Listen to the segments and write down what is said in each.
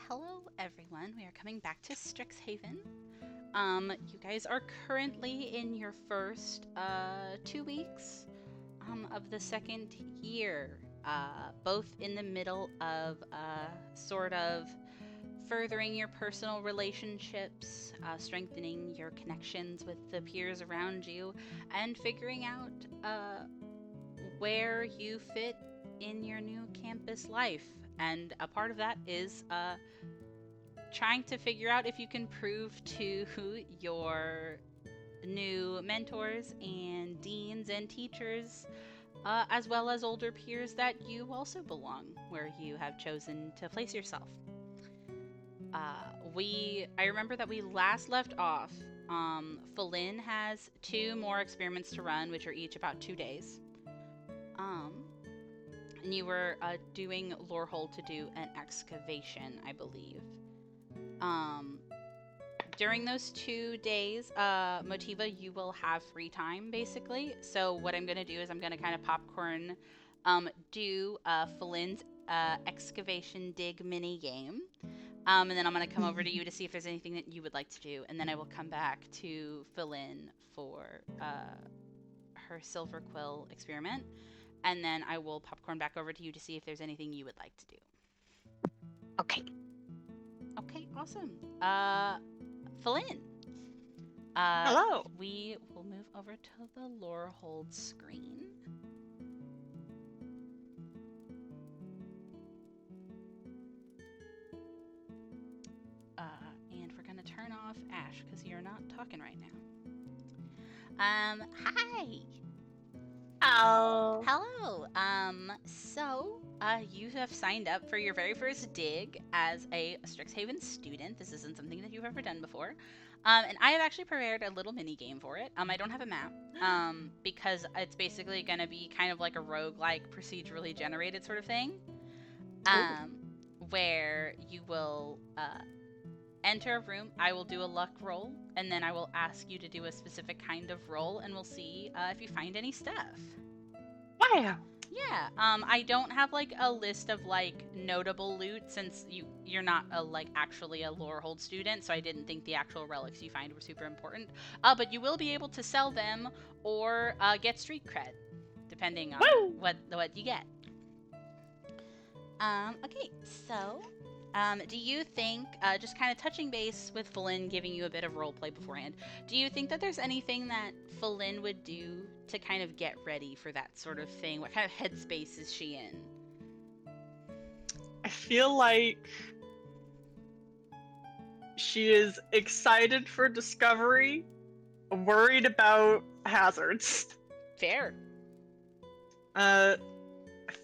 Hello everyone. We are coming back to Strixhaven. You guys are currently in your first 2 weeks of the second year, both in the middle of sort of furthering your personal relationships, strengthening your connections with the peers around you, and figuring out where you fit in your new campus life. And a part of that is trying to figure out if you can prove to your new mentors and deans and teachers, as well as older peers, that you also belong where you have chosen to place yourself. I remember that we last left off. Falin has 2 more experiments to run, which are each about 2 days. Um, and you were doing Lorehold to do an excavation, I believe. Um, During those 2 days, Motiva, you will have free time basically. So what I'm gonna do is I'm gonna kind of popcorn, do Falin's excavation dig mini game, and then I'm gonna come over to you to see if there's anything that you would like to do, and then I will come back to Falin for her silver quill experiment, and then I will popcorn back over to you to see if there's anything you would like to do. Okay. Okay, awesome. Falin. Hello. We will move over to the Lorehold screen. And we're gonna turn off Ash because you're not talking right now. Hi. Oh. Hello. You have signed up for your very first dig as a Strixhaven student. This isn't something that you've ever done before. And I have actually prepared a little mini game for it. I don't have a map, because it's basically going to be kind of like a roguelike procedurally generated sort of thing. Um, where you will enter a room, I will do a luck roll, and then I will ask you to do a specific kind of roll, and we'll see if you find any stuff. Wow. Yeah, I don't have like a list of like notable loot since you're not a like actually a Lorehold student, so I didn't think the actual relics you find were super important. But you will be able to sell them or get street cred, depending on Woo! what you get. Okay, so do you think, just kind of touching base with Falin, giving you a bit of roleplay beforehand, do you think that there's anything that Falin would do to kind of get ready for that sort of thing? What kind of headspace is she in? I feel like she is excited for discovery, worried about hazards. Fair. I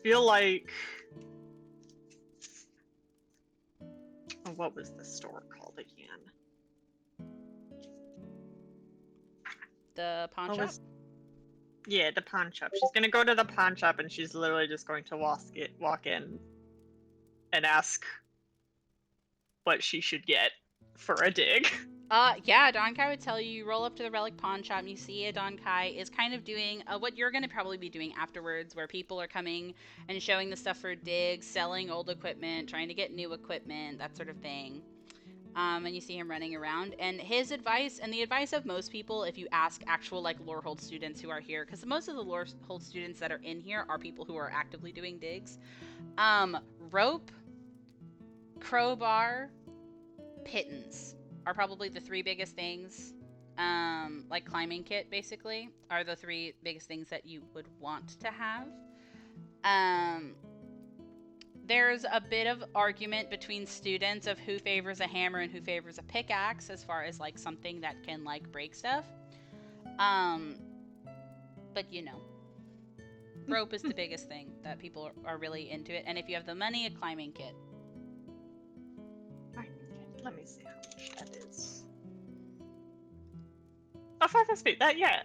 feel like what was the store called again? The pawn What shop? was... Yeah, the pawn shop. She's gonna go to the pawn shop and she's literally just going to walk in and ask what she should get for a dig. Yeah, Donkai would tell you roll up to the Relic Pawn Shop and you see a Donkai is kind of doing what you're going to probably be doing afterwards, where people are coming and showing the stuff for digs, selling old equipment, trying to get new equipment, that sort of thing. And you see him running around. And his advice, and the advice of most people, if you ask actual like Lorehold students who are here, because most of the Lorehold students that are in here are people who are actively doing digs. Rope, crowbar, pittance are probably the 3 biggest things. Like climbing kit, basically, are the 3 biggest things that you would want to have. Um, there's a bit of argument between students of who favors a hammer and who favors a pickaxe as far as like something that can like break stuff. Um, but rope is the biggest thing that people are really into it, and if you have the money, a climbing kit. Let me see how much that is. Oh, 5 SP. That, yeah.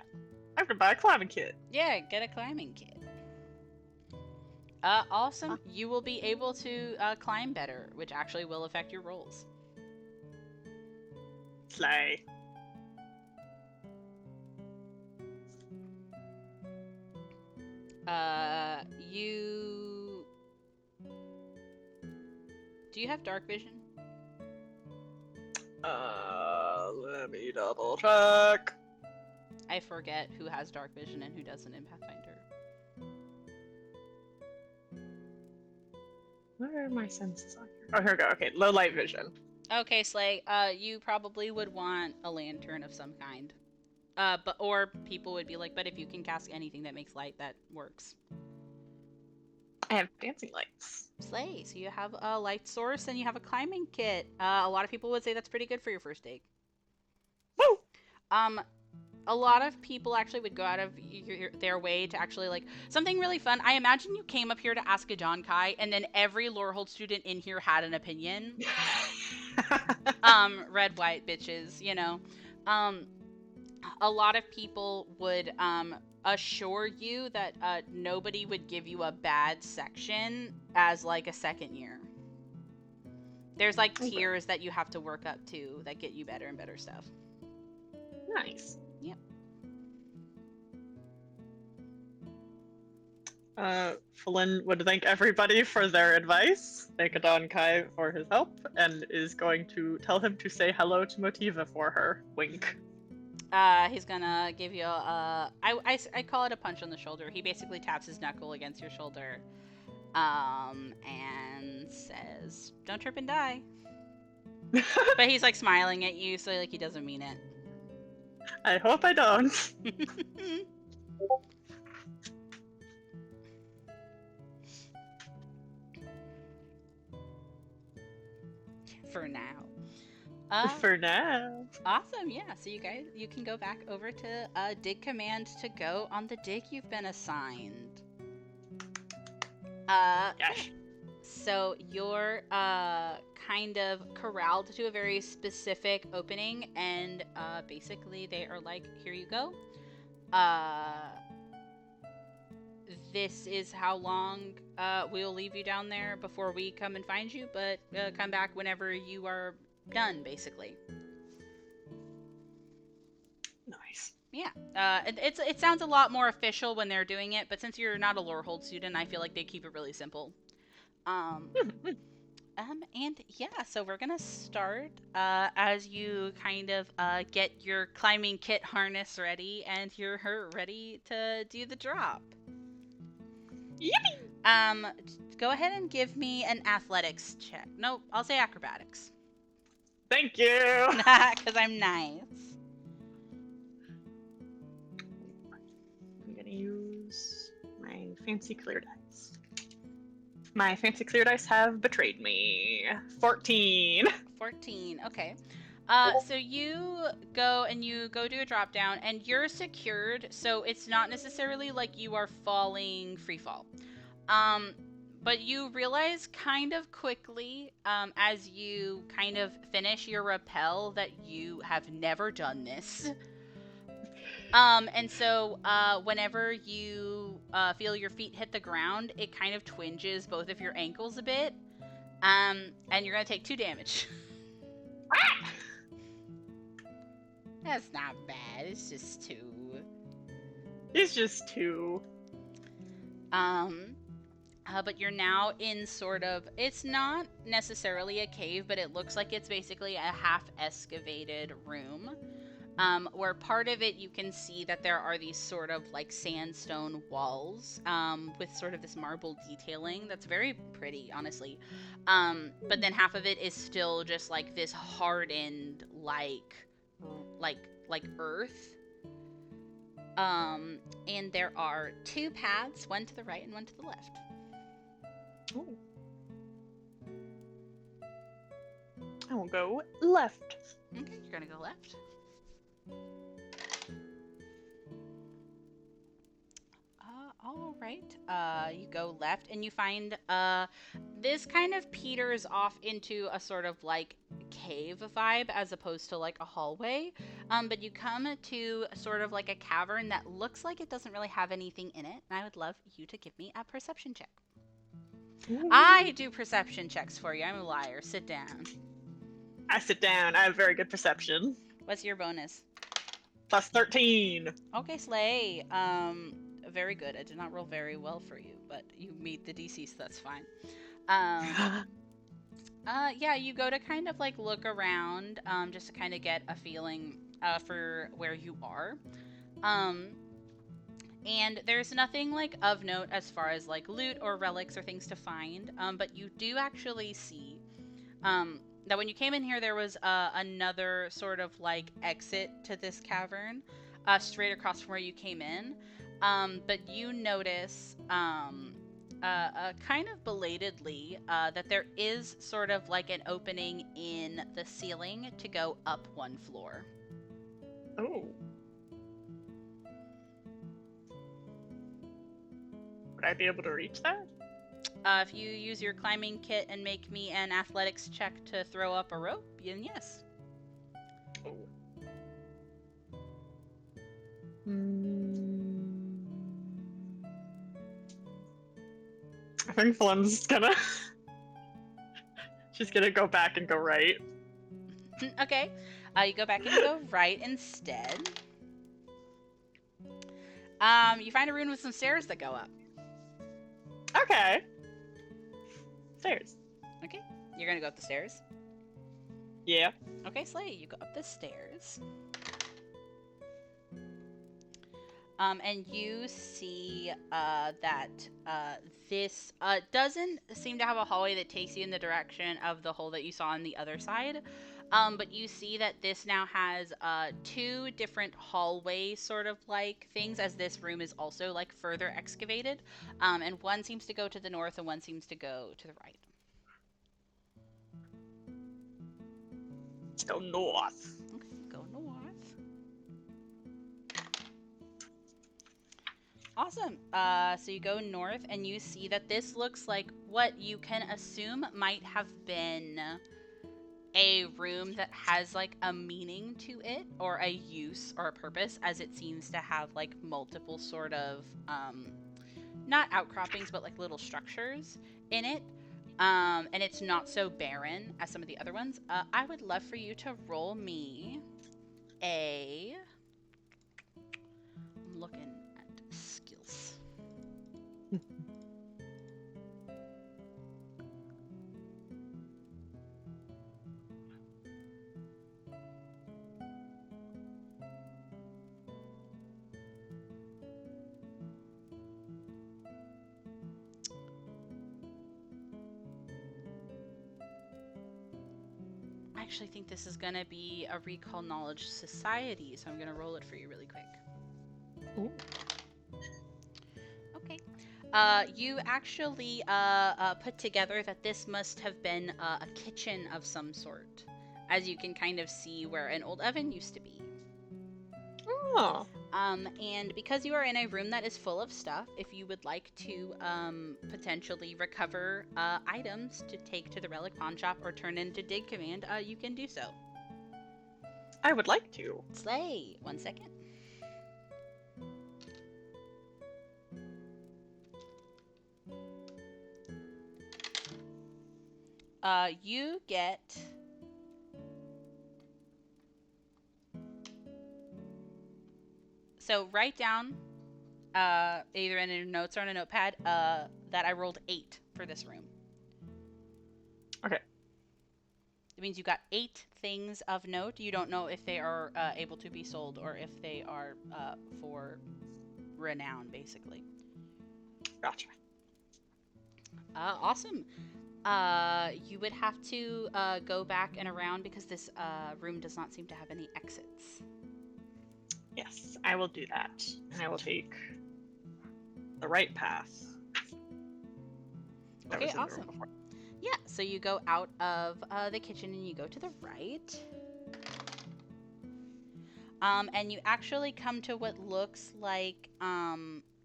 I could buy a climbing kit. Yeah, get a climbing kit. Also, you will be able to climb better, which actually will affect your rolls. Slay. You... Do you have dark vision? Let me double check. I forget who has dark vision and who doesn't in Pathfinder. Where are my senses on here? Oh, here we go. Okay, low light vision. Okay, Slay, you probably would want a lantern of some kind. Or people would be like, but if you can cast anything that makes light, that works. I have dancing lights. Slay, so you have a light source and you have a climbing kit. A lot of people would say that's pretty good for your first dig. Woo! A lot of people actually would go out of their way to actually, like, something really fun. I imagine you came up here to ask a John Kai, and then every Lorehold student in here had an opinion. Red, white, bitches, you know. A lot of people would, assure you that, nobody would give you a bad section as, like, a second year. There's, like, tiers that you have to work up to that get you better and better stuff. Nice. Yep. Flynn would thank everybody for their advice, thank Adon Kai for his help, and is going to tell him to say hello to Motiva for her. Wink. He's gonna give you a, I call it a punch on the shoulder. He basically taps his knuckle against your shoulder, and says, "Don't trip and die." But he's, like, smiling at you, so, like, he doesn't mean it. I hope I don't. For now. For now. Awesome, yeah. So you can go back over to dig command to go on the dig you've been assigned. Gosh. So you're kind of corralled to a very specific opening, and basically they are like, here you go. This is how long we'll leave you down there before we come and find you, but come back whenever you are done, basically. Nice. Yeah. It sounds a lot more official when they're doing it, but since you're not a Lorehold student, I feel like they keep it really simple. And yeah, so we're gonna start as you kind of get your climbing kit harness ready and you're ready to do the drop. Yippee! Go ahead and give me an athletics check. Nope, I'll say acrobatics. Thank you! Because I'm nice. I'm gonna use my fancy clear dice. My fancy clear dice have betrayed me. 14. 14, okay. So you go do a drop down and you're secured, so it's not necessarily like you are falling free fall. But you realize kind of quickly, as you kind of finish your rappel, that you have never done this. And so whenever you feel your feet hit the ground, it kind of twinges both of your ankles a bit. And you're gonna take 2 damage. That's not bad. It's just 2. It's just 2. But you're now in sort of, it's not necessarily a cave, but it looks like it's basically a half-excavated room. Where part of it you can see that there are these sort of like sandstone walls with sort of this marble detailing that's very pretty, honestly. But then half of it is still just like this hardened like earth. And there are 2 paths, one to the right and one to the left. Ooh. I will go left. Okay, you're gonna go left. All right. You go left and you find this kind of peters off into a sort of like cave vibe as opposed to like a hallway. But you come to sort of like a cavern that looks like it doesn't really have anything in it. And I would love you to give me a perception check. Ooh. I do perception checks for you. I'm a liar. Sit down. I sit down. I have very good perception. What's your bonus? Plus 13. Okay, Slay. Very good. I did not roll very well for you, but you meet the DC, so that's fine. Yeah, you go to kind of like look around, just to kind of get a feeling for where you are. Um, and there's nothing like of note as far as like loot or relics or things to find. But you do actually see that when you came in here, there was another sort of like exit to this cavern, straight across from where you came in. But you notice, kind of belatedly, that there is sort of like an opening in the ceiling to go up one floor. Oh. Would I be able to reach that? If you use your climbing kit and make me an athletics check to throw up a rope, then yes. Oh. I think Flynn's gonna. She's gonna go back and go right. Okay. You go back and you go right instead. You find a rune with some stairs that go up. Okay. Stairs. Okay. You're gonna go up the stairs. Yeah. Okay, Slay, you go up the stairs. And you see that this doesn't seem to have a hallway that takes you in the direction of the hole that you saw on the other side. But you see that this now has two different hallway sort of like things, as this room is also like further excavated. And one seems to go to the north and one seems to go to the right. Let's go north. Okay, go north. Awesome. So you go north and you see that this looks like what you can assume might have been a room that has like a meaning to it, or a use or a purpose, as it seems to have like multiple sort of not outcroppings but like little structures in it. And it's not so barren as some of the other ones. I would love for you to roll me a... I'm looking at skills. I actually think this is going to be a Recall Knowledge Society, so I'm going to roll it for you really quick. Ooh. Okay. You actually put together that this must have been a kitchen of some sort, as you can kind of see where an old oven used to be. Oh. And because you are in a room that is full of stuff, if you would like to potentially recover items to take to the Relic Pawn Shop or turn into Dig Command, you can do so. I would like to. Slay! 1 second. You get... So write down, either in your notes or on a notepad, that I rolled 8 for this room. Okay. It means you got 8 things of note. You don't know if they are able to be sold or if they are for renown, basically. Gotcha. Awesome. You would have to go back and around because this room does not seem to have any exits. Yes, I will do that. And I will take the right path. That Okay, was in the room awesome. before. Yeah, so you go out of the kitchen and you go to the right. And you actually come to what looks like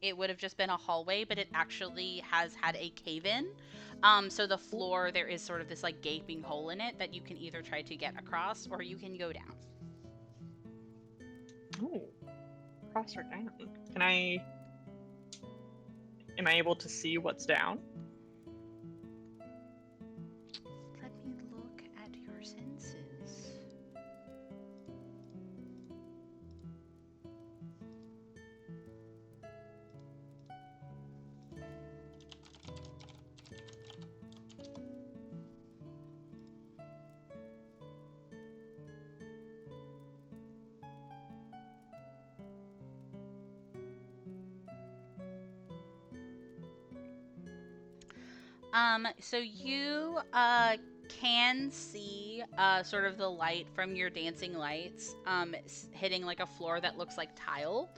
it would have just been a hallway, but it actually has had a cave-in. So the floor, there is sort of this like gaping hole in it that you can either try to get across or you can go down. Ooh. Cross or down. Can I... Am I able to see what's down? Let me look at your senses. So you can see sort of the light from your dancing lights hitting like a floor that looks like tile.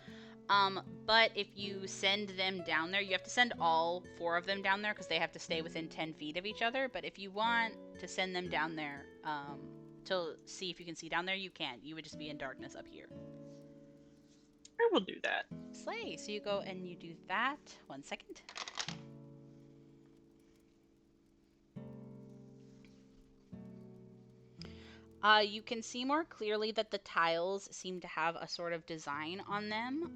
But if you send them down there, you have to send all 4 of them down there because they have to stay within 10 feet of each other. But if you want to send them down there to see if you can see down there, you can. You would just be in darkness up here. I will do that. Slay. So you go and you do that. 1 second. You can see more clearly that the tiles seem to have a sort of design on them,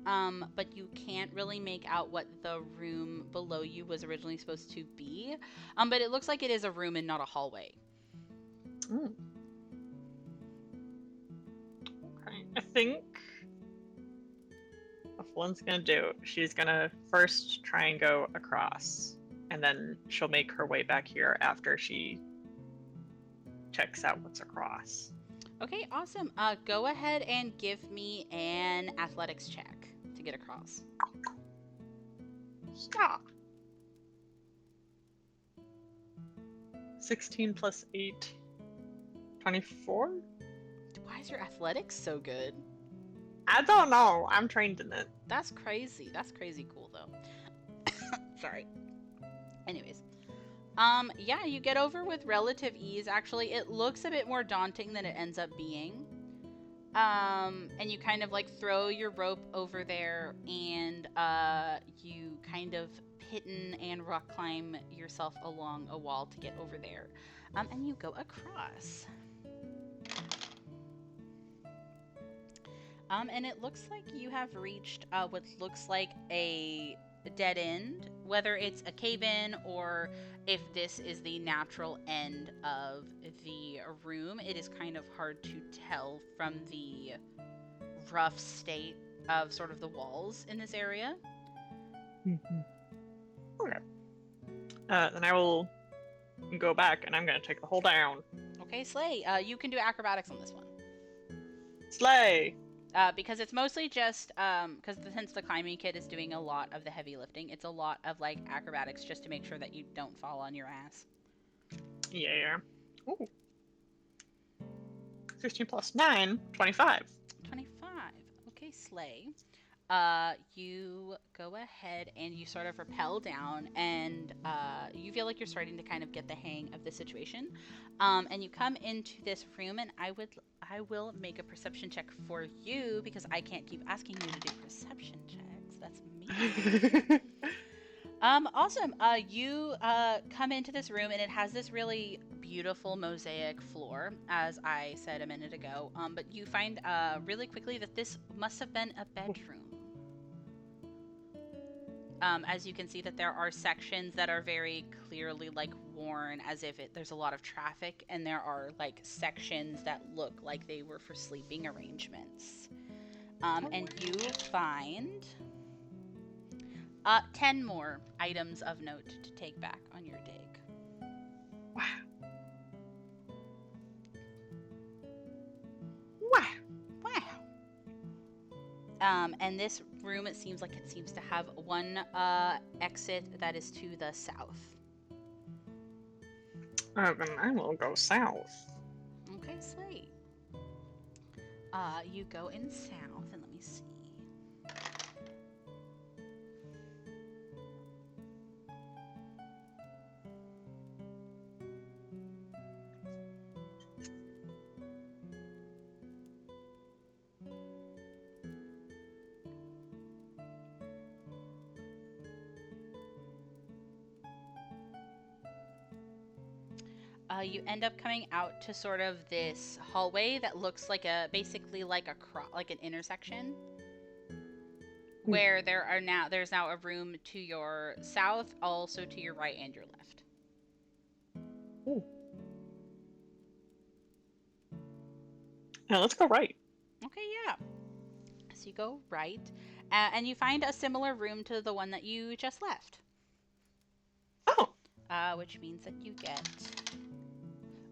but you can't really make out what the room below you was originally supposed to be. But it looks like it is a room and not a hallway. Mm. Okay. I think what Flynn's gonna do, she's gonna first try and go across, and then she'll make her way back here after she checks out what's across. Okay, awesome. Go ahead and give me an athletics check to get across. Stop. 16 plus 8. 24? Why is your athletics so good? I don't know. I'm trained in it. That's crazy. That's crazy cool, though. Sorry. Anyways. Yeah, you get over with relative ease, actually. It looks a bit more daunting than it ends up being. And you kind of, like, throw your rope over there, and, you kind of pitten and rock climb yourself along a wall to get over there. And you go across. And it looks like you have reached, what looks like a dead end, whether it's a cave-in or if this is the natural end of the room. It is kind of hard to tell from the rough state of sort of the walls in this area. Okay. Then I will go back and I'm gonna take the hole down. Okay, Slay, you can do acrobatics on this one. Slay! Because it's mostly just, since the climbing kit is doing a lot of the heavy lifting, it's a lot of, like, acrobatics just to make sure that you don't fall on your ass. Yeah. Ooh. 16 plus 9, 25. 25. Okay, Slay. You go ahead and you sort of rappel down, and you feel like you're starting to kind of get the hang of the situation. And you come into this room, and I will make a perception check for you because I can't keep asking you to do perception checks. That's me. Awesome. You come into this room, and it has this really beautiful mosaic floor, as I said a minute ago. But you find really quickly that this must have been a bedroom. As you can see that there are sections that are very clearly like worn as if there's a lot of traffic, and there are like sections that look like they were for sleeping arrangements. And you find 10 more items of note to take back on your dig. Wow. Wow. And this room, it seems like it seems to have one exit that is to the south. Then I will go south. Okay, Slate. You go in south, and let me see. You end up coming out to sort of this hallway that looks like basically like an intersection, where there's now a room to your south, also to your right and your left. Ooh. Now let's go right. Okay, yeah. So you go right, and you find a similar room to the one that you just left. Oh. Which means that you get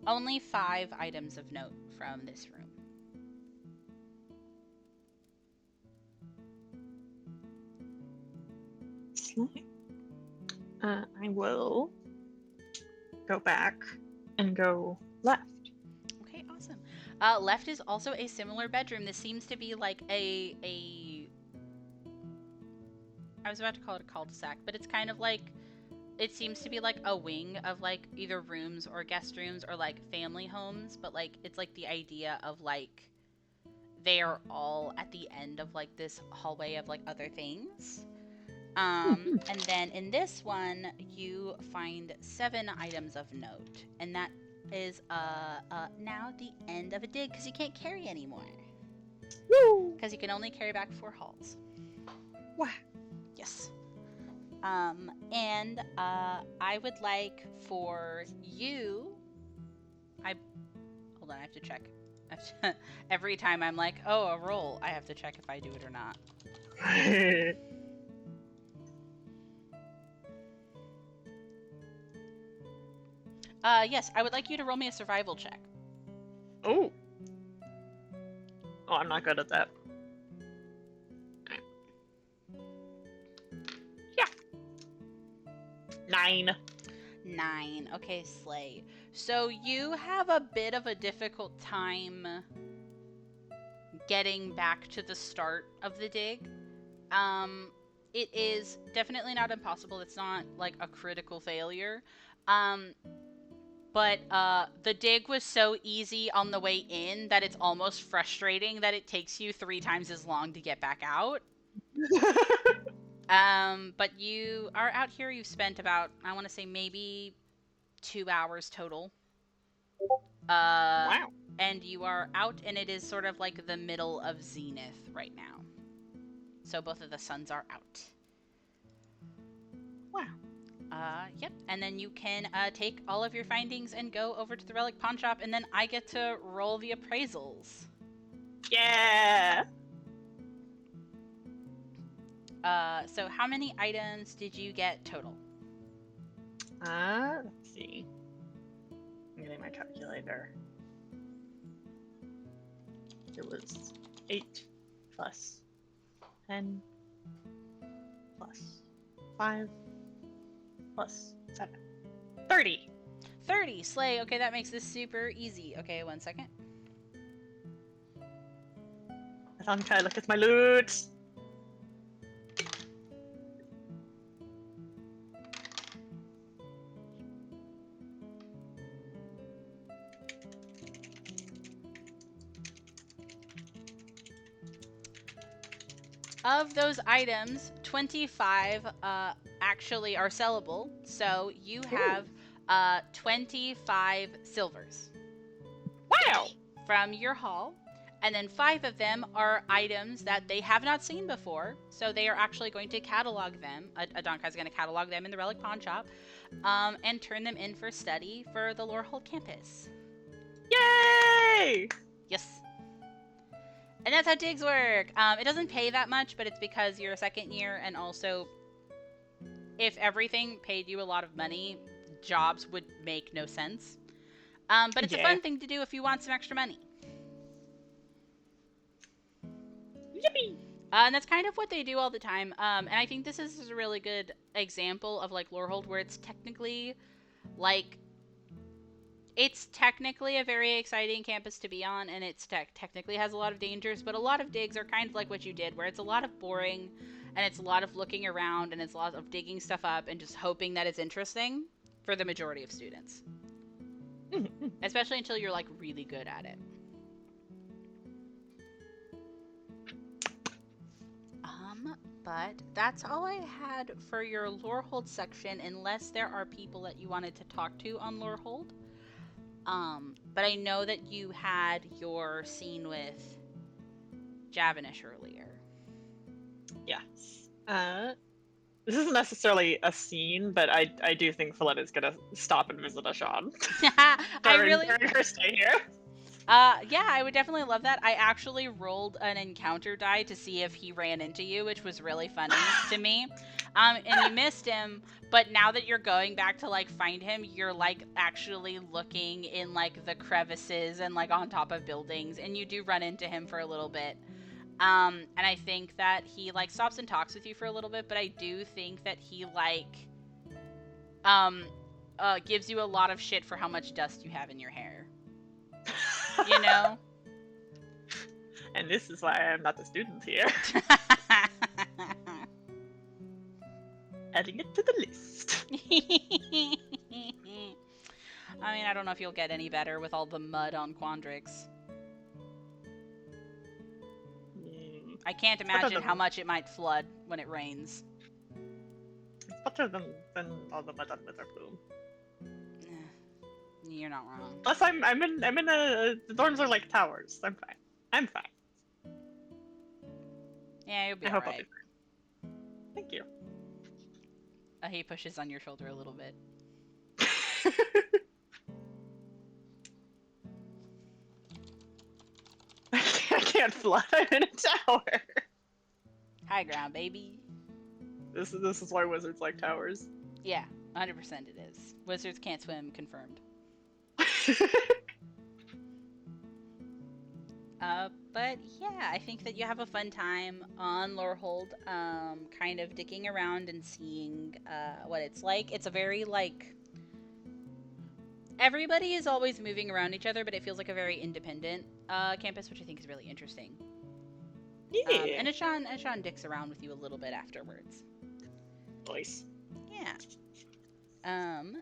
only 5 items of note from this room. I will go back and go left. Okay, awesome. Left is also a similar bedroom. This seems to be like a I was about to call it a cul-de-sac, but it's kind of like, it seems to be like a wing of like either rooms or guest rooms or like family homes, but like it's like the idea of like they are all at the end of like this hallway of like other things. And then in this one, you find 7 items of note, and that is now the end of a dig because you can't carry anymore. Woo! Because you can only carry back 4 halls. Wow. Yes. And I would like for you. Hold on, I have to check. Every time I'm like, oh, a roll, I have to check if I do it or not. Yes, I would like you to roll me a survival check. Oh. Oh, I'm not good at that. Yeah. 9. 9. Okay, Slay. So you have a bit of a difficult time getting back to the start of the dig. It is definitely not impossible. It's not like a critical failure. But the dig was so easy on the way in that it's almost frustrating that it takes you 3 times as long to get back out. But you are out here. You've spent about, I want to say maybe 2 hours total. Wow. And you are out, and it is sort of like the middle of Zenith right now. So both of the suns are out. Wow. Yep. And then you can take all of your findings and go over to the Relic Pawn Shop, and then I get to roll the appraisals. Yeah. So how many items did you get total? Let's see. I'm getting my calculator. It was 8 plus 10 plus 5 plus 7. 30. 30. Slay. Okay, that makes this super easy. Okay, 1 second. I thought I'm trying to look at my loot. Of those items, 25 actually are sellable. So you have 25 silvers. Wow! From your haul. And then 5 of them are items that they have not seen before. So they are actually going to catalog them. Adonka is going to catalog them in the Relic Pawn Shop. And turn them in for study for the Lorehold campus. Yay! Yes. And that's how digs work. It doesn't pay that much, but it's because you're a second year, and also if everything paid you a lot of money, jobs would make no sense. But it's a fun thing to do if you want some extra money. Yippee! And that's kind of what they do all the time. And I think this is a really good example of like Lorehold, where it's technically like, it's technically a very exciting campus to be on, and it's technically has a lot of dangers, but a lot of digs are kind of like what you did, where it's a lot of boring, and it's a lot of looking around, and it's a lot of digging stuff up, and just hoping that it's interesting for the majority of students. Especially until you're, like, really good at it. But that's all I had for your Lorehold section, unless there are people that you wanted to talk to on Lorehold. But I know that you had your scene with Javanish earlier. Yes. This isn't necessarily a scene, but I do think Faletta's gonna stop and visit Ashan. during her stay here. Yeah, I would definitely love that. I actually rolled an encounter die to see if he ran into you, which was really funny to me. And you missed him, but now that you're going back to, like, find him, you're, like, actually looking in, like, the crevices and, like, on top of buildings, and you do run into him for a little bit. And I think that he, like, stops and talks with you for a little bit, but I do think that he, like, gives you a lot of shit for how much dust you have in your hair. You know? And this is why I'm not a student here. Adding it to the list. I mean, I don't know if you'll get any better with all the mud on Quandrix. I can't imagine how much it might flood when it rains. It's better than all the mud on Witherbloom. You're not wrong. Plus, I'm in a. The dorms are like towers. I'm fine. I'm fine. Yeah, you'll be I hope I'll alright. be fine. Thank you. He pushes on your shoulder a little bit. I can't fly. I'm in a tower. High ground, baby. This is why wizards like towers. Yeah, 100% it is. Wizards can't swim, confirmed. But yeah, I think that you have a fun time on Lorehold, kind of dicking around and seeing what it's like. It's a very, like, everybody is always moving around each other, but it feels like a very independent campus, which I think is really interesting. Yeah. And Ashan dicks around with you a little bit afterwards. Nice. Yeah.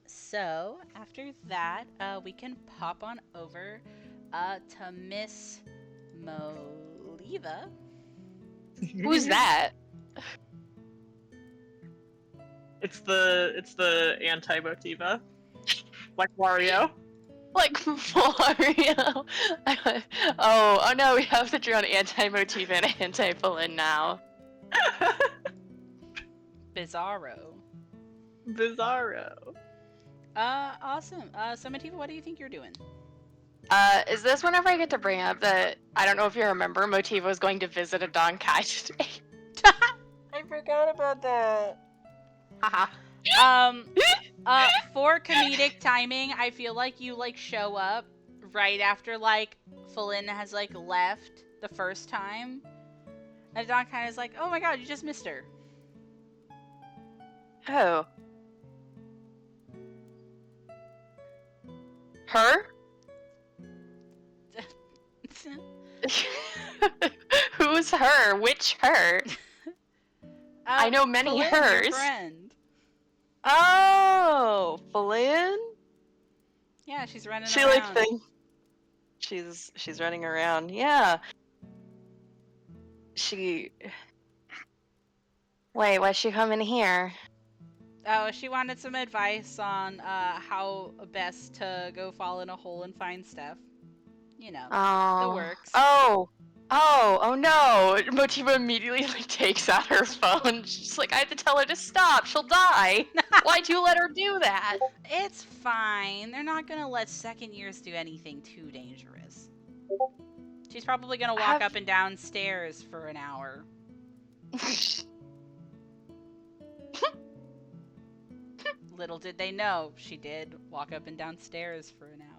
So after that, we can pop on over to Miss Moliva. Who's that? It's the anti-Motiva. Like Wario. Like Mario. Oh no, we have to draw an anti-Motiva and anti-Fallen now. Bizarro. Awesome. So Motiva, what do you think you're doing? Is this whenever I get to bring up that I don't know if you remember, Motiva was going to visit a Donkai today? I forgot about that. Haha. For comedic timing, I feel like you like show up right after like Fallen has like left the first time, and Don kind of is like, "Oh my god, you just missed her." Oh. Her? Who's her? Which her? I know many Fallen, hers. Your friend. Oh, Fallen? Yeah, she's running She around. like thing. She's running around. Yeah. She. Wait, why's she coming here? Oh, she wanted some advice on how best to go fall in a hole and find stuff. You know, Oh. the works. Oh no! Motiva immediately like takes out her phone. She's like, I have to tell her to stop. She'll die. Why'd you let her do that? It's fine. They're not gonna let second years do anything too dangerous. She's probably gonna walk up and down stairs for an hour. Little did they know, she did walk up and down stairs for an hour.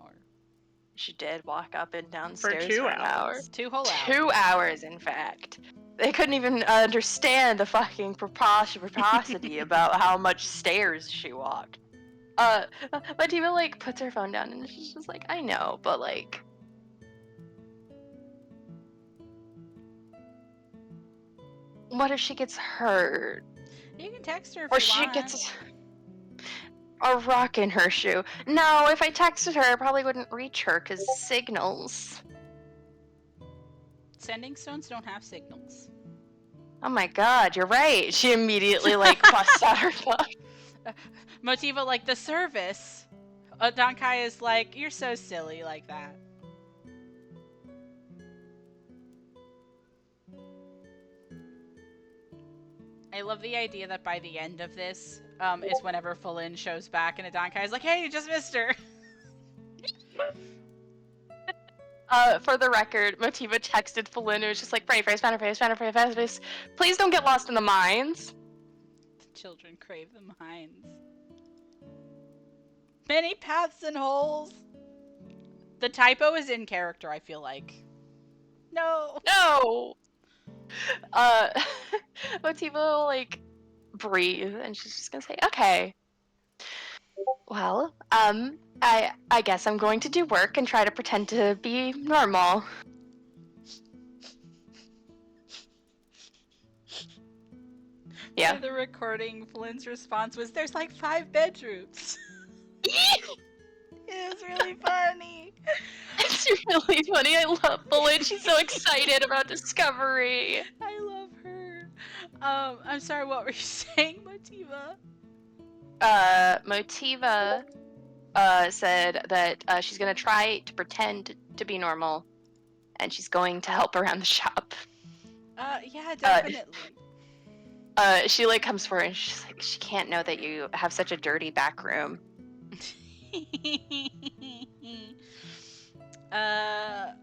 She did walk up and downstairs For 2 for an hour. hours. 2 whole hours. 2 hours, in fact. They couldn't even understand the fucking preposterity about how much stairs she walked. Motiva like puts her phone down and she's just like, I know, but like, what if she gets hurt? You can text her if Or you she want. gets a rock in her shoe. No, if I texted her, I probably wouldn't reach her because signals. Sending stones don't have signals. Oh my god, you're right. She immediately like busts out her phone. Motiva, like, the service. Donkai is like, you're so silly like that. I love the idea that by the end of this, is whenever Fallen shows back and Donkai is like, hey, you just missed her. For the record, Motiva texted Fallen. It was just like, pray, face, banner face, banner face, banner face. Please don't get lost in the mines. The children crave the mines. Many paths and holes. The typo is in character, I feel like. No. No! Motiva will, like, breathe, and she's just gonna say, okay. Well, I guess I'm going to do work and try to pretend to be normal. Yeah. For the recording, Flynn's response was, "There's like 5 bedrooms." It was really funny. It's really funny. I love Flynn. She's so excited about discovery. I love her. I'm sorry, what were you saying, Motiva? Motiva said that she's gonna try to pretend to be normal, and she's going to help around the shop. Yeah, definitely. She like comes forward and she's like, she can't know that you have such a dirty back room. Oh,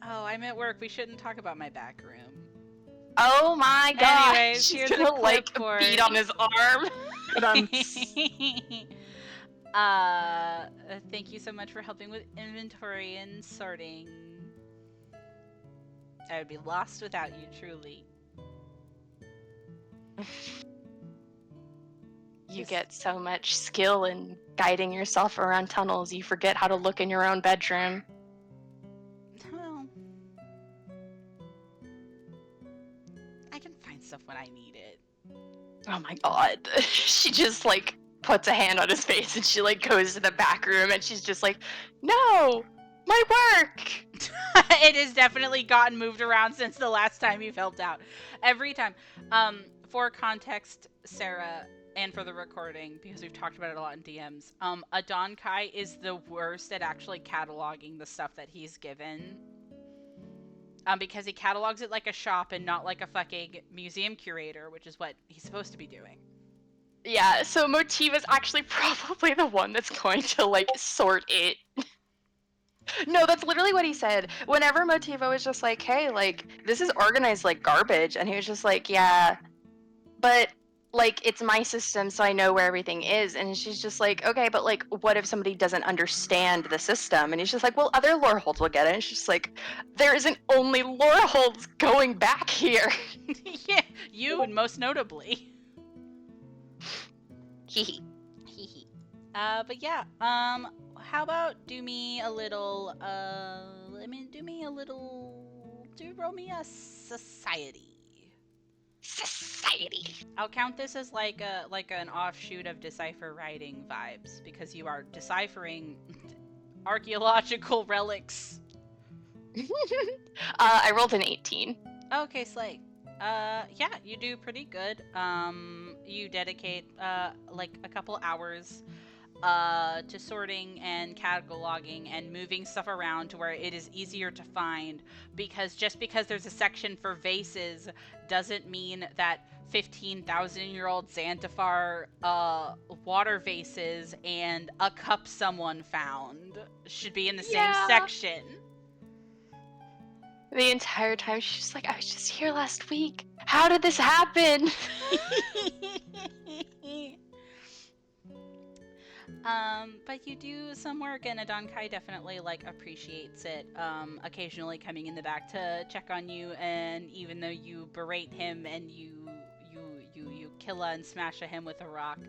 I'm at work. We shouldn't talk about my back room. Oh my god! Anyways, She's here's gonna a like clipboard. beat on his arm. Thank you so much for helping with inventory and sorting. I would be lost without you, truly. You get so much skill in guiding yourself around tunnels, you forget how to look in your own bedroom. Well, I can find stuff when I need it. Oh my god. She just like puts a hand on his face and she like goes to the back room and she's just like, no, my work. It has definitely gotten moved around since the last time you've helped out. Every time. For context, Sarah, and for the recording, because we've talked about it a lot in DMs, Adonkai is the worst at actually cataloging the stuff that he's given. Because he catalogs it like a shop and not like a fucking museum curator, which is what he's supposed to be doing. Yeah, so Motiva's actually probably the one that's going to like sort it. No, that's literally what he said. Whenever Motiva was just like, hey, like, this is organized like garbage, and he was just like, yeah, but like it's my system, so I know where everything is. And she's just like, okay, but like what if somebody doesn't understand the system? And he's just like, well, other lore holds will get it. And she's just like, there isn't only lore holds going back here. Yeah, you most notably. Hee Hee. But yeah, how about do me a little, roll me a society. Society. I'll count this as like an offshoot of decipher writing vibes, because you are deciphering archaeological relics. I rolled an 18. Okay, slay. Yeah, you do pretty good. You dedicate like a couple hours to sorting and cataloging and moving stuff around to where it is easier to find, because just because there's a section for vases doesn't mean that 15,000-year-old Xanthophyre water vases and a cup someone found should be in the same section. The entire time she's like, I was just here last week. How did this happen? But you do some work, and Adonkai definitely like appreciates it. Occasionally coming in the back to check on you, and even though you berate him and you kill and smash at him with a rock,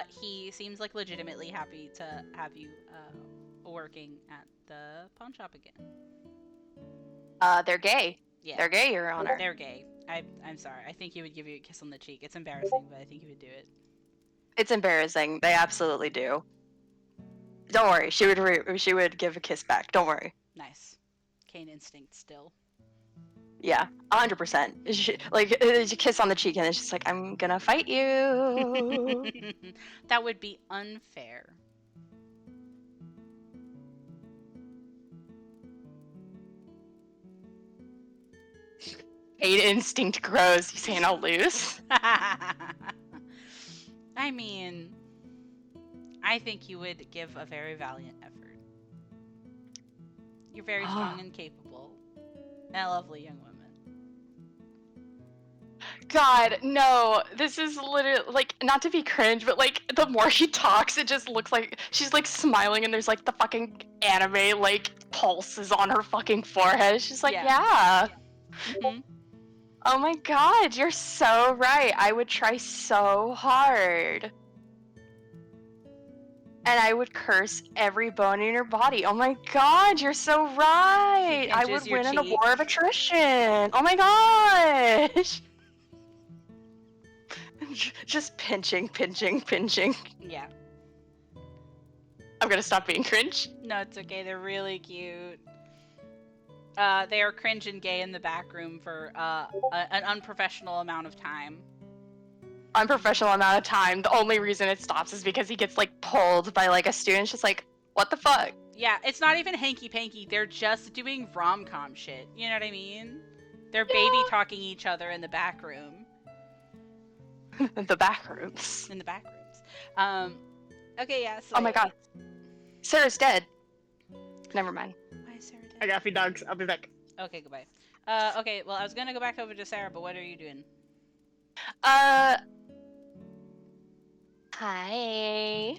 he seems like legitimately happy to have you working at the pawn shop again. They're gay. Yeah, they're gay, Your Honor. They're gay. I'm sorry. I think he would give you a kiss on the cheek. It's embarrassing, but I think he would do it. It's embarrassing. They absolutely do. Don't worry. She would give a kiss back. Don't worry. Nice. Cain instinct still. Yeah, 100%. Like a kiss on the cheek, and it's just like, I'm gonna fight you. That would be unfair. Cain instinct grows. You saying I'll lose? I mean, I think you would give a very valiant effort. You're very strong and capable, and a lovely young woman. God, no. This is literally, like, not to be cringe, but, like, the more she talks, it just looks like she's, like, smiling and there's, like, the fucking anime, like, pulses on her fucking forehead. She's like, yeah. Mm-hmm. Oh my god, you're so right. I would try so hard. and I would curse every bone in your body. Oh my god, you're so right. I pinches would your win in a cheek. war of attrition. Oh my gosh. Just pinching. Yeah. I'm gonna stop being cringe. No, it's okay. They're really cute. They are cringe and gay in the back room for an unprofessional amount of time. Unprofessional amount of time. The only reason it stops is because he gets like pulled by like a student. Just like, what the fuck? Yeah, it's not even hanky panky. They're just doing rom-com shit. You know what I mean? They're baby talking each other in the back room. The back rooms. In the back rooms. Okay, yeah. So Oh my god. Sarah's dead. Never mind. Why is Sarah dead? I got a few dogs. I'll be back. Okay, goodbye. Okay, well, I was gonna go back over to Sarah, but what are you doing? Hi. Hi.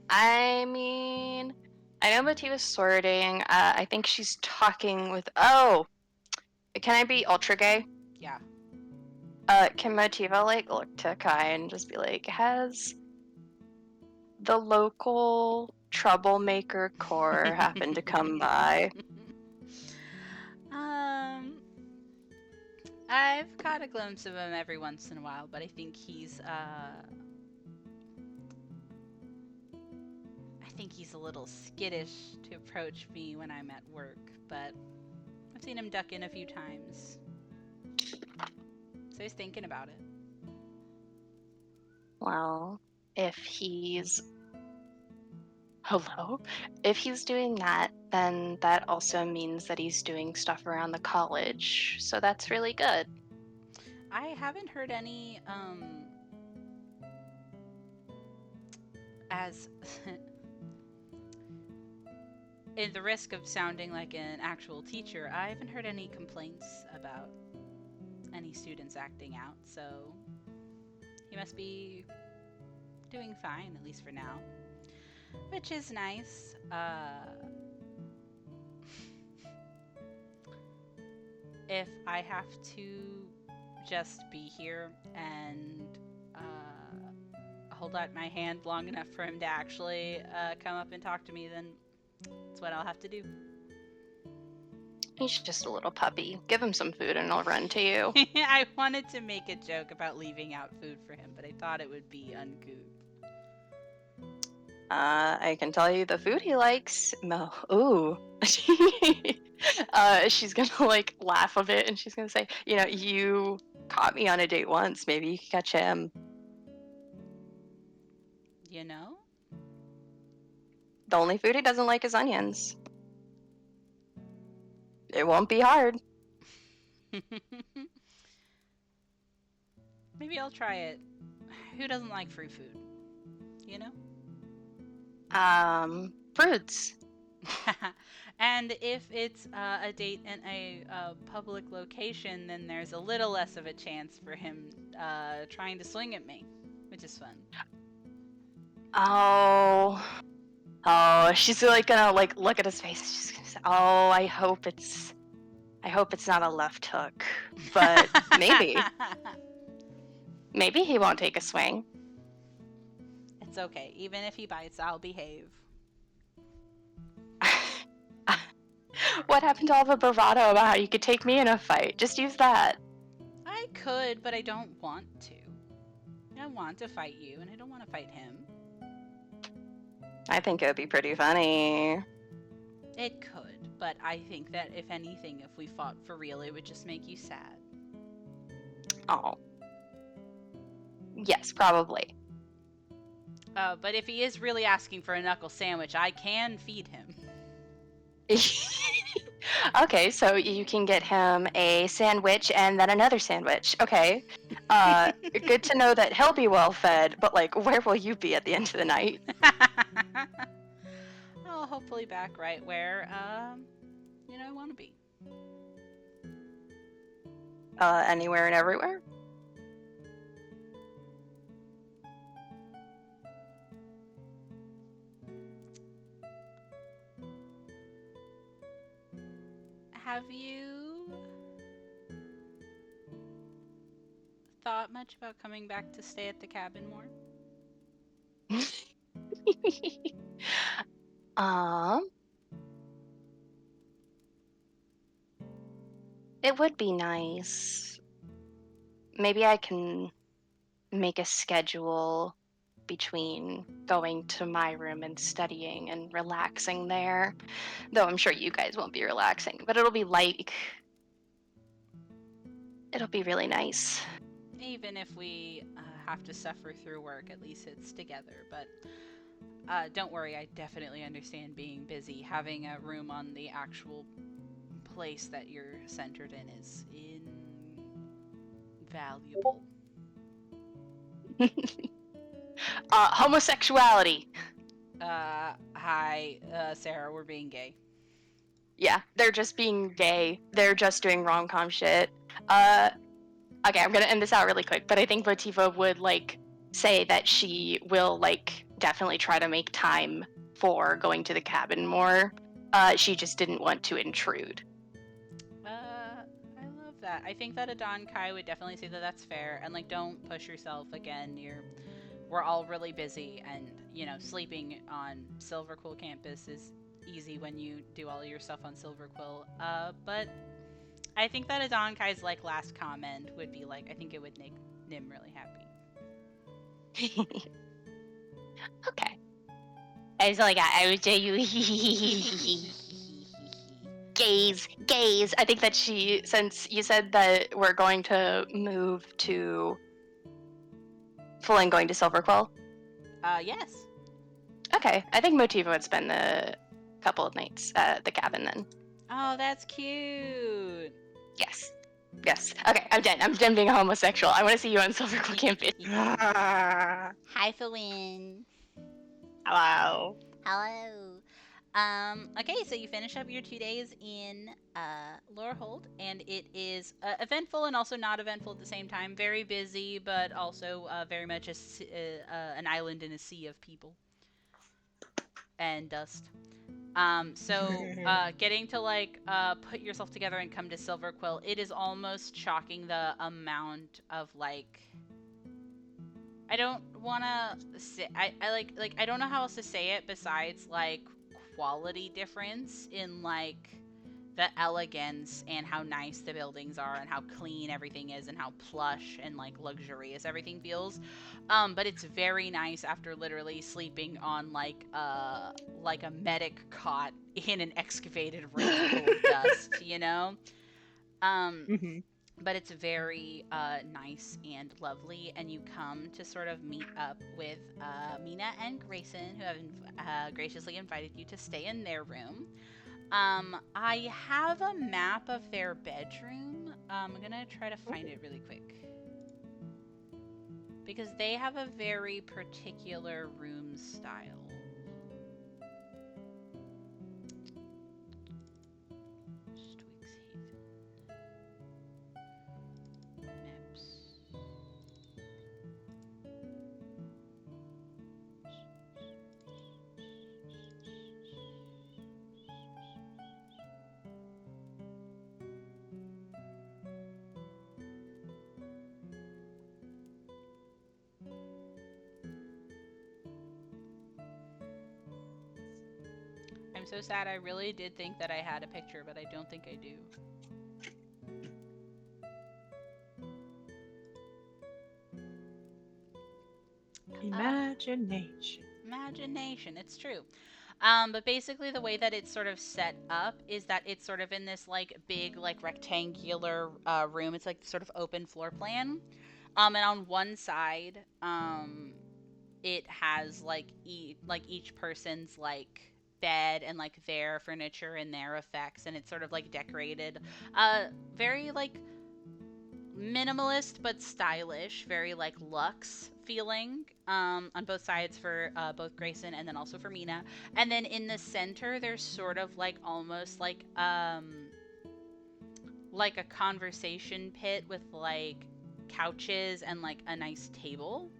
I mean, I know Mati was sorting. I think she's talking with. Oh, can I be ultra gay? Yeah. Can Motiva like look to Kai and just be like, has the local troublemaker core happened to come by? I've caught a glimpse of him every once in a while, but I think he's a little skittish to approach me when I'm at work, but I've seen him duck in a few times. So he's thinking about it. Well, if he's hello, if he's doing that, then that also means that he's doing stuff around the college. So that's really good. I haven't heard any as in the risk of sounding like an actual teacher, I haven't heard any complaints about any students acting out, so he must be doing fine, at least for now. Which is nice. If I have to just be here and hold out my hand long enough for him to actually come up and talk to me, then that's what I'll have to do. He's just a little puppy. Give him some food and he'll run to you. I wanted to make a joke about leaving out food for him, but I thought it would be uncouth. I can tell you the food he likes. Ooh. She's gonna like laugh a bit and she's gonna say, you know, you caught me on a date once. Maybe you could catch him. You know? The only food he doesn't like is onions. It won't be hard. Maybe I'll try it. Who doesn't like free food? You know? Fruits. And if it's a date in a public location, then there's a little less of a chance for him trying to swing at me, which is fun. Oh, she's like gonna like look at his face. She's gonna say, "Oh, I hope it's not a left hook, but maybe he won't take a swing." It's okay. Even if he bites, I'll behave. What happened to all the bravado about how you could take me in a fight? Just use that. I could, but I don't want to. I want to fight you, and I don't want to fight him. I think it would be pretty funny. It could, but I think that if anything, if we fought for real, it would just make you sad. Oh. Yes, probably. But if he is really asking for a knuckle sandwich, I can feed him. Okay, so you can get him a sandwich and then another sandwich. Okay. Good to know that he'll be well fed, but like, where will you be at the end of the night? I'll hopefully back right where, I want to be. Anywhere and everywhere? Have you thought much about coming back to stay at the cabin more? Um, it would be nice. Maybe I can make a schedule between going to my room and studying and relaxing there. Though I'm sure you guys won't be relaxing, but it'll be really nice. Even if we have to suffer through work, at least it's together. But don't worry, I definitely understand being busy. Having a room on the actual place that you're centered in is invaluable. Homosexuality. Hi, Sarah, we're being gay. Yeah, they're just being gay. They're just doing rom-com shit. Okay, I'm gonna end this out really quick, but I think Votiva would like say that she will like definitely try to make time for going to the cabin more. She just didn't want to intrude. I love that. I think that Adon Kai would definitely say that that's fair, and like, don't push yourself. Again, we're all really busy, and sleeping on Silverquill campus is easy when you do all your stuff on Silverquill. But I think that Adon Kai's like last comment would be like, I think it would make Nim really happy. Okay. I was like, I would say you gaze. I think that since you said that we're going to move to Flynn going to Silverquill. Yes. Okay, I think Motiva would spend the couple of nights at the cabin then. Oh, that's cute. Yes. Okay, I'm done. I'm done being a homosexual. I want to see you on Silverquill campus. Hi, Flynn. Hello. Hello. Okay, so you finish up your 2 days in Lorehold, and it is eventful and also not eventful at the same time. Very busy, but also very much an island in a sea of people and dust. So getting to like put yourself together and come to Silverquill, it is almost shocking the amount of like. I don't want to say I don't know how else to say it besides like quality difference in like the elegance and how nice the buildings are and how clean everything is and how plush and like luxurious everything feels. But it's very nice after literally sleeping on like a medic cot in an excavated room full of dust, But it's very nice and lovely, and you come to sort of meet up with Mina and Grayson, who have graciously invited you to stay in their room. I have a map of their bedroom. I'm gonna try to find it really quick. Because they have a very particular room style. I'm so sad. I really did think that I had a picture, but I don't think I do. Imagination. Imagination, it's true. But basically the way that it's sort of set up is that it's sort of in this like big like rectangular room. It's like sort of open floor plan. And on one side, it has like each person's like bed and like their furniture and their effects, and it's sort of like decorated very like minimalist but stylish, very like luxe feeling on both sides for both Grayson and then also for Mina. And then in the center there's sort of like almost like a conversation pit with like couches and like a nice table.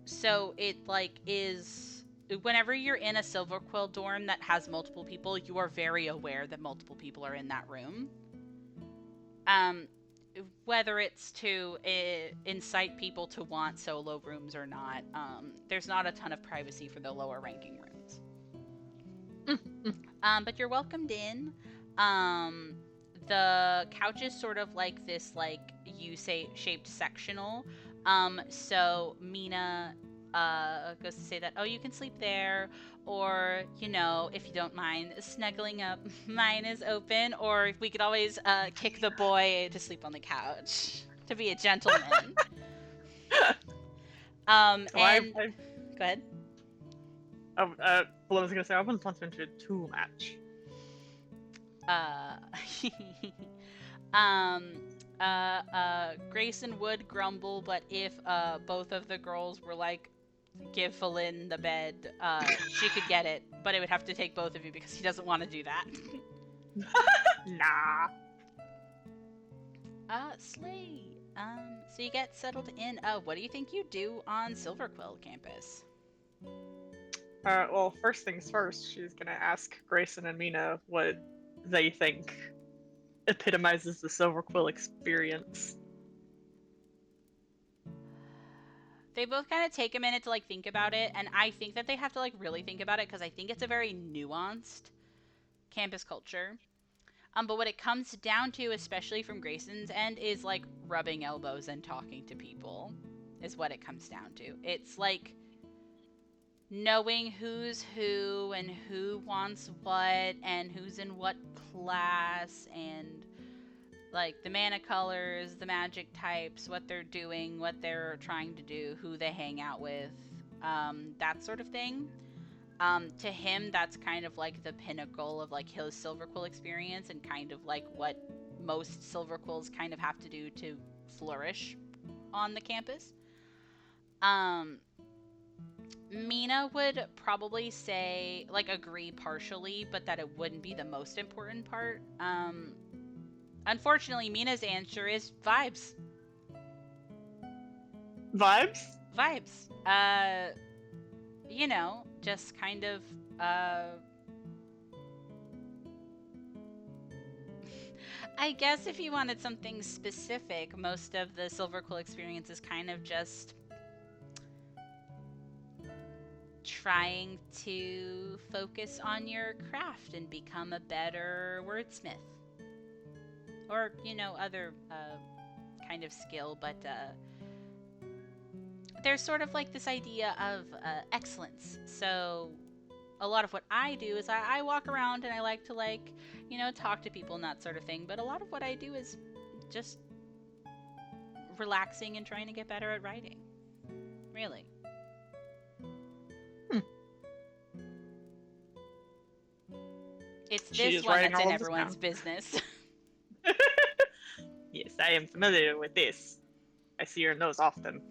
So it like is whenever you're in a Silverquill dorm that has multiple people, you are very aware that multiple people are in that room. whether it's to incite people to want solo rooms or not, there's not a ton of privacy for the lower ranking rooms. But you're welcomed in. The couch is sort of like this, like U-shaped sectional. So Mina goes to say that, oh, you can sleep there, or, you know, if you don't mind snuggling up, mine is open, or we could always kick the boy to sleep on the couch to be a gentleman. So and I go ahead. well, I was gonna say I wouldn't want to into too much. Grayson would grumble, but if both of the girls were like, give Falin the bed, she could get it, but it would have to take both of you because he doesn't want to do that. Nah. Slay. So you get settled in. What do you think you do on Silverquill campus? Well, first things first, she's gonna ask Grayson and Mina what they think epitomizes the Silverquill experience. They both kind of take a minute to like think about it, and I think that they have to like really think about it because I think it's a very nuanced campus culture. But what it comes down to, especially from Grayson's end, is like rubbing elbows and talking to people, is what it comes down to. It's like knowing who's who and who wants what and who's in what class, and like the mana colors, the magic types, what they're doing, what they're trying to do, who they hang out with, that sort of thing. To him, that's kind of like the pinnacle of like his Silverquill experience, and kind of like what most Silverquills kind of have to do to flourish on the campus. Mina would probably say, like, agree partially, but that it wouldn't be the most important part. Unfortunately, Mina's answer is vibes. Vibes? Vibes. You know, just kind of, I guess if you wanted something specific, most of the Silverquill experience is kind of just trying to focus on your craft and become a better wordsmith. Or, you know, other kind of skill, but there's sort of like this idea of excellence. So a lot of what I do is I walk around and I like to, like, you know, talk to people and that sort of thing. But a lot of what I do is just relaxing and trying to get better at writing. Really. It's this one that's in everyone's business. Yes, I am familiar with this. I see your nose often.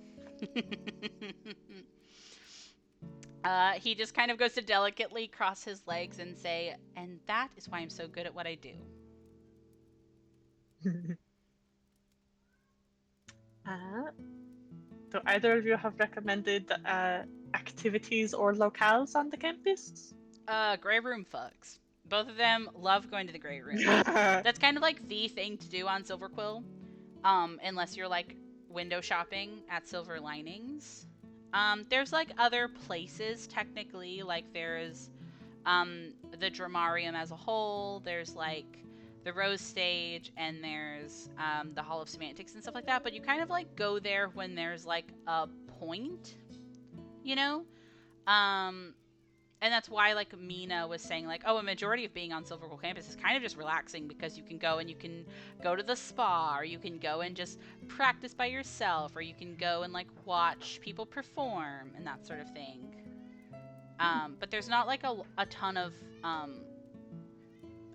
He just kind of goes to delicately cross his legs and say, and that is why I'm so good at what I do. Do either of you have recommended activities or locales on the campus? Grey Room fucks. Both of them love going to the Grey Room. That's kind of like the thing to do on Silverquill. Unless you're like window shopping at Silver Linings. There's like other places technically, like there's the Dramarium as a whole, there's like the Rose Stage, and there's the Hall of Semantics and stuff like that, but you kind of like go there when there's like a point, you know? And that's why, like, Mina was saying, like, oh, a majority of being on Silverquill campus is kind of just relaxing because you can go and you can go to the spa, or you can go and just practice by yourself, or you can go and, like, watch people perform and that sort of thing. But there's not, like, a ton of, I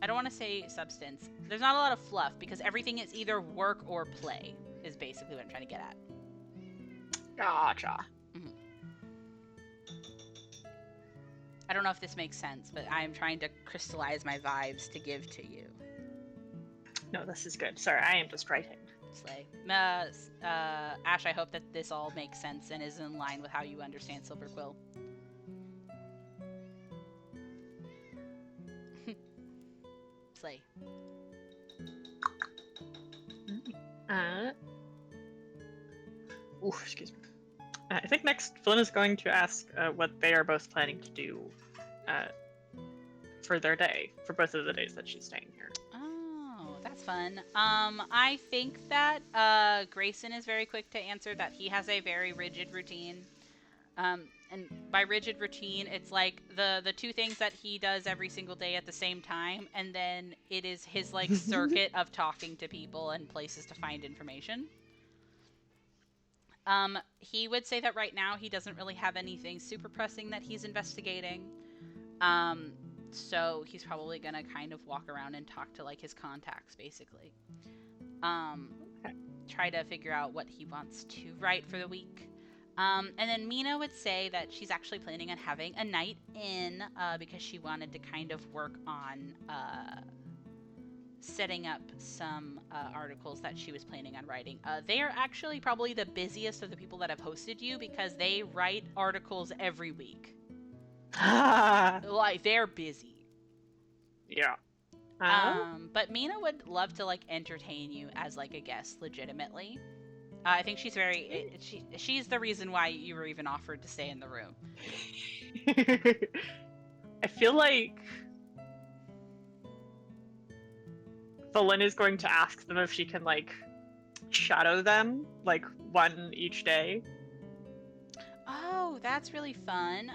don't want to say substance. There's not a lot of fluff because everything is either work or play is basically what I'm trying to get at. Gotcha. I don't know if this makes sense, but I'm trying to crystallize my vibes to give to you. No, this is good. Sorry, I am just writing. Slay. Ash, I hope that this all makes sense and is in line with how you understand Silverquill. Slay. Excuse me. I think next Flynn is going to ask what they are both planning to do for their day, for both of the days that she's staying here. Oh, that's fun. I think that Grayson is very quick to answer that he has a very rigid routine. And by rigid routine, it's like the two things that he does every single day at the same time, and then it is his like circuit of talking to people and places to find information. He would say that right now he doesn't really have anything super pressing that he's investigating. So he's probably gonna kind of walk around and talk to like his contacts, basically. Try to figure out what he wants to write for the week. And then Mina would say that she's actually planning on having a night in because she wanted to kind of work on setting up some articles that she was planning on writing. They are actually probably the busiest of the people that have hosted you because they write articles every week. Like, they're busy. Yeah. But Mina would love to like entertain you as like a guest legitimately. I think she's very she's the reason why you were even offered to stay in the room. I feel like Felin is going to ask them if she can like shadow them, like one each day. Oh, that's really fun.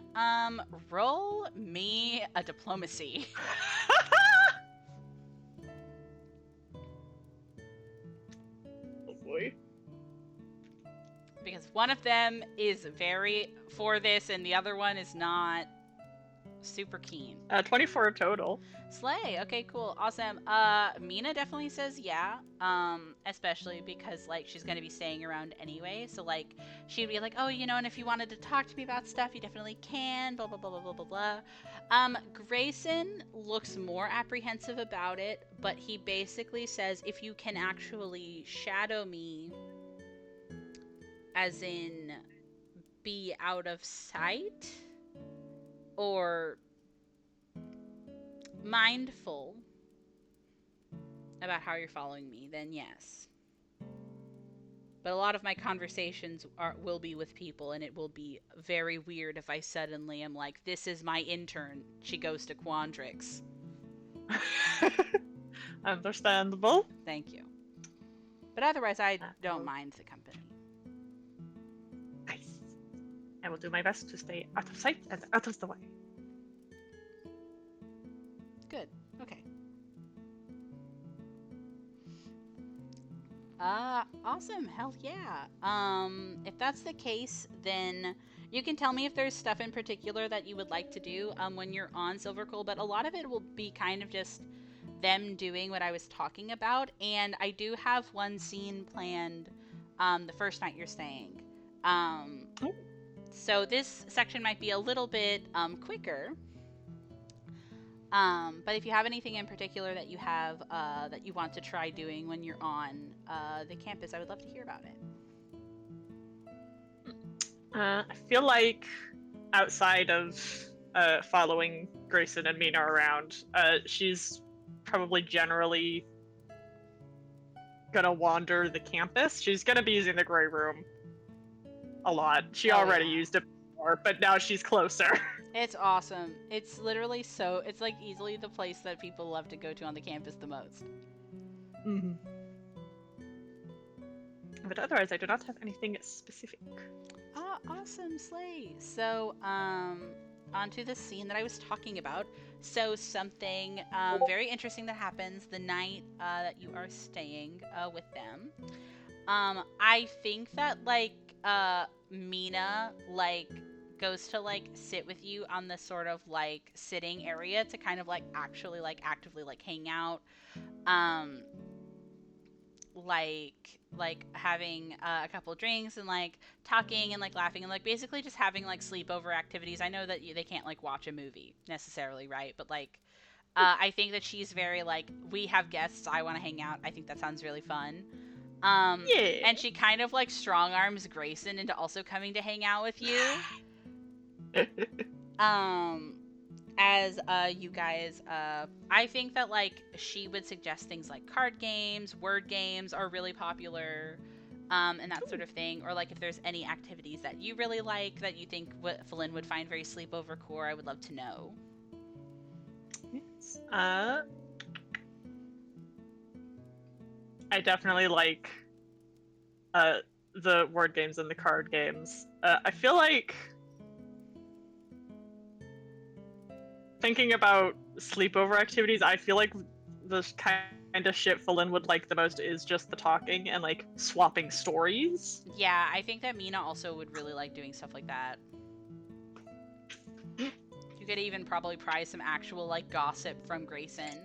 Roll me a diplomacy. Oh boy. Because one of them is very for this and the other one is not super keen. 24 total. Slay. Okay, cool. Awesome. Mina definitely says yeah. Especially because like she's gonna be staying around anyway. So like she'd be like, oh, you know, and if you wanted to talk to me about stuff, you definitely can. Blah blah blah blah blah blah blah. Grayson looks more apprehensive about it, but he basically says if you can actually shadow me, as in be out of sight or mindful about how you're following me, then yes. But a lot of my conversations will be with people, and it will be very weird if I suddenly am like, this is my intern, she goes to Quandrix. Understandable. Thank you. But otherwise, I don't mind the company. Nice. I will do my best to stay out of sight and out of the way. Good. Okay. Awesome. Hell yeah. If that's the case, then you can tell me if there's stuff in particular that you would like to do when you're on Silvercoal, but a lot of it will be kind of just them doing what I was talking about, and I do have one scene planned the first night you're staying. So this section might be a little bit quicker. But if you have anything in particular that you have that you want to try doing when you're on the campus, I would love to hear about it. I feel like outside of following Grayson and Mina around, she's probably generally gonna wander the campus. She's gonna be using the Grey Room a lot. She already used it before, but now she's closer. It's awesome. It's literally it's like easily the place that people love to go to on the campus the most. Mm-hmm. But otherwise, I do not have anything specific. Awesome, slay. So, onto the scene that I was talking about. So, something very interesting that happens the night that you are staying with them. I think that, like, Mina, like, goes to like sit with you on this sort of like sitting area to kind of like actually like actively like hang out, like having a couple drinks and like talking and like laughing and like basically just having like sleepover activities. I know that they can't like watch a movie necessarily, right? But like I think that she's very like, we have guests, I want to hang out. I think that sounds really fun. Yeah. And she kind of like strong arms Grayson into also coming to hang out with you. As you guys, I think that like she would suggest things like card games, word games are really popular. and that sort of thing. Or like if there's any activities that you really like that you think Flynn would find very sleepover core, I would love to know. Yes. I definitely like the word games and the card games. I feel like thinking about sleepover activities, I feel like the kind of shit Flynn would like the most is just the talking and like swapping stories. Yeah, I think that Mina also would really like doing stuff like that. You could even probably pry some actual like gossip from Grayson.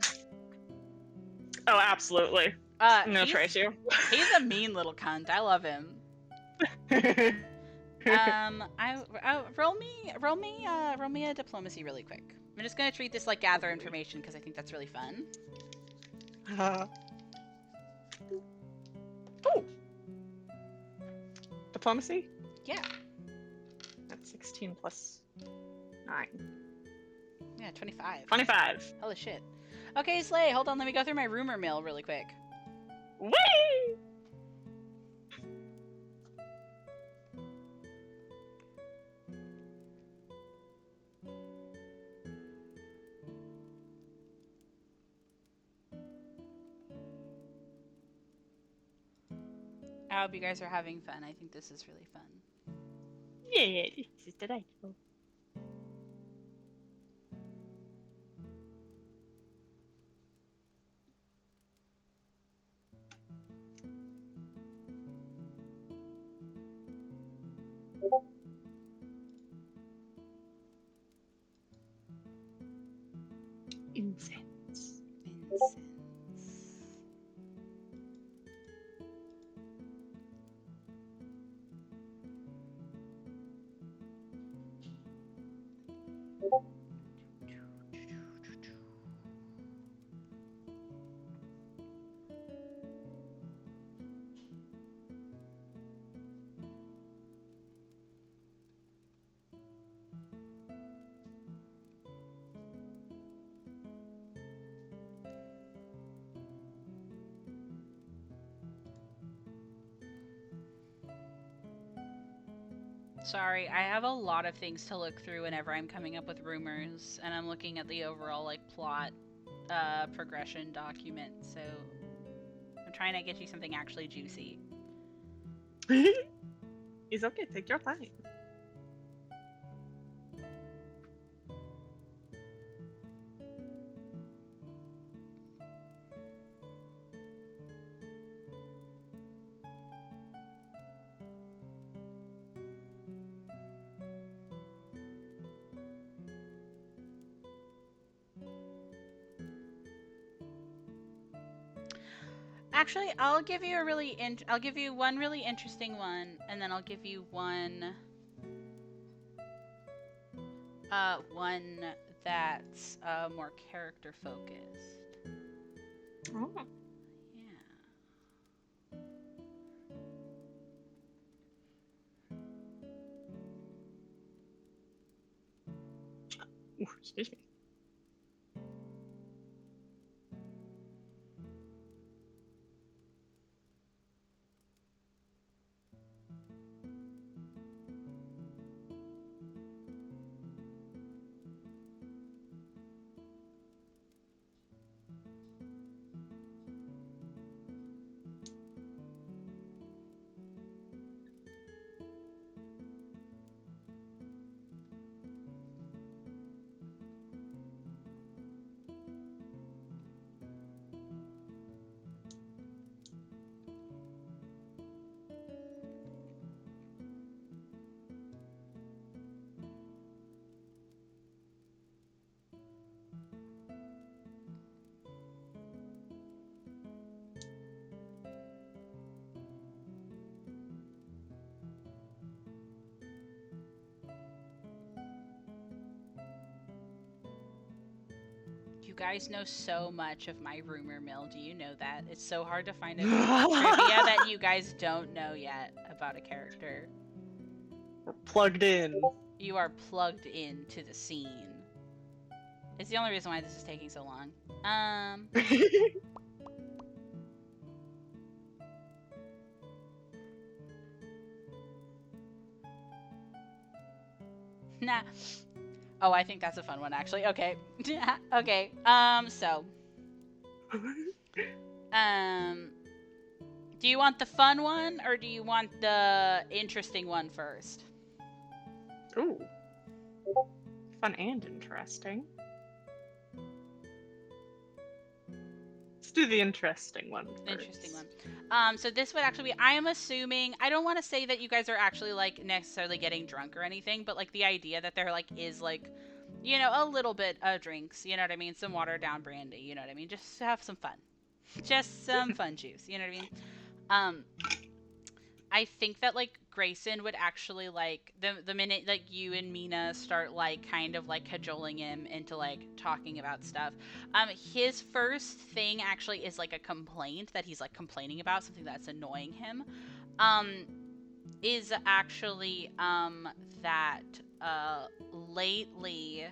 Oh, absolutely. I'm gonna trace you. He's a mean little cunt. I love him. Roll me a diplomacy really quick. I'm just gonna treat this like gather information because I think that's really fun. Oh, diplomacy. Yeah. That's 16 plus 9. Yeah, 25. 25. Holy shit. Okay, Slay, hold on. Let me go through my rumor mill really quick. Whee! I hope you guys are having fun. I think this is really fun. Yeah, this is delightful. Incense. Sorry, I have a lot of things to look through whenever I'm coming up with rumors, and I'm looking at the overall like plot progression document, so I'm trying to get you something actually juicy. It's okay, take your time. Actually, I'll give you I'll give you one really interesting one, and then I'll give you one that's more character focused. Oh. Yeah. Ooh, excuse me. You guys know so much of my rumor mill. Do you know that? It's so hard to find a trivia that you guys don't know yet about a character. We're plugged in. You are plugged into the scene. It's the only reason why this is taking so long. Nah. Oh, I think that's a fun one, actually. Okay. Okay. So. Do you want the fun one, or do you want the interesting one first? Ooh. Fun and interesting. Let's do the interesting one first. Interesting one. So this would actually be, I am assuming, I don't want to say that you guys are actually, like, necessarily getting drunk or anything, but, like, the idea that there, like, is, like, you know, a little bit of drinks, you know what I mean? Some watered down brandy, you know what I mean? Just have some fun. Just some fun juice, you know what I mean? I think that, like, Grayson would actually, like, the minute, like, you and Mina start, like, kind of, like, cajoling him into, like, talking about stuff, his first thing actually is, like, a complaint that he's, like, complaining about, something that's annoying him, is actually, that, lately,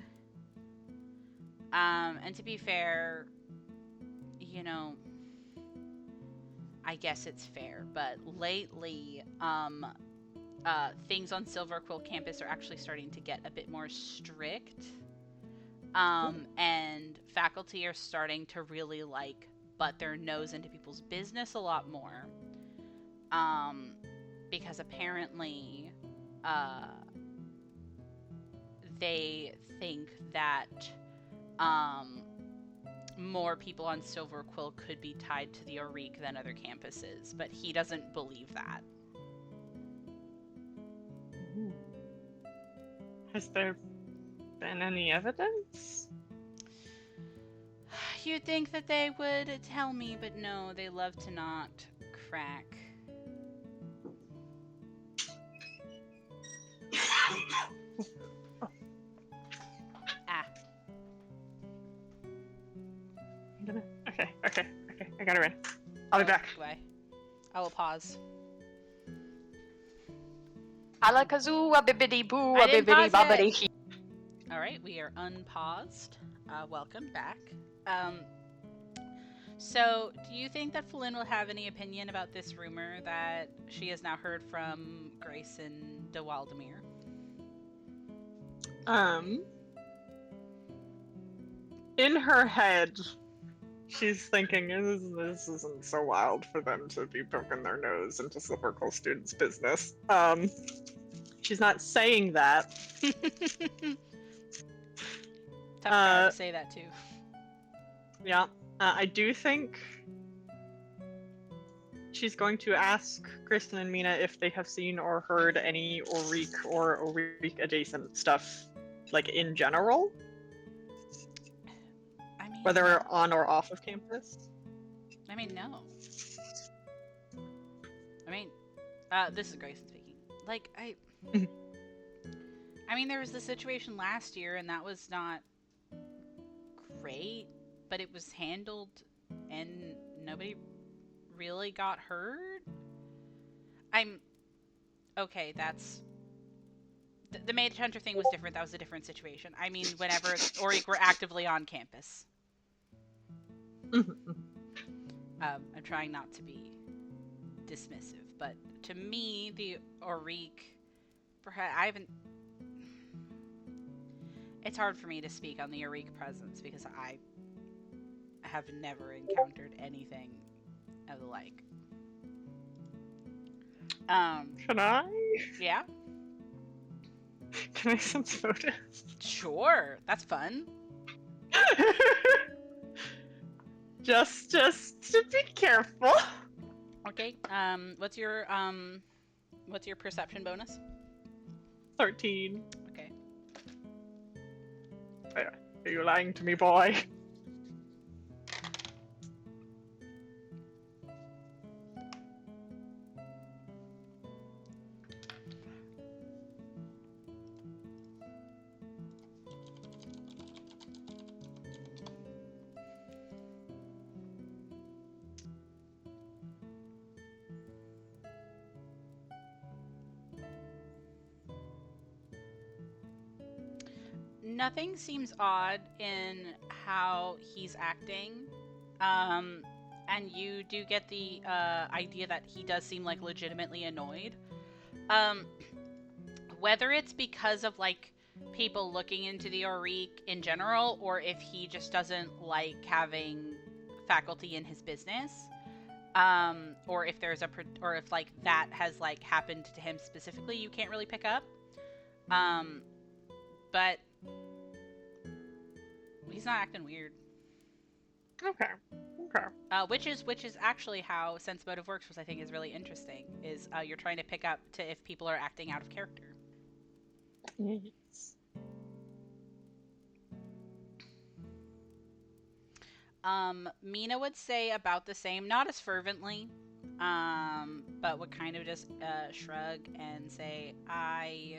and to be fair, you know, I guess it's fair, but lately, things on Silver Quill campus are actually starting to get a bit more strict. And faculty are starting to really, like, butt their nose into people's business a lot more. Because apparently, they think that, more people on Silver Quill could be tied to the Auric than other campuses, but he doesn't believe that. Has there been any evidence? You'd think that they would tell me, but no, they love to not crack. Okay. I got her in. I'll be back. Goodbye. I will pause. Alakazoo, a bibbidi boo, I a didn't bibbidi pause it. bobbidi hee. Alright, we are unpaused. Welcome back. So, do you think that Flynn will have any opinion about this rumor that she has now heard from Grayson de Waldemere? In her head, she's thinking, this isn't so wild for them to be poking their nose into Silver Quill students' business. She's not saying that. Tough guy to say that too. Yeah, I do think she's going to ask Kristen and Mina if they have seen or heard any Auric or Auric adjacent stuff, like in general. I mean, Whether on or off of campus. I mean, no. I mean, this is Grayson speaking. Like, I mean, there was the situation last year, and that was not great, but it was handled, and nobody really got hurt. Okay, that's... The Mage Hunter thing was different. That was a different situation. I mean, whenever Auric were actively on campus. I'm trying not to be dismissive, but to me, the Auric, perhaps I haven't. It's hard for me to speak on the Auric presence because I have never encountered anything of the like. Can I? Yeah. Can I send photos? Sure, that's fun. just to be careful. Okay. What's your perception bonus? 13. Okay. Are you lying to me, boy? Nothing seems odd in how he's acting. And you do get the idea that he does seem like legitimately annoyed. Whether it's because of like people looking into the Auric in general, or if he just doesn't like having faculty in his business. Or if there's or if like that has like happened to him specifically, you can't really pick up. But he's not acting weird. Okay. Which is actually how sense motive works, which I think is really interesting. Is you're trying to pick up to if people are acting out of character. Yes. Mina would say about the same, not as fervently, but would kind of just shrug and say, I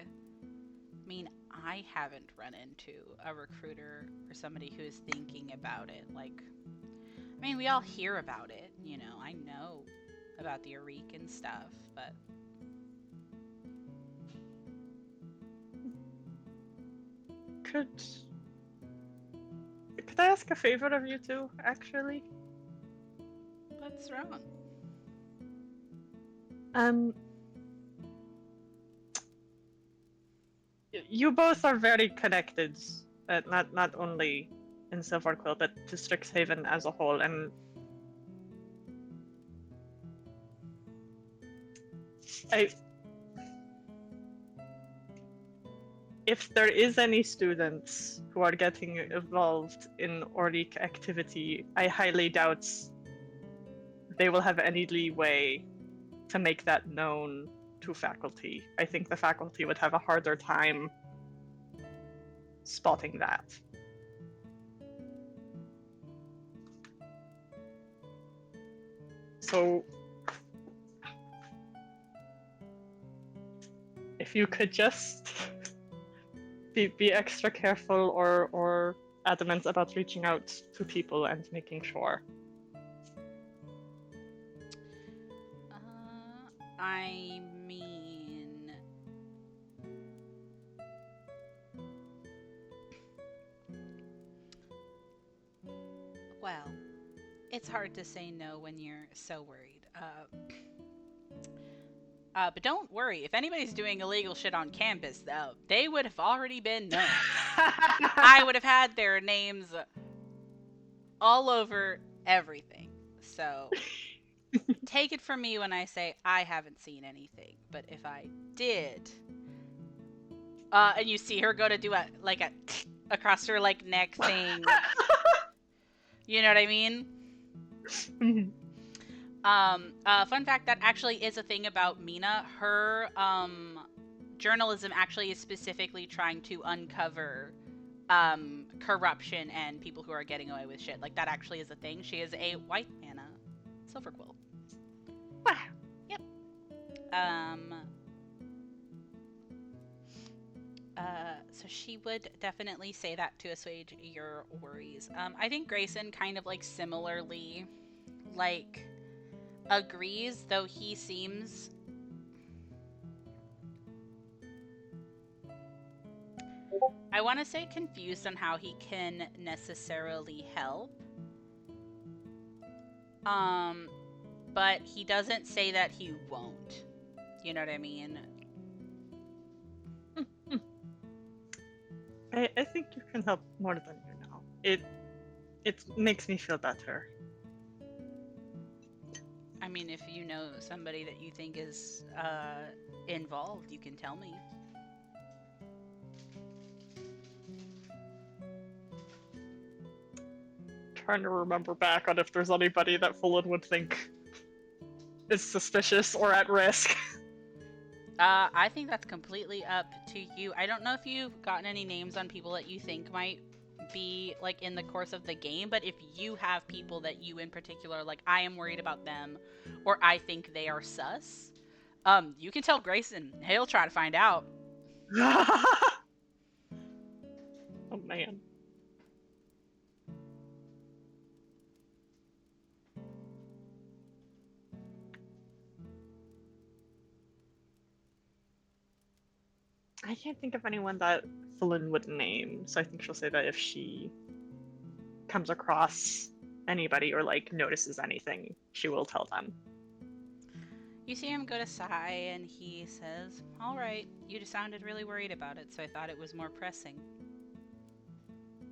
haven't run into a recruiter or somebody who is thinking about it. Like, I mean, we all hear about it, you know. I know about the Auric and stuff, but Could I ask a favor of you two, actually? what's wrong? You both are very connected, not only in Silverquill, but to Strixhaven as a whole, and if there is any students who are getting involved in Auric activity, I highly doubt they will have any leeway to make that known to faculty. I think the faculty would have a harder time spotting that. So, if you could just be extra careful or adamant about reaching out to people and making sure. I mean, well, it's hard to say no when you're so worried. But don't worry, if anybody's doing illegal shit on campus, though, they would have already been known. I would have had their names all over everything. So take it from me when I say I haven't seen anything. But if I did, and you see her go to do a across her like neck thing, you know what I mean? Fun fact, that actually is a thing about Mina. Her journalism actually is specifically trying to uncover corruption and people who are getting away with shit. Like, that actually is a thing. She is a white mana Silverquill. Wow. Yep. So she would definitely say that to assuage your worries. I think Grayson kind of like similarly like agrees, though he seems I want to say confused on how he can necessarily help. But he doesn't say that he won't. You know what I mean? I think you can help more than you know. It makes me feel better. I mean, if you know somebody that you think is involved, you can tell me. Trying to remember back on if there's anybody that Fullen would think is suspicious or at risk. I think that's completely up to you. I don't know if you've gotten any names on people that you think might be like in the course of the game, but if you have people that you in particular like, I am worried about them, or I think they are sus, you can tell Grayson. He'll try to find out. Oh man. I can't think of anyone that Fullen would name, so I think she'll say that if she comes across anybody or like notices anything, she will tell them. You see him go to sigh, and he says, "All right, you just sounded really worried about it, so I thought it was more pressing."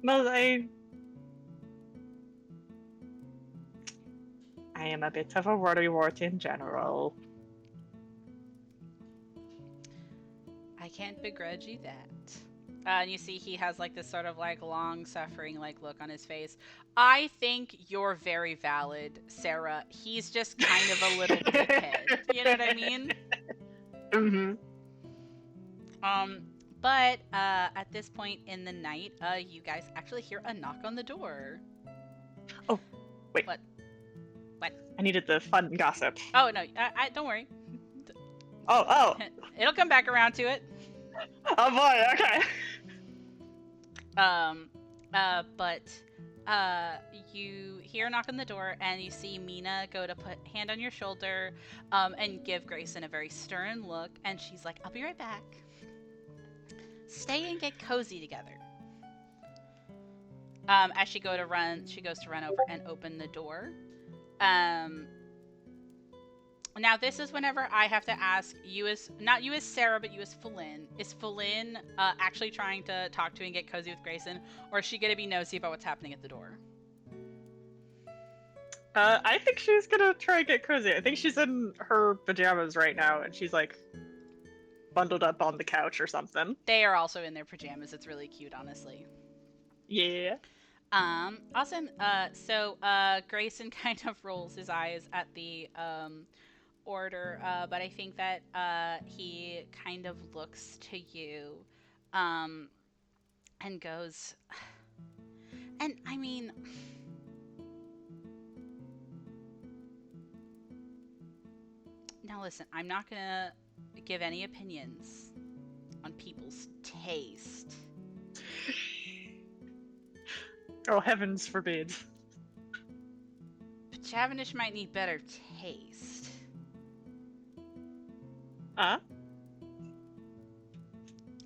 Well, I am a bit of a worrywart in general. I can't begrudge you that. And you see he has like this sort of like long-suffering like look on his face. I think you're very valid, Sarah. He's just kind of a little dickhead. You know what I mean? Mm-hmm. But at this point in the night, you guys actually hear a knock on the door. Oh, wait. What? I needed the fun gossip. Oh no, I don't worry. Oh. It'll come back around to it. Oh boy, okay. You hear a knock on the door, and you see Mina go to put hand on your shoulder, and give Grayson a very stern look, and she's like, "I'll be right back. Stay and get cozy together." As she goes to run over and open the door. Now this is whenever I have to ask you as, not you as Sarah, but you as Falin. Is Falin actually trying to talk to and get cozy with Grayson, or is she gonna be nosy about what's happening at the door? I think she's gonna try and get cozy. I think she's in her pajamas right now, and she's like bundled up on the couch or something. They are also in their pajamas. It's really cute, honestly. Yeah. Awesome. So Grayson kind of rolls his eyes at the order, but I think that he kind of looks to you and goes, and I mean, now listen, I'm not gonna give any opinions on people's taste. Oh, heavens forbid. But Chavanish might need better taste. Huh?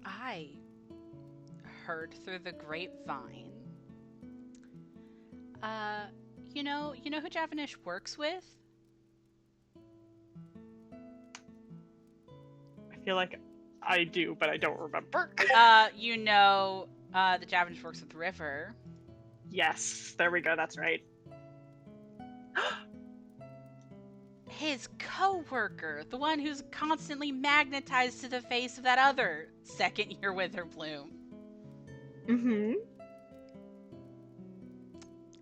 I heard through the grapevine. You know who Javanish works with? I feel like I do, but I don't remember. That Javanish works with River. Yes, there we go, that's right. His co-worker, the one who's constantly magnetized to the face of that other second-year Witherbloom. Mm-hmm.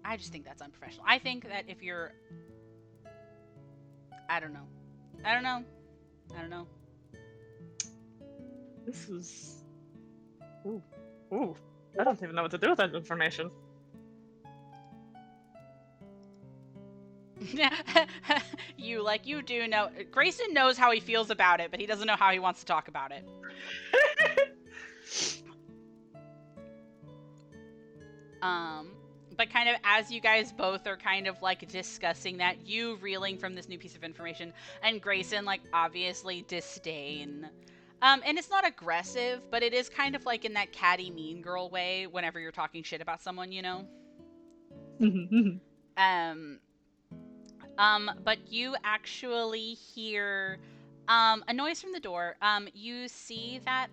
I just think that's unprofessional. I think that if you're... I don't know. This is... Ooh. I don't even know what to do with that information. You do know. Grayson knows how he feels about it, but he doesn't know how he wants to talk about it. But kind of as you guys both are kind of like discussing that, you reeling from this new piece of information, and Grayson like obviously disdain. And it's not aggressive, but it is kind of like in that catty mean girl way whenever you're talking shit about someone, you know? But you actually hear a noise from the door. You see that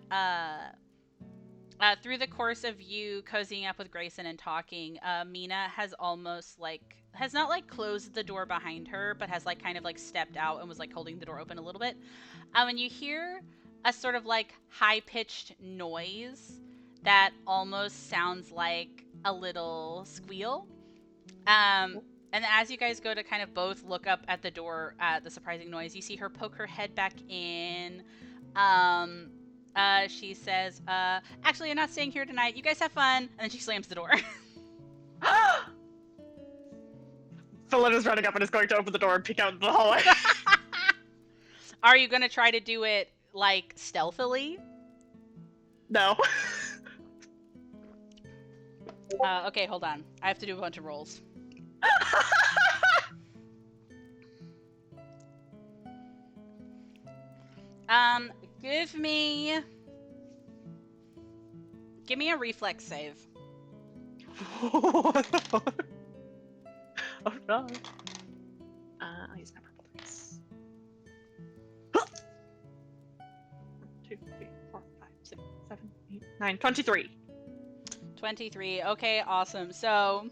through the course of you cozying up with Grayson and talking, Mina has not like closed the door behind her, but has like kind of like stepped out and was like holding the door open a little bit. And you hear a sort of like high-pitched noise that almost sounds like a little squeal. And as you guys go to kind of both look up at the door at the surprising noise, you see her poke her head back in. She says, actually, I'm not staying here tonight. You guys have fun. And then she slams the door. Felina's running up and is going to open the door and peek out into the hallway. Are you going to try to do it, like, stealthily? No. Okay, hold on. I have to do a bunch of rolls. Give me a reflex save. What the fuck? Oh no. I'll use my purple dice. 2, 3, 4, 5, 6, 7, 8, 9, 23. 23. Okay, awesome. So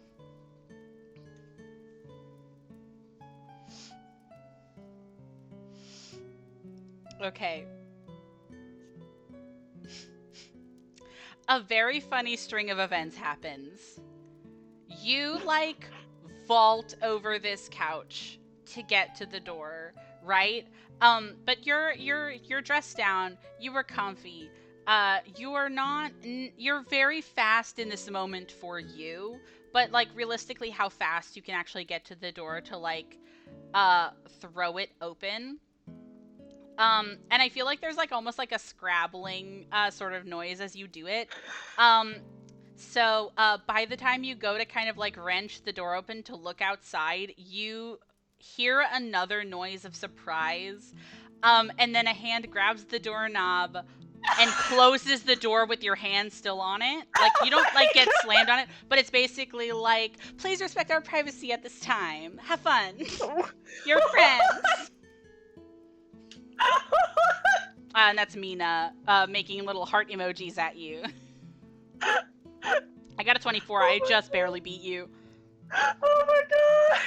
okay. A very funny string of events happens. You like vault over this couch to get to the door, right? But you're dressed down. You were comfy. You are not. You're very fast in this moment for you, but like realistically, how fast you can actually get to the door to like throw it open. And I feel like there's like almost like a scrabbling sort of noise as you do it. So by the time you go to kind of like wrench the door open to look outside, you hear another noise of surprise. And then a hand grabs the doorknob and closes the door with your hand still on it. Like you don't like get slammed on it, but it's basically like, please respect our privacy at this time. Have fun. Your friends. And that's Mina making little heart emojis at you. I got a 24. I just barely beat you. Oh my god!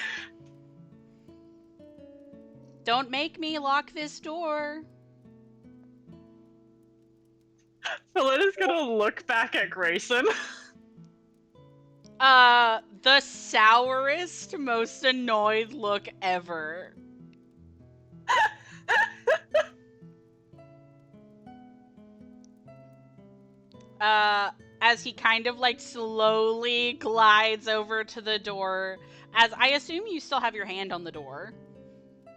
Don't make me lock this door. Felina's gonna look back at Grayson. The sourest, most annoyed look ever. As he kind of like slowly glides over to the door, as I assume you still have your hand on the door.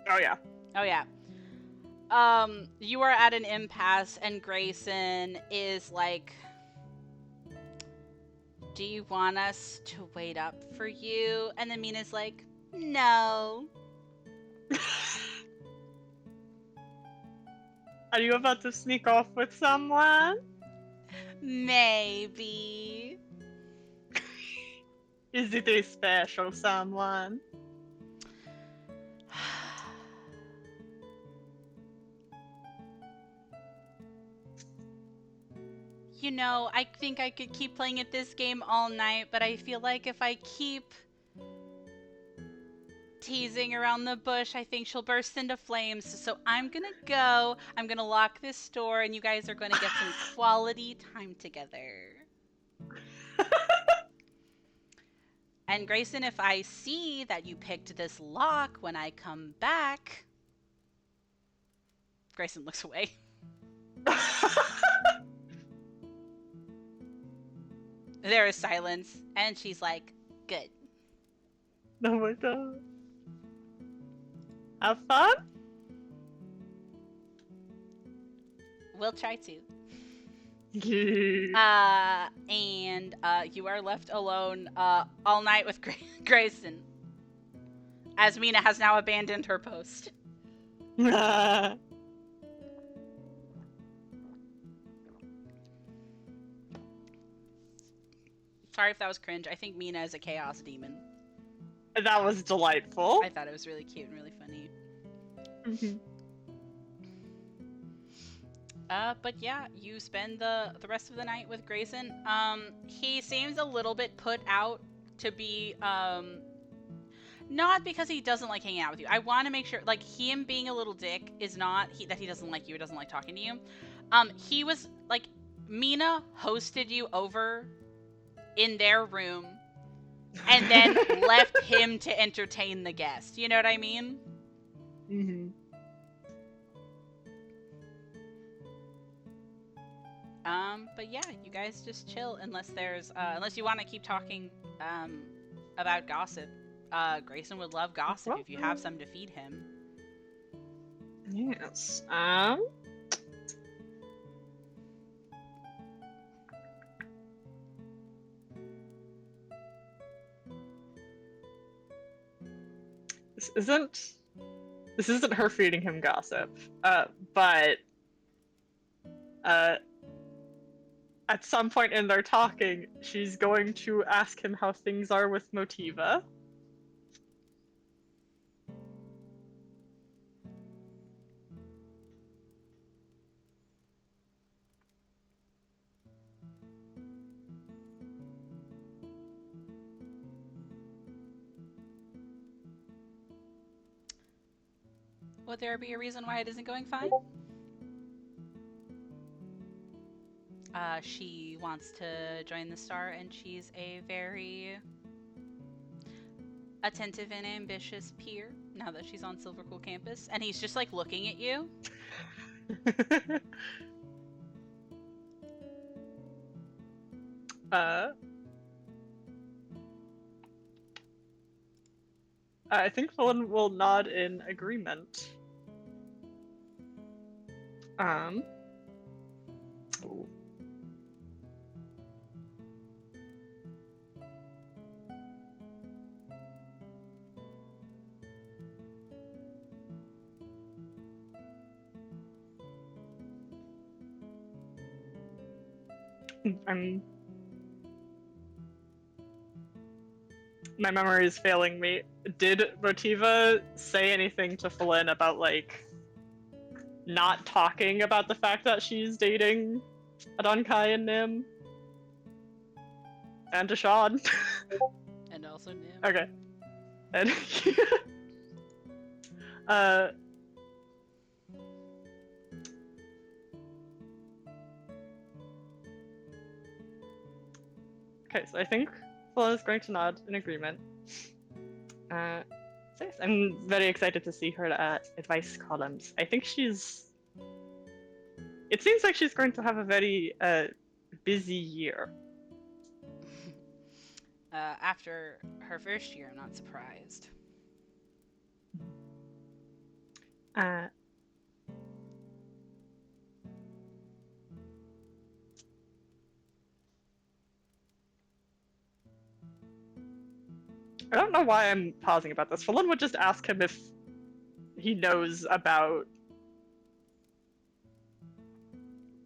Oh yeah. Oh yeah. You are at an impasse and Grayson is like, do you want us to wait up for you? And then Mina's like, no. Are you about to sneak off with someone? Maybe. Is it a special someone? You know, I think I could keep playing at this game all night, but I feel like if I keep teasing around the bush, I think she'll burst into flames. So I'm gonna go. I'm gonna lock this door, and you guys are gonna get some quality time together. And Grayson, if I see that you picked this lock when I come back... Grayson looks away. There is silence, and she's like, good. Oh my god. Have fun? We'll try to. Yeah. And you are left alone all night with Grayson. As Mina has now abandoned her post. Sorry if that was cringe. I think Mina is a chaos demon. That was delightful. I thought it was really cute and really funny. Mm-hmm. But yeah, you spend the rest of the night with Grayson. He seems a little bit put out to be, not because he doesn't like hanging out with you. I want to make sure, like, him being a little dick is not that he doesn't like you or doesn't like talking to you. He was, like, Mina hosted you over in their room and then left him to entertain the guest. You know what I mean? Mm-hmm. But yeah, you guys just chill unless there's, unless you want to keep talking, about gossip. Grayson would love gossip if you have some to feed him. Yes. This isn't her feeding him gossip. But at some point in their talking, she's going to ask him how things are with Motiva. Would there be a reason why it isn't going fine? She wants to join the Star, and she's a very attentive and ambitious peer now that she's on Silvercool campus. And he's just like looking at you. I think Fallen will nod in agreement. Ooh. My memory is failing me. Did Motiva say anything to Fallen about, like, not talking about the fact that she's dating Adonkai and Nim? And Deshawn? And also Nim. Okay. And okay, so I think Fallen is going to nod in agreement. So yes, I'm very excited to see her advice columns. I think she's. It seems like she's going to have a very busy year. After her first year, I'm not surprised. I don't know why I'm pausing about this. Fallen would just ask him if he knows about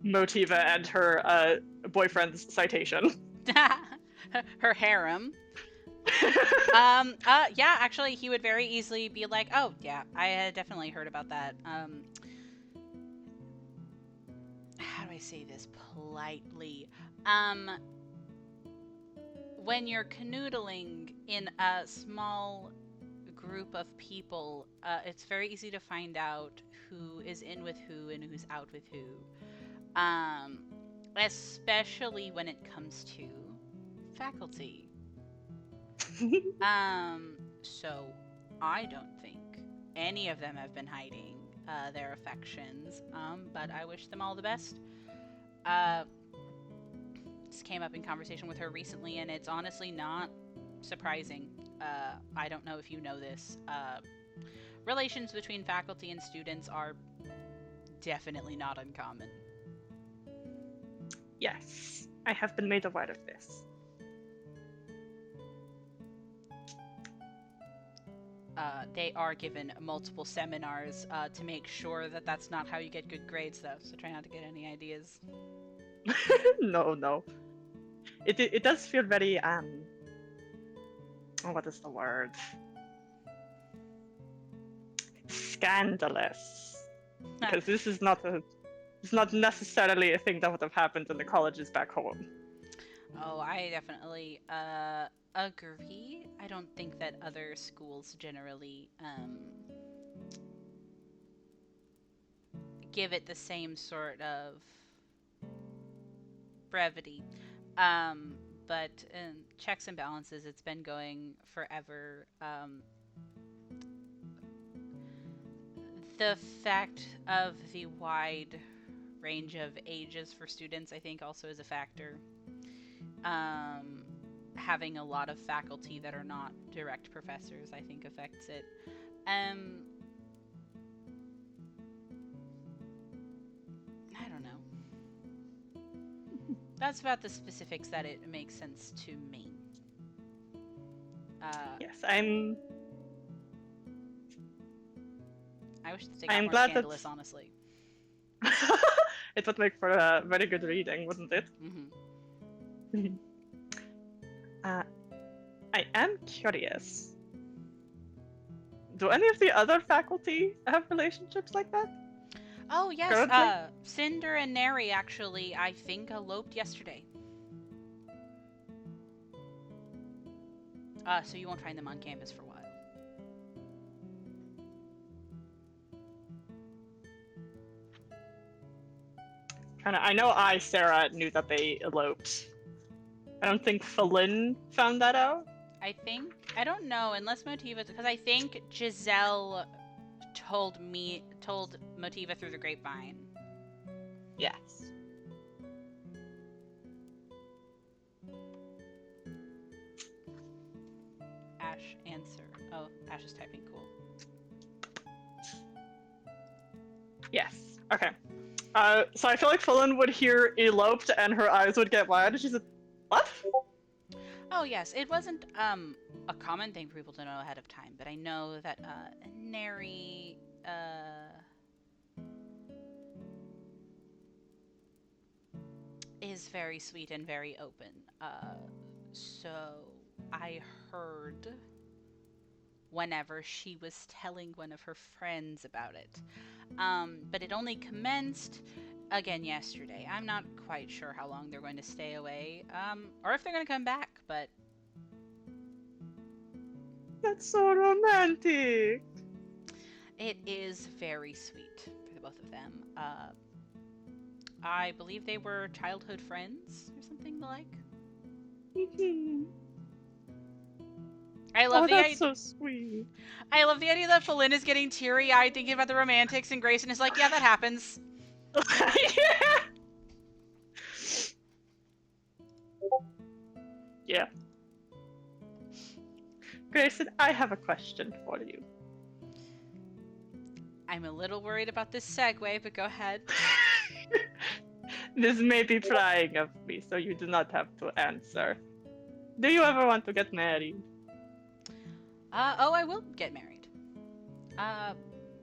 Motiva and her boyfriend's citation. Her harem. Yeah, actually, he would very easily be like, oh, yeah, I had definitely heard about that. How do I say this politely? When you're canoodling in a small group of people, it's very easy to find out who is in with who and who's out with who. Especially when it comes to faculty. So I don't think any of them have been hiding their affections, but I wish them all the best. This came up in conversation with her recently, and it's honestly not surprising. I don't know if you know this. Relations between faculty and students are definitely not uncommon. Yes, I have been made aware of this. They are given multiple seminars to make sure that that's not how you get good grades, though, so try not to get any ideas. No. It does feel very, what is the word? Scandalous. Because this is not necessarily a thing that would have happened in the colleges back home. Oh, I definitely agree. I don't think that other schools generally give it the same sort of brevity. But checks and balances, it's been going forever. The fact of the wide range of ages for students, I think, also is a factor. Having a lot of faculty that are not direct professors, I think, affects it. I don't know. That's about the specifics that it makes sense to me. Yes, I wish that they got I'm more glad scandalous, honestly. It would make for a very good reading, wouldn't it? Mm-hmm. I am curious. Do any of the other faculty have relationships like that? Oh, yes. Currently? Cinder and Neri actually, I think, eloped yesterday. So you won't find them on campus for a while. I know Sarah, knew that they eloped. I don't think Falin found that out. I don't know, unless Motiva, because I think Giselle told Motiva through the grapevine. Yes. Ash, answer. Oh, Ash is typing, cool. Yes. Okay. So I feel like Falin would hear eloped and her eyes would get wide. She said, "What?" Oh yes, it wasn't a common thing for people to know ahead of time, but I know that Neri is very sweet and very open. So I heard whenever she was telling one of her friends about it. But it only commenced again yesterday. I'm not quite sure how long they're going to stay away, or if they're going to come back, but That's so romantic. it is very sweet for the both of them. I believe they were childhood friends or something like. I love the idea. So sweet. I love the idea that Falin is getting teary-eyed thinking about the romantics, and Grayson is like, "Yeah, that happens." Yeah. Yeah. Grayson, I have a question for you. I'm a little worried about this segue, but go ahead. This may be prying of me, so you do not have to answer. Do you ever want to get married? Oh, I will get married.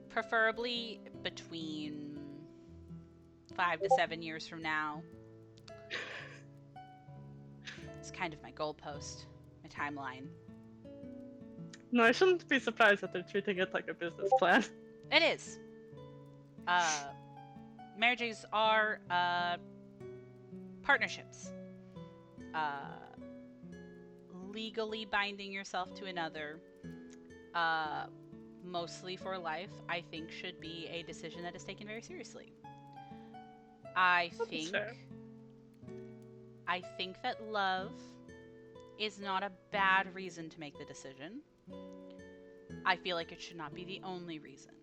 Preferably between 5 to 7 years from now. It's kind of my goalpost, my timeline. No, I shouldn't be surprised that they're treating it like a business plan. It is. Marriages are partnerships. Legally binding yourself to another, mostly for life, I think should be a decision that is taken very seriously. I think that love is not a bad reason to make the decision. I feel like it should not be the only reason.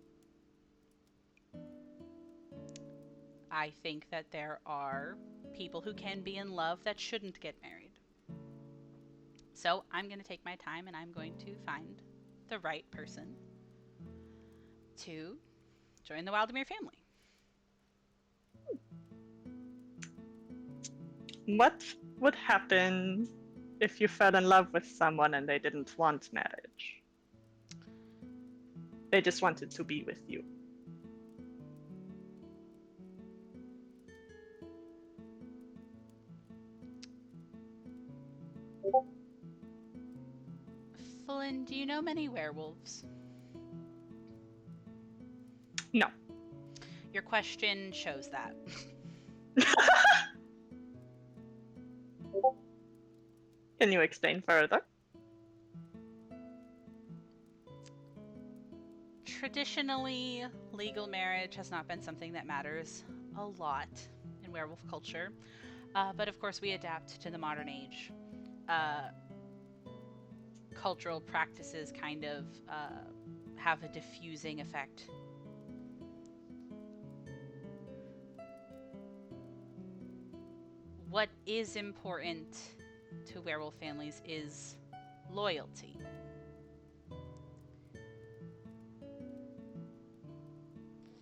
I think that there are people who can be in love that shouldn't get married. So I'm going to take my time and I'm going to find the right person to join the Wildemere family. What would happen if you fell in love with someone and they didn't want marriage? They just wanted to be with you. Falin, do you know many werewolves? No. Your question shows that. Can you explain further? Traditionally, legal marriage has not been something that matters a lot in werewolf culture, but of course we adapt to the modern age. Cultural practices kind of have a diffusing effect. What is important to werewolf families is loyalty.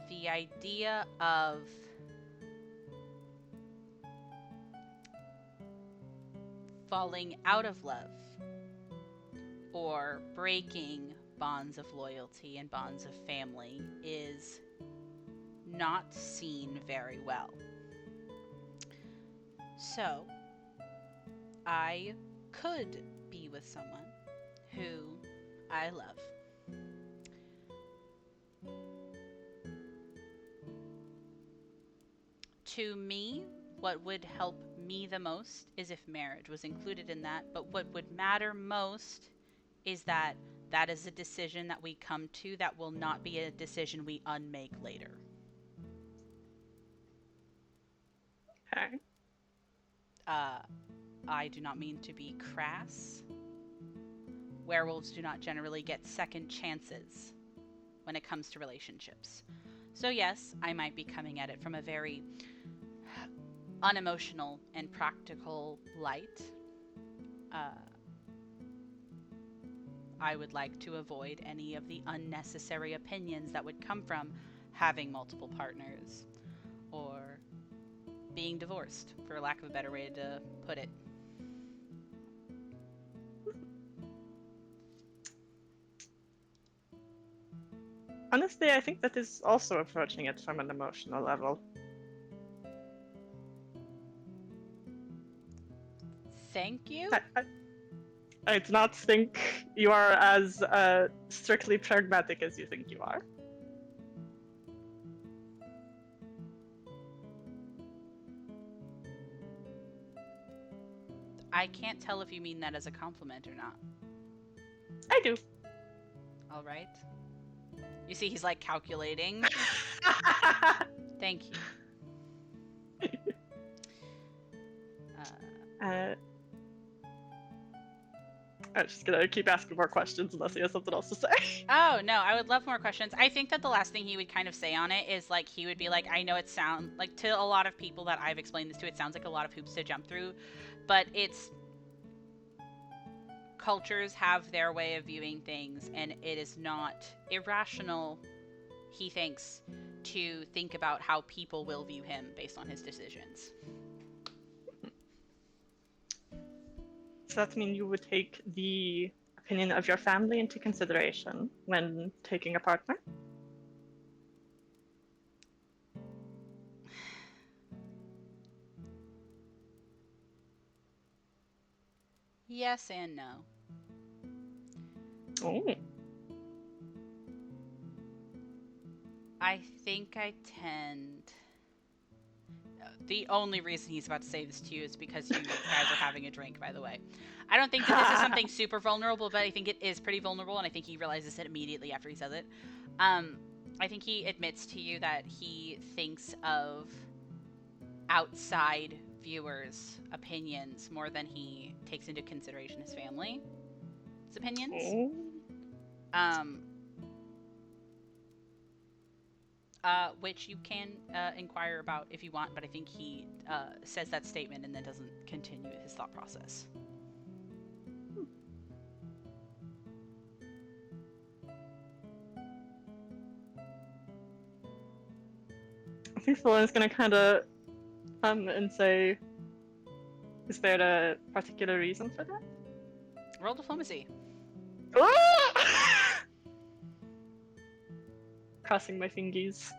The idea of falling out of love or breaking bonds of loyalty and bonds of family is not seen very well. So, I could be with someone who I love. To me, what would help me the most is if marriage was included in that, but what would matter most is that that is a decision that we come to that will not be a decision we unmake later. Okay. I do not mean to be crass. Werewolves do not generally get second chances when it comes to relationships. So yes, I might be coming at it from a very unemotional and practical light. I would like to avoid any of the unnecessary opinions that would come from having multiple partners or being divorced, for lack of a better way to put it. Honestly, I think that is also approaching it from an emotional level. Thank you. I do not think you are as strictly pragmatic as you think you are. I can't tell if you mean that as a compliment or not. I do. All right. You see, he's like calculating. Thank you. I'm just gonna keep asking more questions unless he has something else to say. Oh, no, I would love more questions. I think that the last thing he would kind of say on it is like, he would be like, I know it sounds like, to a lot of people that I've explained this to, it sounds like a lot of hoops to jump through, but it's, cultures have their way of viewing things, and it is not irrational, he thinks, to think about how people will view him based on his decisions. So that means you would take the opinion of your family into consideration when taking a partner? Yes and no. Oh. I think I tend... The only reason he's about to say this to you is because you guys are having a drink, by the way. I don't think that this is something super vulnerable, but I think it is pretty vulnerable, and I think he realizes it immediately after he says it. I think he admits to you that he thinks of outside viewers' opinions more than he takes into consideration his family's opinions. Which you can inquire about if you want, but I think he says that statement and then doesn't continue his thought process. I think Solan's gonna kind of come and say, is there a particular reason for that? Roll diplomacy. Crossing my fingies.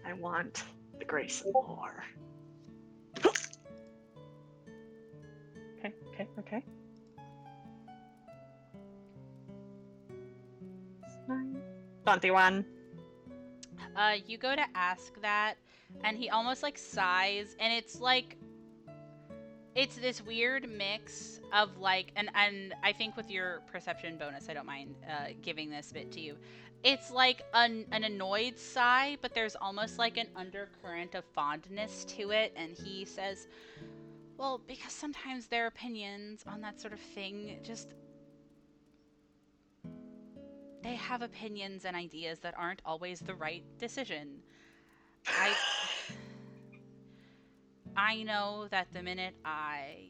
I want the grace of war. Okay. 21. You go to ask that, and he almost like sighs, and it's like, it's this weird mix of like, and I think with your perception bonus, I don't mind giving this bit to you. It's like an annoyed sigh, but there's almost like an undercurrent of fondness to it, and he says, well, because sometimes their opinions on that sort of thing just... They have opinions and ideas that aren't always the right decision. I know that the minute I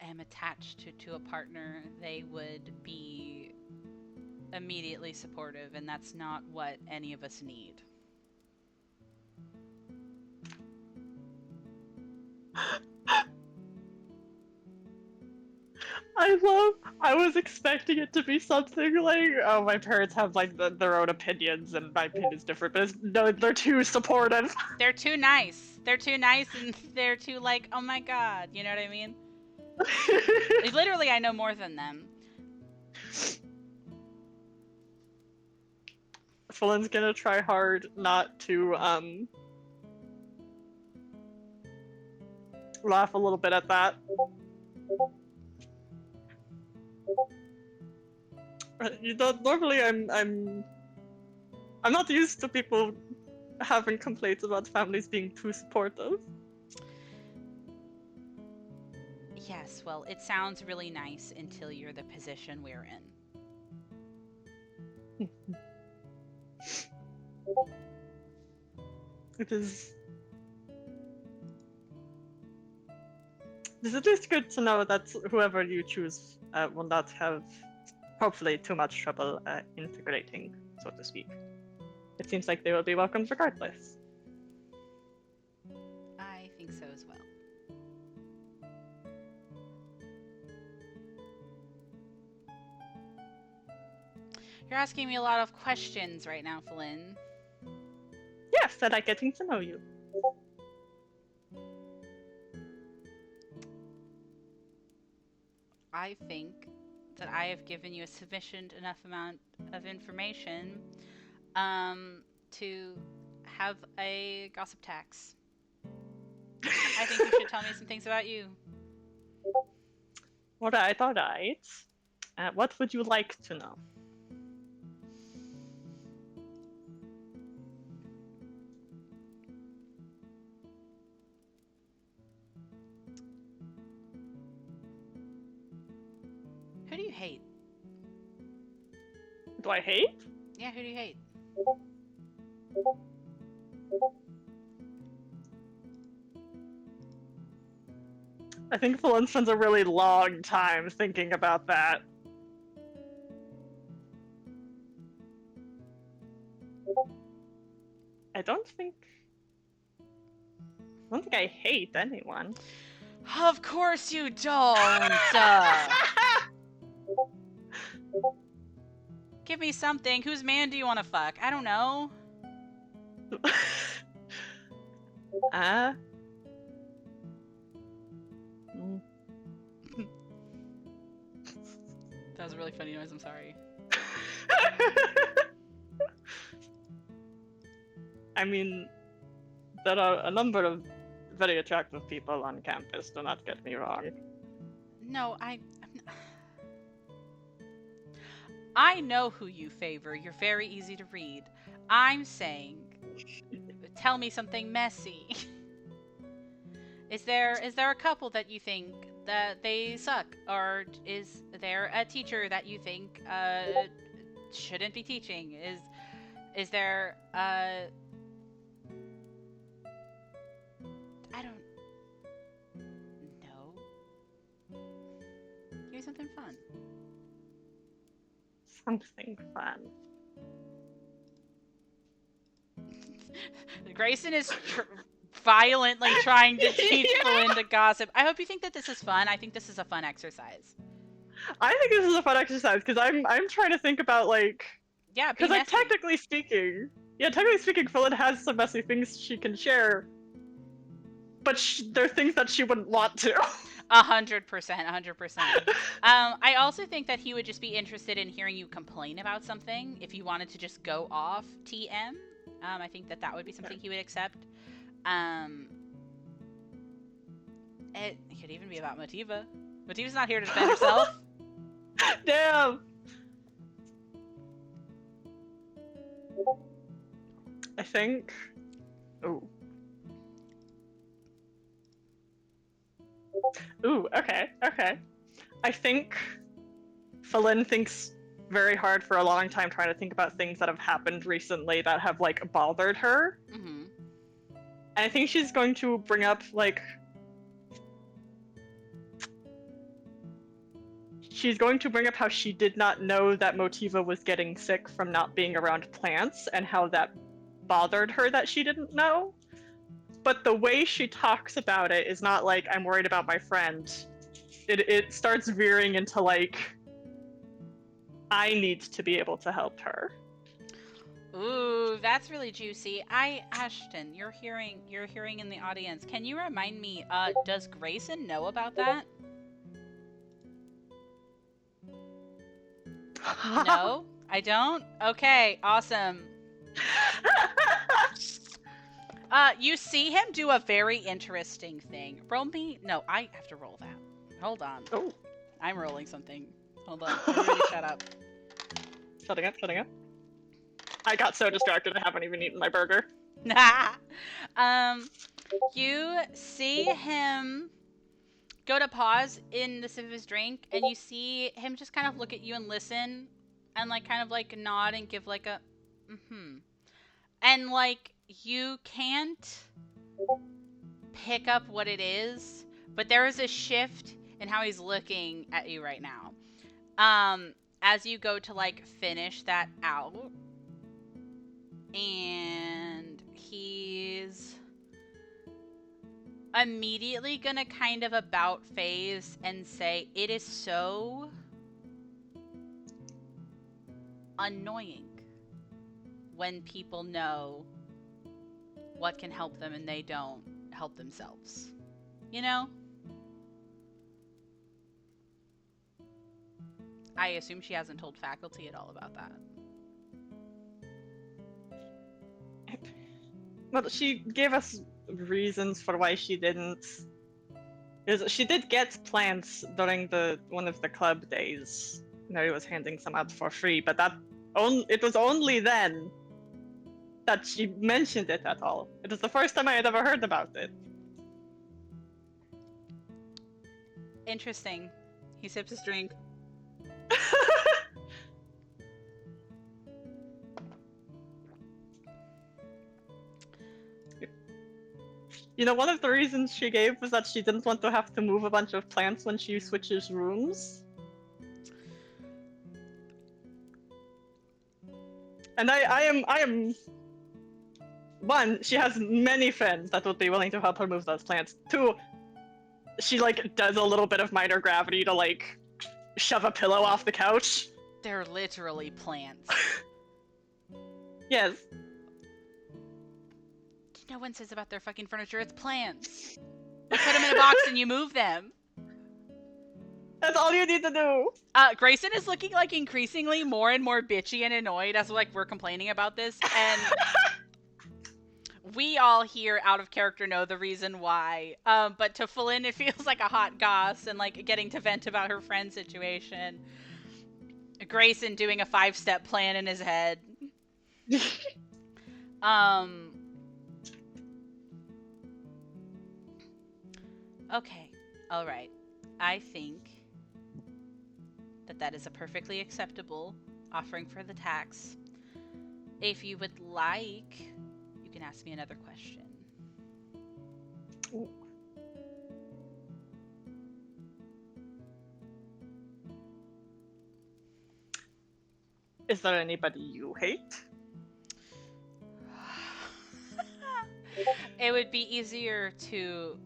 am attached to a partner, they would be immediately supportive, and that's not what any of us need. I was expecting it to be something like, oh, my parents have like their own opinions and my opinion's different, but no, they're too supportive. They're too nice. They're too nice, and they're too like, oh my god, you know what I mean? Like, literally, I know more than them. Fullen's gonna try hard not to laugh a little bit at that. Normally I'm I'm not used to people having complaints about families being too supportive. Yes, well, it sounds really nice until you're the position we're in. It is. It's at least good to know that whoever you choose will not have, hopefully, too much trouble integrating, so to speak. It seems like they will be welcomed regardless. I think so as well. You're asking me a lot of questions right now, Flynn. Yes, I like getting to know you. I think that I have given you a sufficient enough amount of information to have a gossip tax. I think you should tell me some things about you. Alright, alright. What would you like to know? Who do you hate? Do I hate? Yeah, who do you hate? I think Fallen spends a really long time thinking about that. I don't think I hate anyone. Of course you don't! Give me something. Whose man do you want to fuck? I don't know. Mm. That was a really funny noise, I'm sorry. I mean, there are a number of very attractive people on campus, do not get me wrong. No, I know who you favor. You're very easy to read. I'm saying, tell me something messy. Is there a couple that you think that they suck, or is there a teacher that you think shouldn't be teaching? Is there I don't know. Give me something fun. Something fun. Grayson is violently trying to teach Flynn to gossip. I hope you think that this is fun. I think this is a fun exercise. I think this is a fun exercise because I'm trying to think about Yeah, because technically speaking, Fallen has some messy things she can share, but there are things that she wouldn't want to. 100%. I also think that he would just be interested in hearing you complain about something. If you wanted to just go off TM, I think that would be something he would accept. It could even be about Motiva. Motiva's not here to defend herself. Damn. I think. Ooh, okay. I think Fallen thinks very hard for a long time trying to think about things that have happened recently that have, bothered her. Mm-hmm. And I think she's going to bring up, she's going to bring up how she did not know that Motiva was getting sick from not being around plants and how that bothered her that she didn't know. But the way she talks about it is not like, I'm worried about my friend. It starts veering into I need to be able to help her. Ooh, that's really juicy. Ashton, you're hearing in the audience. Can you remind me, does Grayson know about that? No? I don't? Okay, awesome. You see him do a very interesting thing. Roll me? No, I have to roll that. Hold on. Oh. I'm rolling something. Hold on. Everybody shut up. Shutting up. I got so distracted I haven't even eaten my burger. You see him go to pause in the sip of his drink, and you see him just kind of look at you and listen, and like kind of like nod and give like a mm-hmm. And like you can't pick up what it is, but there is a shift in how he's looking at you right now. As you go to like finish that out, and he's immediately gonna kind of about phase and say, it is so annoying when people know what can help them and they don't help themselves. You know? I assume she hasn't told faculty at all about that. Well, she gave us reasons for why she didn't. She did get plants during one of the club days. Mary was handing some out for free, but it was only then that she mentioned it at all. It was the first time I had ever heard about it. Interesting. He sips his drink. You know, one of the reasons she gave was that she didn't want to have to move a bunch of plants when she switches rooms. And I am one, she has many friends that would be willing to help her move those plants. Two, she like does a little bit of minor gravity to like shove a pillow off the couch. They're literally plants. Yes. No one says about their fucking furniture, it's plants. You put them in a box and you move them. That's all you need to do. Grayson is looking like increasingly more and more bitchy and annoyed as like we're complaining about this, and we all here out of character know the reason why. But to Flynn, it feels like a hot goss and like getting to vent about her friend's situation. Grayson doing a 5-step plan in his head. Okay, all right. I think that is a perfectly acceptable offering for the tax. If you would like, you can ask me another question. Ooh. Is there anybody you hate? It would be easier to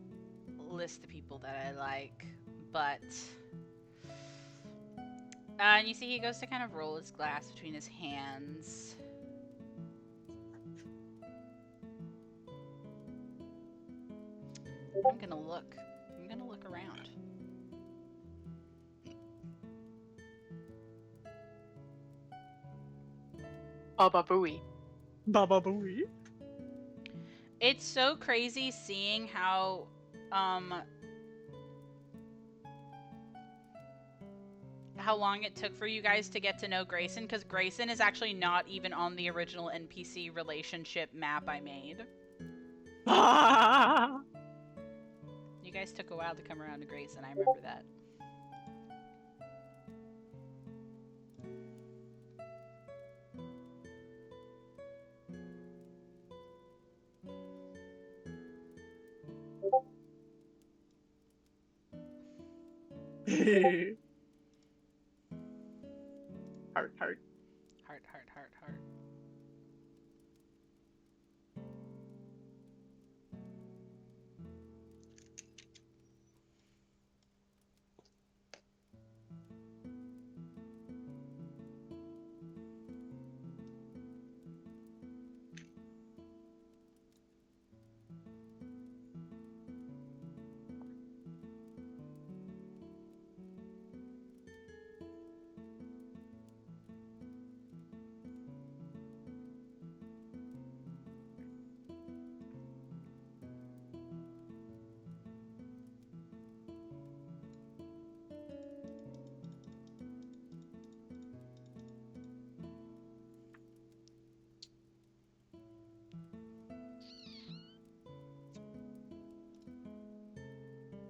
list the people that I like, but and you see he goes to kind of roll his glass between his hands. I'm gonna look around. Baba Booey. Baba Booey. It's so crazy seeing how long it took for you guys to get to know Grayson, because Grayson is actually not even on the original NPC relationship map I made. You guys took a while to come around to Grayson, I remember that. Heart, heart. Heart, heart, heart, heart.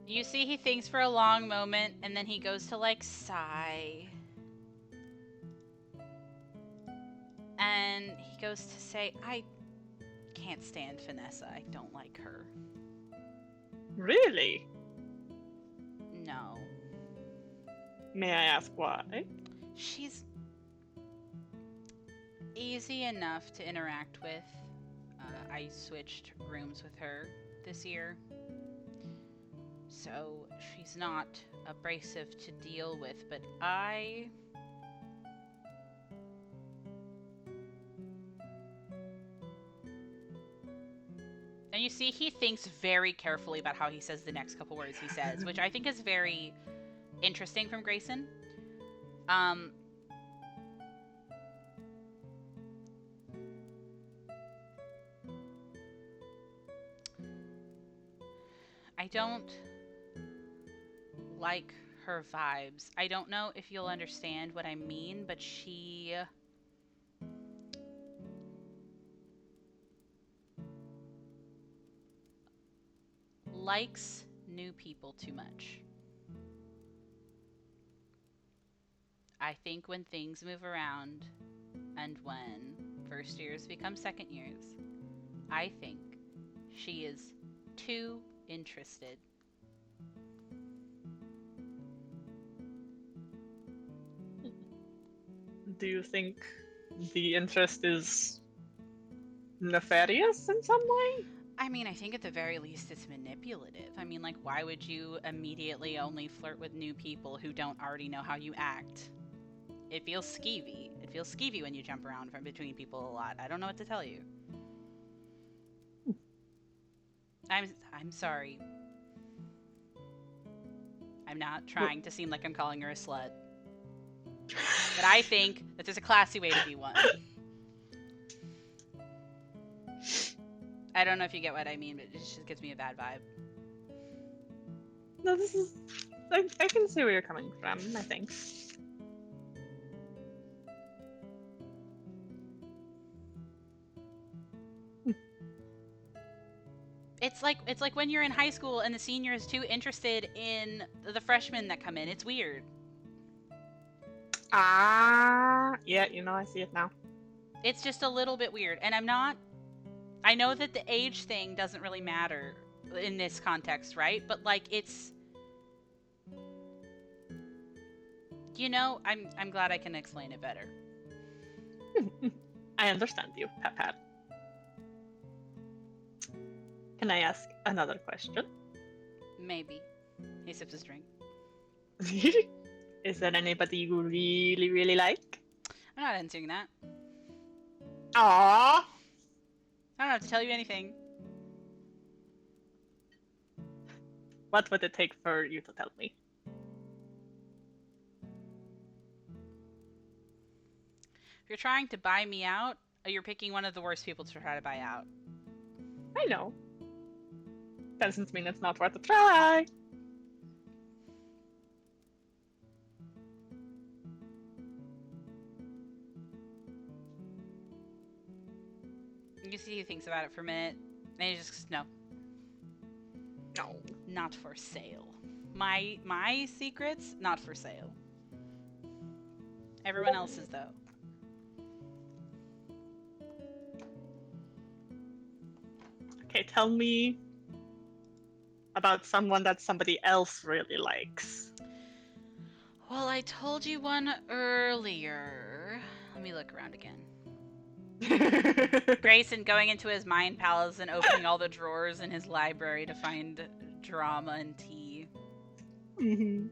You see he thinks for a long moment, and then he goes to, like, sigh. And he goes to say, I can't stand Vanessa. I don't like her. Really? No. May I ask why? She's easy enough to interact with. I switched rooms with her this year. So she's not abrasive to deal with, but And you see, he thinks very carefully about how he says the next couple words he says, which I think is very interesting from Grayson. I don't like her vibes. I don't know if you'll understand what I mean, but she likes new people too much. I think when things move around and when first years become second years, I think she is too interested. Do you think the interest is nefarious in some way? I mean, I think at the very least it's manipulative. I mean, like, why would you immediately only flirt with new people who don't already know how you act? It feels skeevy. It feels skeevy when you jump around from between people a lot. I don't know what to tell you. I'm sorry. I'm not trying to seem like I'm calling her a slut. But I think that there's a classy way to be one. I don't know if you get what I mean, but it just gives me a bad vibe. No, this is. I can see where you're coming from, I think. It's like when you're in high school and the senior is too interested in the freshmen that come in. It's weird. Yeah, I see it now. It's just a little bit weird. And I know that the age thing doesn't really matter in this context, right? But like it's I'm glad I can explain it better. I understand you, Pat. Can I ask another question? Maybe. He sips his drink. Is there anybody you really, really like? I'm not answering that. Aww! I don't have to tell you anything. What would it take for you to tell me? If you're trying to buy me out, you're picking one of the worst people to try to buy out. I know. Doesn't mean it's not worth a try. You see he thinks about it for a minute, and he just no. No. Not for sale. My secrets, not for sale. Everyone else's though. Okay, tell me about someone that somebody else really likes. Well, I told you one earlier. Let me look around again. Grayson going into his mind palace and opening all the drawers in his library to find drama and tea. Mm-hmm.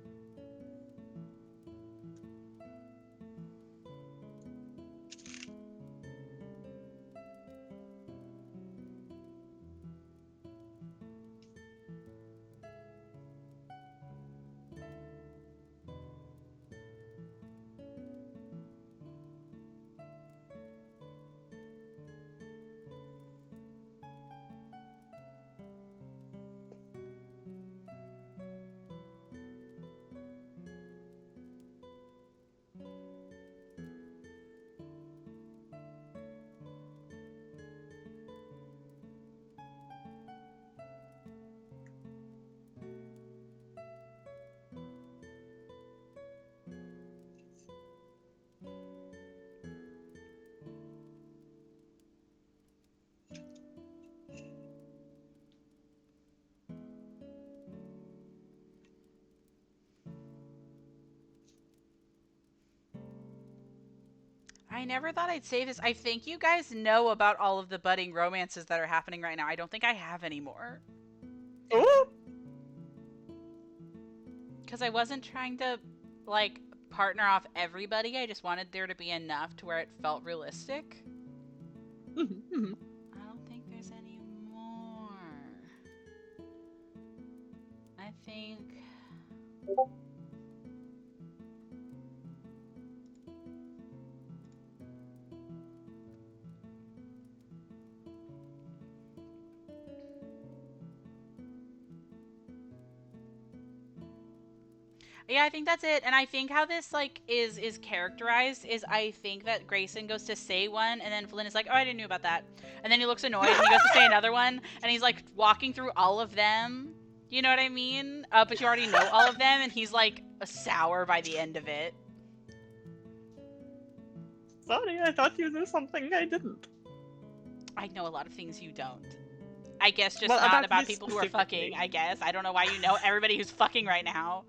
I never thought I'd say this. I think you guys know about all of the budding romances that are happening right now. I don't think I have anymore. Ooh! Because I wasn't trying to, like, partner off everybody. I just wanted there to be enough to where it felt realistic. Mhm. I don't think there's any more. I think... Yeah, I think that's it. And I think how this like is characterized is I think that Grayson goes to say one and then Flynn is like, "Oh, I didn't know about that." And then he looks annoyed and he goes to say another one and he's like walking through all of them. You know what I mean? But you already know all of them and he's like sour by the end of it. Sorry, I thought you knew something I didn't. I know a lot of things you don't. I guess just Well, not about about this people who are specifically. fucking, I guess. I don't know why you know everybody who's fucking right now.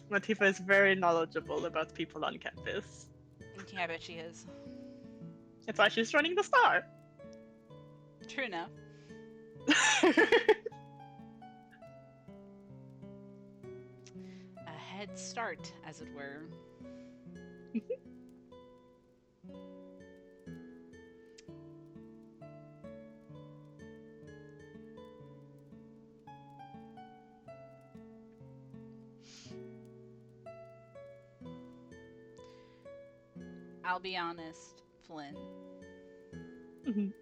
Matifa is very knowledgeable about people on campus. Yeah, I bet she is. That's why she's running the star. True enough. A head start, as it were. I'll be honest, Flynn. Mhm.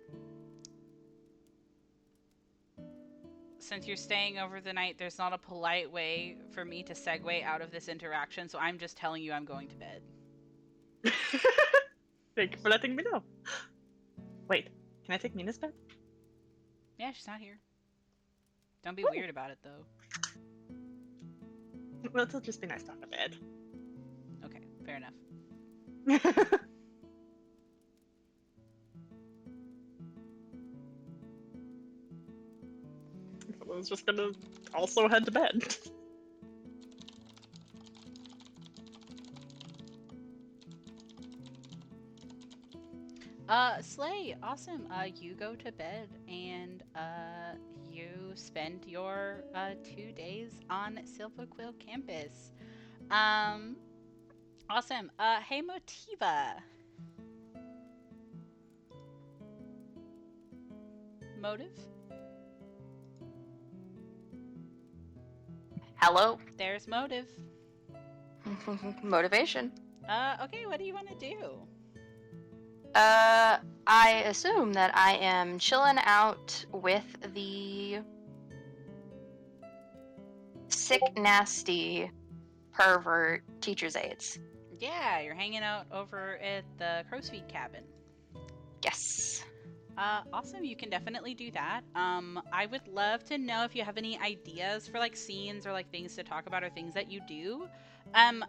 Since you're staying over the night, there's not a polite way for me to segue out of this interaction, so I'm just telling you I'm going to bed. Thank you for letting me know. Wait, can I take Mina's bed? Yeah, she's not here. Don't be Ooh. weird about it, though. Well, it'll just be nice to have a bed. Okay, fair enough. I was just gonna also head to bed. Slay, awesome. You go to bed and, you spend your, 2 days on Silverquill campus. Awesome. Hey, Motiva. Motive? Hello. There's Motive. Motivation. Okay, what do you want to do? I assume that I am chilling out with the sick, nasty, pervert teacher's aides. Yeah, you're hanging out over at the Crow's Feet cabin. Yes. Awesome. You can definitely do that. I would love to know if you have any ideas for like scenes or like things to talk about or things that you do.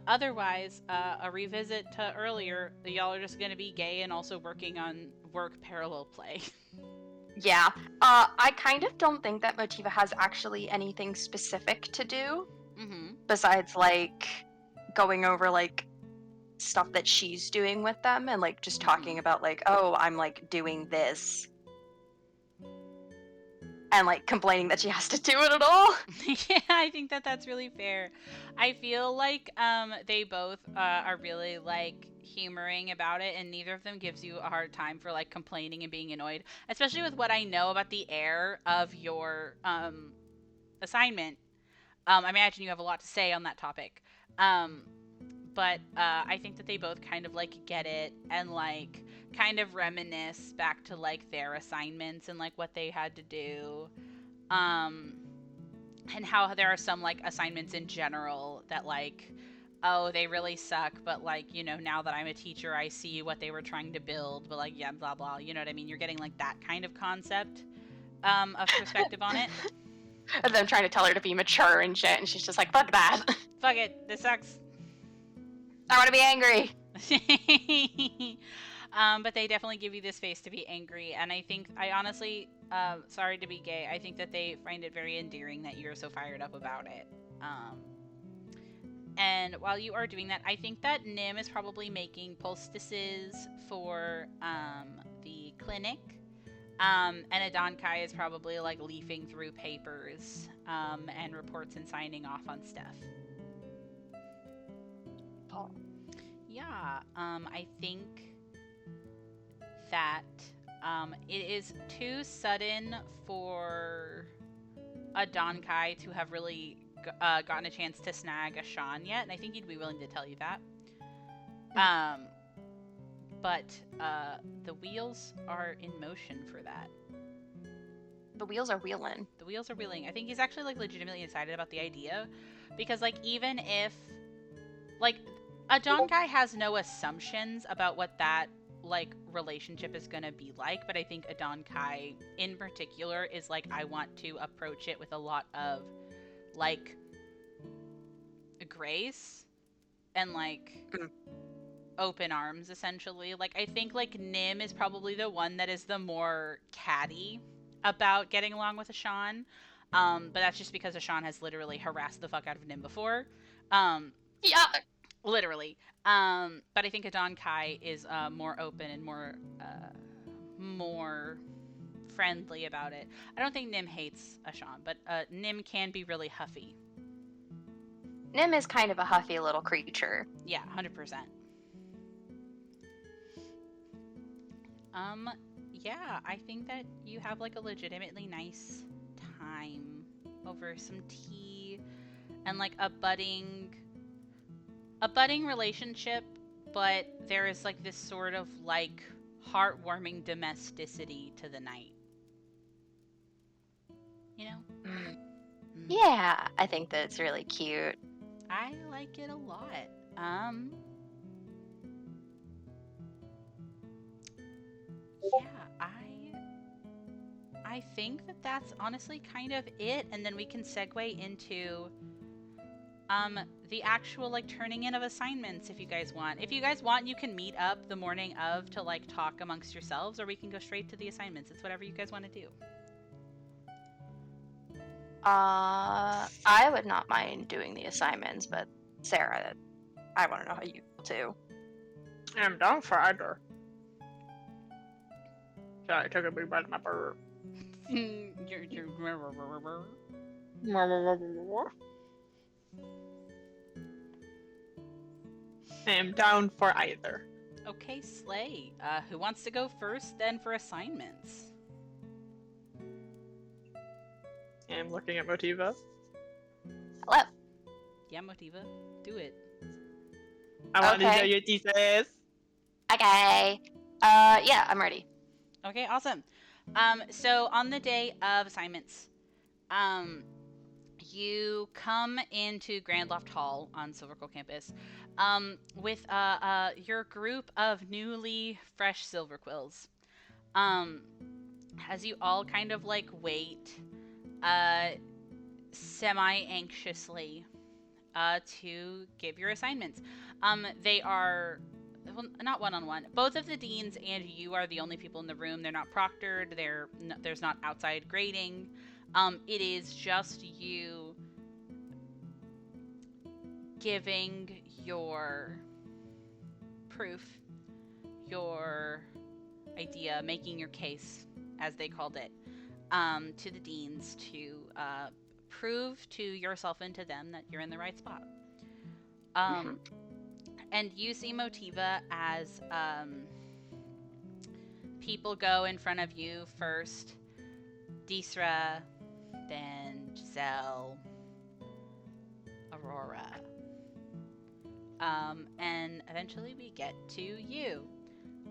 Otherwise, a revisit to earlier, y'all are just gonna be gay and also working on work parallel play. Yeah. I kind of don't think that Motiva has actually anything specific to do Mm-hmm. besides like going over like stuff that she's doing with them and like just talking about like, oh, I'm like doing this and like complaining that she has to do it at all. Yeah, I think that that's really fair. I feel like they both are really like humoring about it, and neither of them gives you a hard time for like complaining and being annoyed, especially with what I know about the air of your assignment. I imagine you have a lot to say on that topic. But I think that they both kind of like get it and like kind of reminisce back to like their assignments and like what they had to do. And how there are some like assignments in general that like, oh, they really suck, but like, you know, now that I'm a teacher, I see what they were trying to build, but like, yeah, blah blah, you know what I mean? You're getting like that kind of concept of perspective on it. And then trying to tell her to be mature and shit, and she's just like, fuck that. Fuck it, this sucks. I want to be angry. But they definitely give you this space to be angry, and I think, I honestly, sorry to be gay, I think that they find it very endearing that you're so fired up about it. And while you are doing that, I think that Nim is probably making poultices for the clinic. And Adonkai is probably like leafing through papers and reports and signing off on stuff. Oh. Yeah, I think that it is too sudden for Adonkai to have really gotten a chance to snag a Sean yet, and I think he'd be willing to tell you that. But the wheels are in motion for that. The wheels are wheeling. The wheels are wheeling. I think he's actually like legitimately excited about the idea, because like even if like Adonkai has no assumptions about what that like relationship is gonna be like, but I think Adonkai in particular is like, I want to approach it with a lot of like grace and like open arms, essentially. Like I think like Nim is probably the one that is the more catty about getting along with Ashan, but that's just because Ashan has literally harassed the fuck out of Nim before. Yeah. Literally. But I think Adonkai is more open and more friendly about it. I don't think Nim hates Ashan, but Nim can be really huffy. Nim is kind of a huffy little creature. Yeah, 100%. Yeah, I think that you have like a legitimately nice time over some tea and like a budding relationship, but there is like this sort of like heartwarming domesticity to the night. You know? Yeah, I think that it's really cute. I like it a lot. Yeah, I think that that's honestly kind of it, and then we can segue into the actual like turning in of assignments if you guys want. If you guys want, you can meet up the morning of to like talk amongst yourselves, or we can go straight to the assignments. It's whatever you guys want to do. I would not mind doing the assignments, but Sarah, I want to know how you feel too. I'm down for either. Sorry, I took a big bite of my burger. I am down for either. Okay, Slay. Who wants to go first then for assignments? I'm looking at Motiva. Hello. Yeah, Motiva, do it. I want to Okay. know your thesis. Okay. Yeah, I'm ready. Okay, awesome. So on the day of assignments, you come into Grand Loft Hall on Silverquill campus, with your group of newly fresh Silverquills. As you all kind of like wait, semi-anxiously, to give your assignments. They are, well, not one-on-one. Both of the deans and you are the only people in the room. They're not proctored. There's not outside grading. It is just you giving your proof, your idea, making your case, as they called it, to the deans to prove to yourself and to them that you're in the right spot. And you see Motiva as people go in front of you first. Disra, then Giselle, Aurora. And eventually we get to you.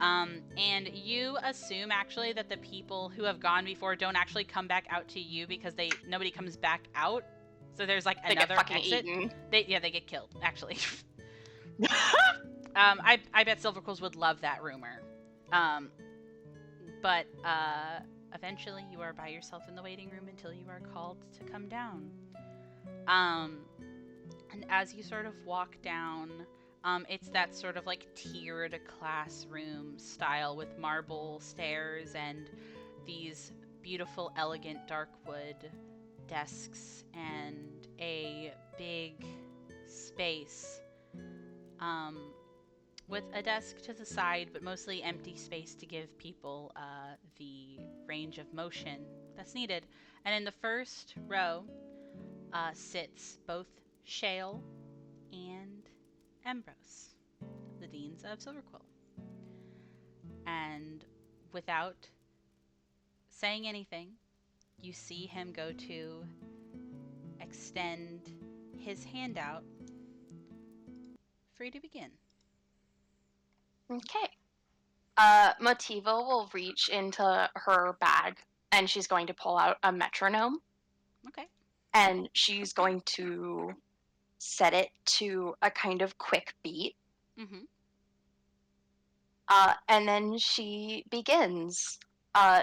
And you assume actually that the people who have gone before don't actually come back out to you because nobody comes back out. So there's like They get another fucking exit. eaten. They get killed, actually. I bet Silverquills would love that rumor. But eventually you are by yourself in the waiting room until you are called to come down. And as you sort of walk down, it's that sort of like tiered classroom style with marble stairs and these beautiful, elegant dark wood desks and a big space with a desk to the side, but mostly empty space to give people the range of motion that's needed. And in the first row sits both Shale and Ambrose, the deans of Silverquill. And without saying anything, you see him go to extend his hand out for you to begin. Okay. Motiva will reach into her bag and she's going to pull out a metronome Okay. and she's going to set it to a kind of quick beat. Mm-hmm. And then she begins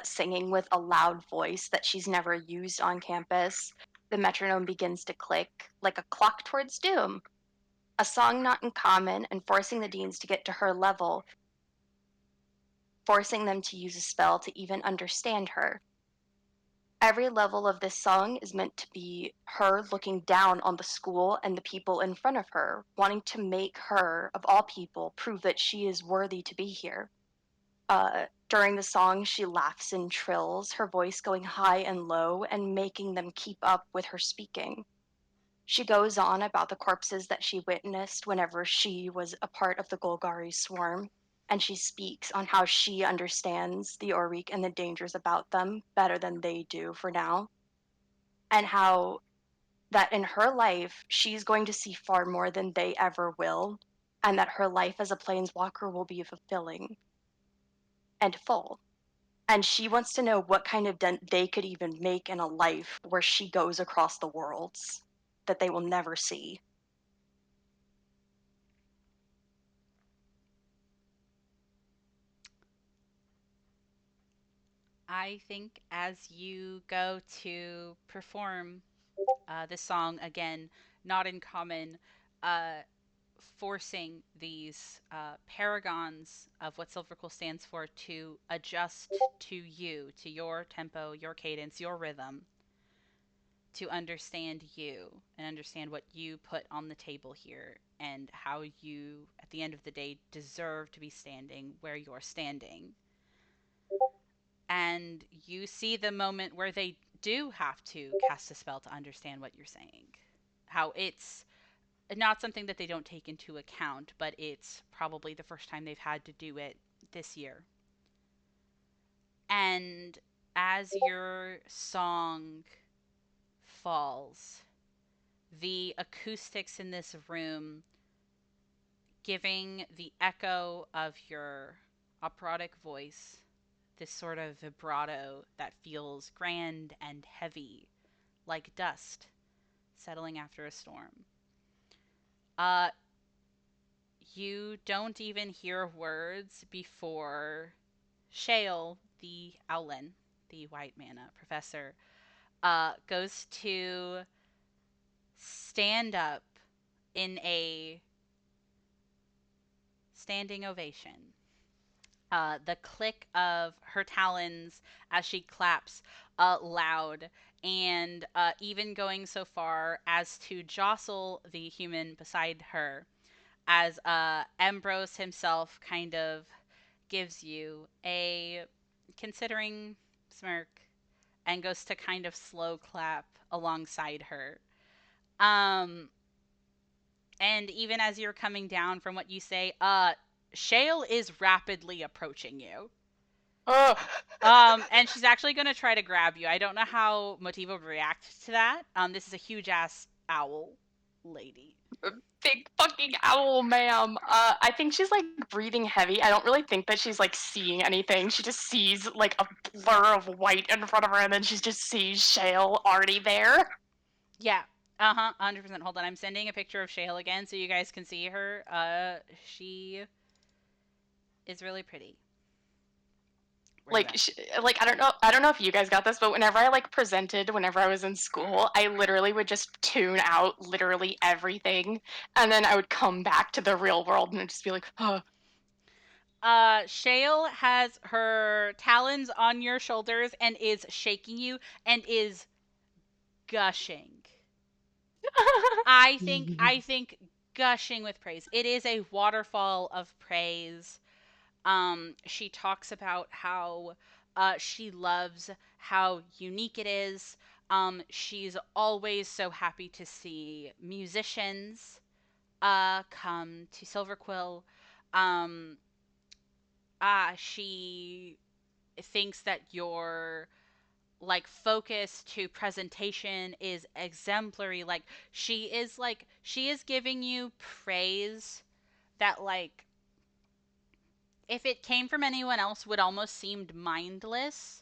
singing with a loud voice that she's never used on campus. The metronome begins to click like a clock towards doom. A song not in common and forcing the deans to get to her level, forcing them to use a spell to even understand her. Every level of this song is meant to be her looking down on the school and the people in front of her, wanting to make her, of all people, prove that she is worthy to be here. During the song, she laughs in trills, her voice going high and low and making them keep up with her speaking. She goes on about the corpses that she witnessed whenever she was a part of the Golgari swarm, and she speaks on how she understands the Oriq and the dangers about them better than they do for now, and how that in her life, she's going to see far more than they ever will, and that her life as a planeswalker will be fulfilling and full. And she wants to know what kind of dent they could even make in a life where she goes across the worlds that they will never see. I think as you go to perform this song again, not in common, uh, forcing these paragons of what Silverquill stands for to adjust to you, to your tempo, your cadence, your rhythm, to understand you and understand what you put on the table here and how you, at the end of the day, deserve to be standing where you're standing. And you see the moment where they do have to cast a spell to understand what you're saying. How it's not something that they don't take into account, but it's probably the first time they've had to do it this year. And as your song falls, the acoustics in this room giving the echo of your operatic voice this sort of vibrato that feels grand and heavy, like dust settling after a storm. You don't even hear words before Shale, the Owlin, the white mana professor, goes to stand up in a standing ovation. The click of her talons as she claps loud, and even going so far as to jostle the human beside her, as Ambrose himself kind of gives you a considering smirk and goes to kind of slow clap alongside her. And even as you're coming down from what you say, Shale is rapidly approaching you. And she's actually going to try to grab you. I don't know how Motiva would react to that. This is a huge ass owl lady. Big fucking owl, ma'am. I think she's like breathing heavy. I don't really think that she's like seeing anything. She just sees like a blur of white in front of her, and then she just sees Shale already there. Yeah. 100%. Hold on. I'm sending a picture of Shale again so you guys can see her. She is really pretty. Like I don't know if you guys got this, but whenever I like presented whenever I was in school, I literally would just tune out literally everything, and then I would come back to the real world and just be like, oh. Shale has her talons on your shoulders and is shaking you and is gushing. I think gushing with praise. It is a waterfall of praise. She talks about how she loves how unique it is. She's always so happy to see musicians come to Silverquill. Um, she thinks that your like focus to presentation is exemplary. She is giving you praise that like if it came from anyone else would almost seemed mindless,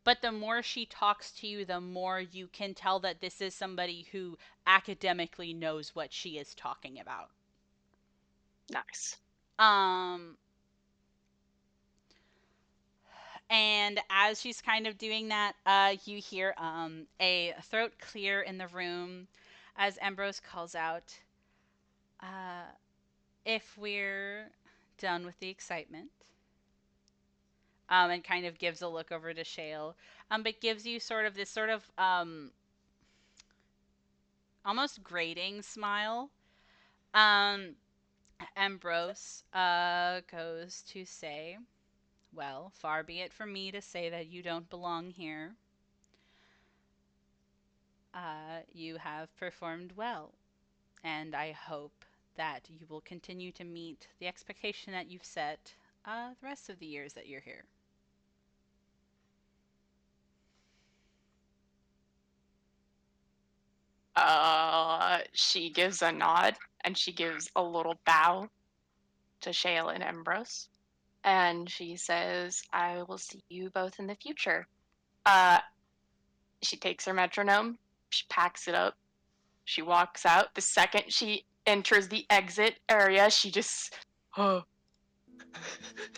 but the more she talks to you, the more you can tell that this is somebody who academically knows what she is talking about. Nice. And as she's kind of doing that, you hear a throat clear in the room as Ambrose calls out, if we're done with the excitement. And kind of gives a look over to Shale, but gives you sort of this almost grating smile. Ambrose goes to say, well, far be it from me to say that you don't belong here. You have performed well, and I hope that you will continue to meet the expectation that you've set the rest of the years that you're here. She gives a nod and she gives a little bow to Shale and Ambrose. And she says, I will see you both in the future. She takes her metronome, she packs it up, she walks out. The second she enters the exit area, she just, oh.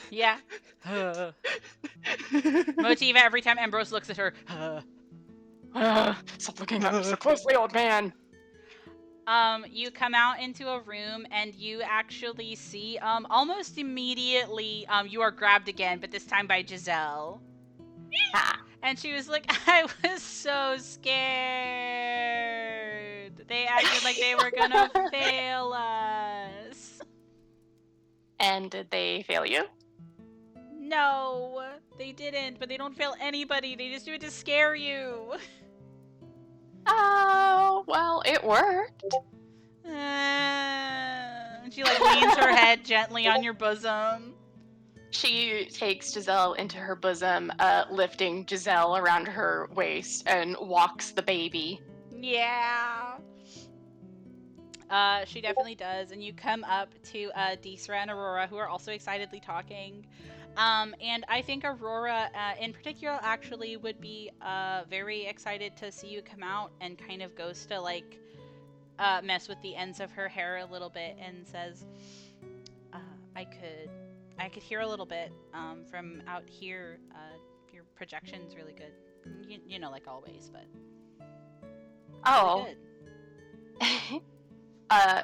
Yeah. Motiva, every time Ambrose looks at her, Stop looking at me so closely, old man. You come out into a room and you actually see, almost immediately, you are grabbed again, but this time by Giselle. Ah. And she was like, I was so scared. They acted like they were gonna fail us. And did they fail you? No, they didn't, but they don't fail anybody. They just do it to scare you. Oh, well, it worked. She like leans her head gently on your bosom. She takes Giselle into her bosom, lifting Giselle around her waist, and walks the baby. Yeah. She definitely does. And you come up to Deesra and Aurora, who are also excitedly talking. And I think Aurora, in particular, actually would be very excited to see you come out, and kind of goes to like mess with the ends of her hair a little bit and says, I could hear a little bit from out here. Your projection's really good. You know, like always, but Oh. really good.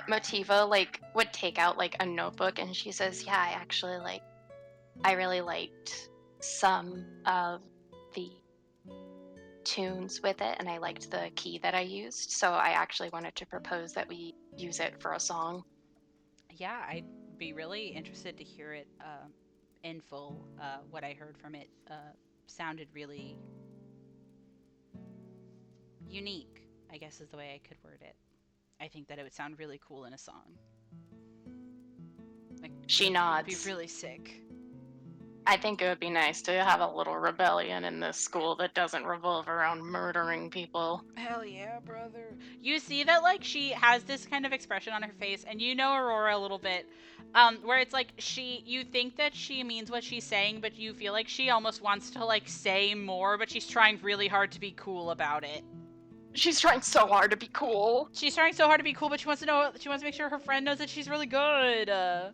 Motiva like would take out like a notebook, and she says, yeah, I really liked some of the tunes with it, and I liked the key that I used, so I actually wanted to propose that we use it for a song. Yeah, I'd be really interested to hear it in full. What I heard from it sounded really unique, I guess is the way I could word it. I think that it would sound really cool in a song. Like, she nods. It'd be really sick. I think it would be nice to have a little rebellion in this school that doesn't revolve around murdering people. Hell yeah, brother. You see that, like, she has this kind of expression on her face, and you know Aurora a little bit, where it's like you think that she means what she's saying, but you feel like she almost wants to, like, say more, but she's trying really hard to be cool about it. She's trying so hard to be cool. She's trying so hard to be cool, but she wants to make sure her friend knows that she's really good. Yeah,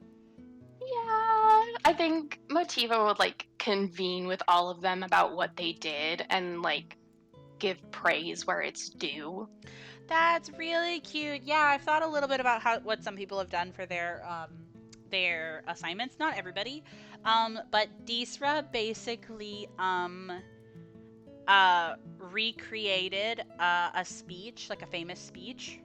I think Motiva would like convene with all of them about what they did and like give praise where it's due. That's really cute. Yeah, I've thought a little bit about what some people have done for their assignments. Not everybody, but Deesra basically recreated a speech, like a famous speech,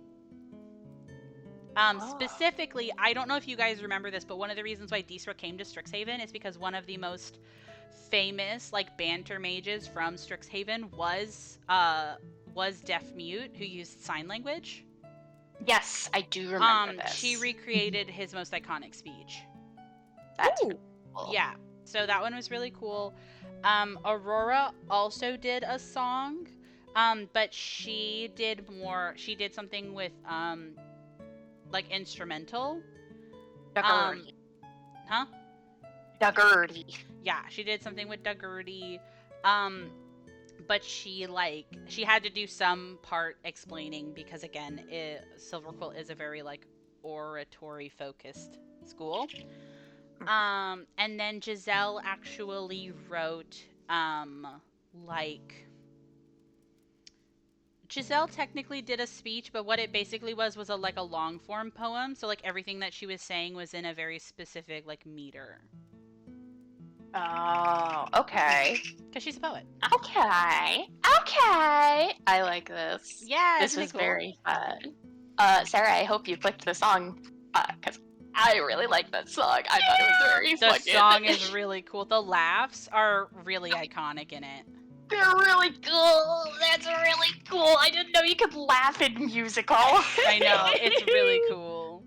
Specifically, I don't know if you guys remember this, but one of the reasons why Disra came to Strixhaven is because one of the most famous like banter mages from Strixhaven was deaf mute who used sign language. Yes, I do remember this. She recreated his most iconic speech. That's Ooh. cool. Yeah, so that one was really cool. Aurora also did a song, but she did something with like instrumental. Duggerty. Huh? Duggerty. Yeah, she did something with Duggerty. But she had to do some part explaining because again, Silverquill is a very like oratory focused school. And then Giselle actually wrote Giselle technically did a speech, but what it basically was a like a long form poem. So like everything that she was saying was in a very specific like meter. Oh, okay. Because she's a poet. Okay. I like this. Yeah, This isn't it was cool? very fun. Sarah, I hope you clicked the song, because I really like that song. I thought it was very The fucking... song is really cool. The laughs are really iconic in it. They're really cool. That's really cool. I didn't know you could laugh in musical. I know, it's really cool.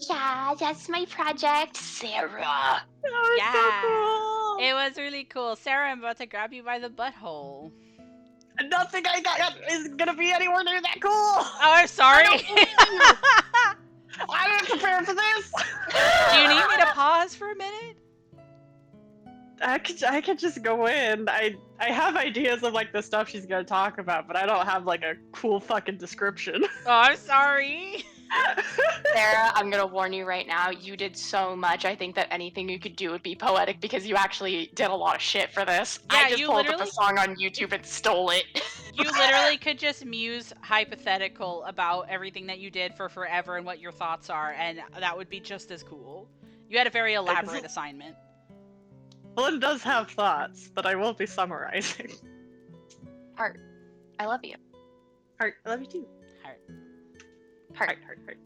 Yeah, that's my project, Sarah. That was Yeah. so cool. It was really cool. Sarah, I'm about to grab you by the butthole. Nothing I got is gonna be anywhere near that cool. Oh, I'm sorry. I didn't prepare for this. Do you need me to pause for a minute? I could just go in. I have ideas of like the stuff she's gonna talk about, but I don't have like a cool fucking description. Oh, I'm sorry. Sarah, I'm gonna warn you right now. You did so much. I think that anything you could do would be poetic because you actually did a lot of shit for this. Yeah, I just you pulled up literally- a song on YouTube and stole it. You literally could just muse hypothetical about everything that you did for forever and what your thoughts are, and that would be just as cool. You had a very elaborate assignment. Flynn does have thoughts, but I will be summarizing. Heart, I love you. Heart, I love you too. Heart. Heart. Heart. Heart.